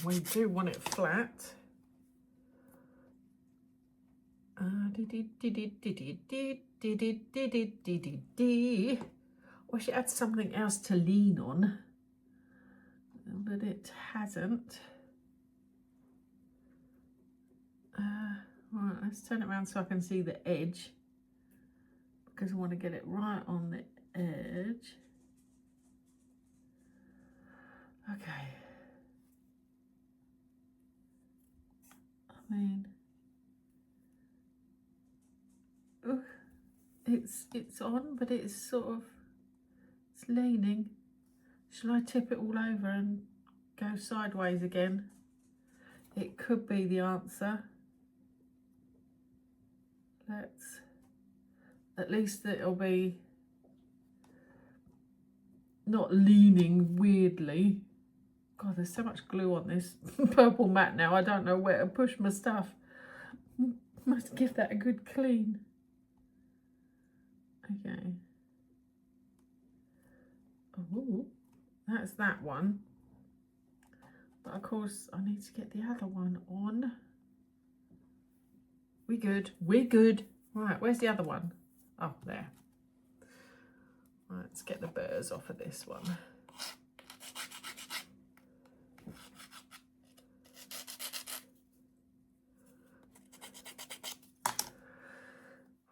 We do want it flat. Wish it had something else to lean on, but it hasn't. Right, let's turn it around so I can see the edge, because I want to get it right on the edge. Okay. I mean, it's on, but it's sort of, it's leaning. Shall I tip it all over and go sideways again? It could be the answer. Let's, at least it'll be not leaning weirdly. God, there's so much glue on this purple mat now. I don't know where to push my stuff. Must give that a good clean. Okay. Oh, that's that one. But of course, I need to get the other one on. We good. We're good. Right, where's the other one? Oh, there. Right, let's get the burrs off of this one.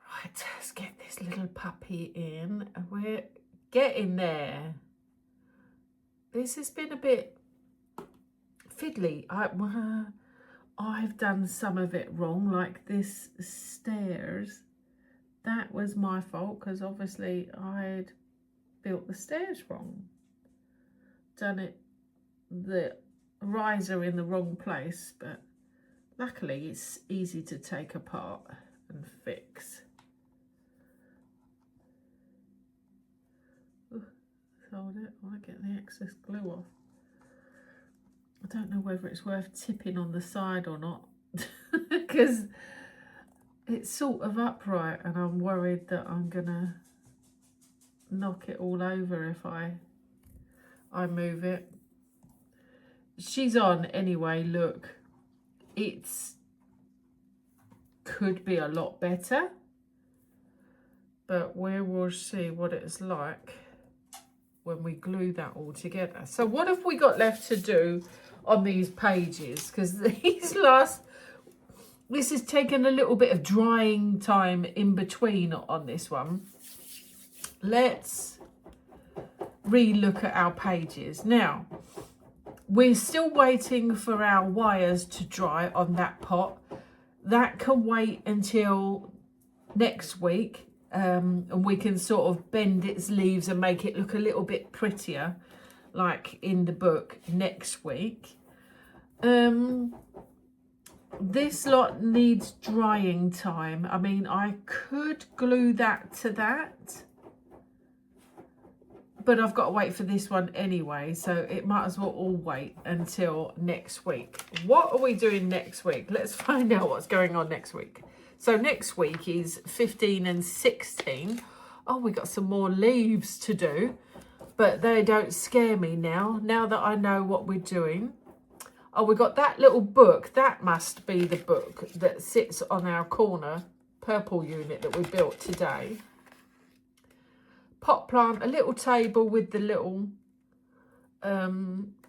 Right, let's get this little puppy in. We're getting there. This has been a bit fiddly. I've done some of it wrong, like this stairs. That was my fault because obviously I'd built the stairs wrong. done it, the riser in the wrong place, but luckily it's easy to take apart and fix. Hold it, I want to get the excess glue off. I don't know whether it's worth tipping on the side or not because it's sort of upright and I'm worried that I'm gonna knock it all over if I move it. She's on anyway. Look, it's could be a lot better, but we will see what it's like when we glue that all together. So what have we got left to do on these pages? Because this has taken a little bit of drying time in between on this one. Let's re-look at our pages. Now, we're still waiting for our wires to dry on that pot. That can wait until next week. And we can sort of bend its leaves and make it look a little bit prettier, like in the book, next week. This lot needs drying time. I mean, I could glue that to that, but I've got to wait for this one anyway, so it might as well all wait until next week. What are we doing next week? Let's find out what's going on next week. So next week is 15 and 16. Oh, we got some more leaves to do, but they don't scare me now that I know what we're doing. Oh, we got that little book. That must be the book that sits on our corner purple unit that we built today. Pot plant, a little table with the little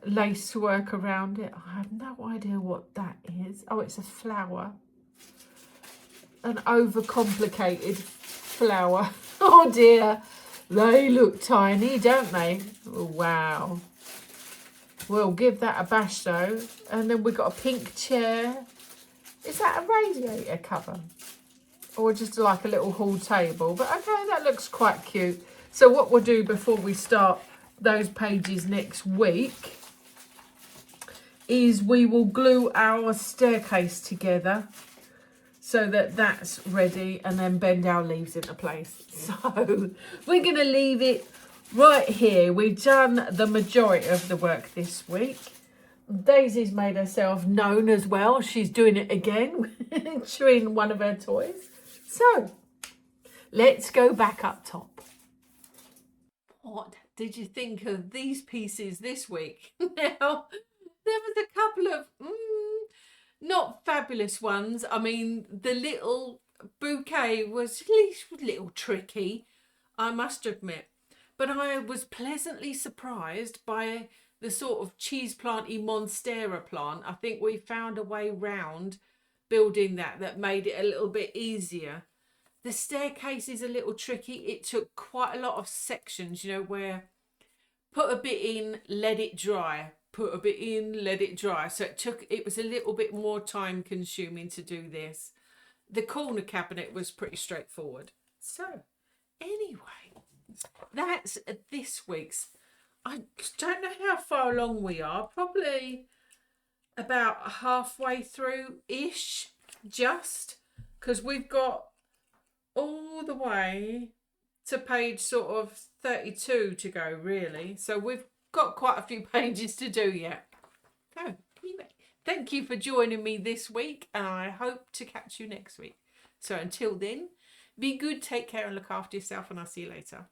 lace work around it. I have no idea what that is. Oh, it's a flower. An overcomplicated flower. Oh dear, they look tiny, don't they? Oh, wow. We'll give that a bash though. And then we've got a pink chair. Is that a radiator cover? Or just like a little hall table? But okay, that looks quite cute. So what we'll do before we start those pages next week is we will glue our staircase together so that that's ready, and then bend our leaves into place. So we're going to leave it right here. We've done the majority of the work this week. Daisy's made herself known as well. She's doing it again, chewing one of her toys. So let's go back up top. What did you think of these pieces this week? Now, there was a couple of not fabulous ones. I mean, the little bouquet was at least a little tricky, I must admit. But I was pleasantly surprised by the sort of cheese planty monstera plant. I think we found a way round building that made it a little bit easier. The staircase is a little tricky. It took quite a lot of sections, you know, where put a bit in, let it dry. Put a bit in, let it dry. So it was a little bit more time consuming to do this. The corner cabinet was pretty straightforward. So anyway, that's this week's. I don't know how far along we are. Probably about halfway through-ish, just. Because we've got all the way to page sort of 32 to go, really. So we've got quite a few pages to do yet. So anyway, thank you for joining me this week, and I hope to catch you next week. So until then, be good, take care and look after yourself, and I'll see you later.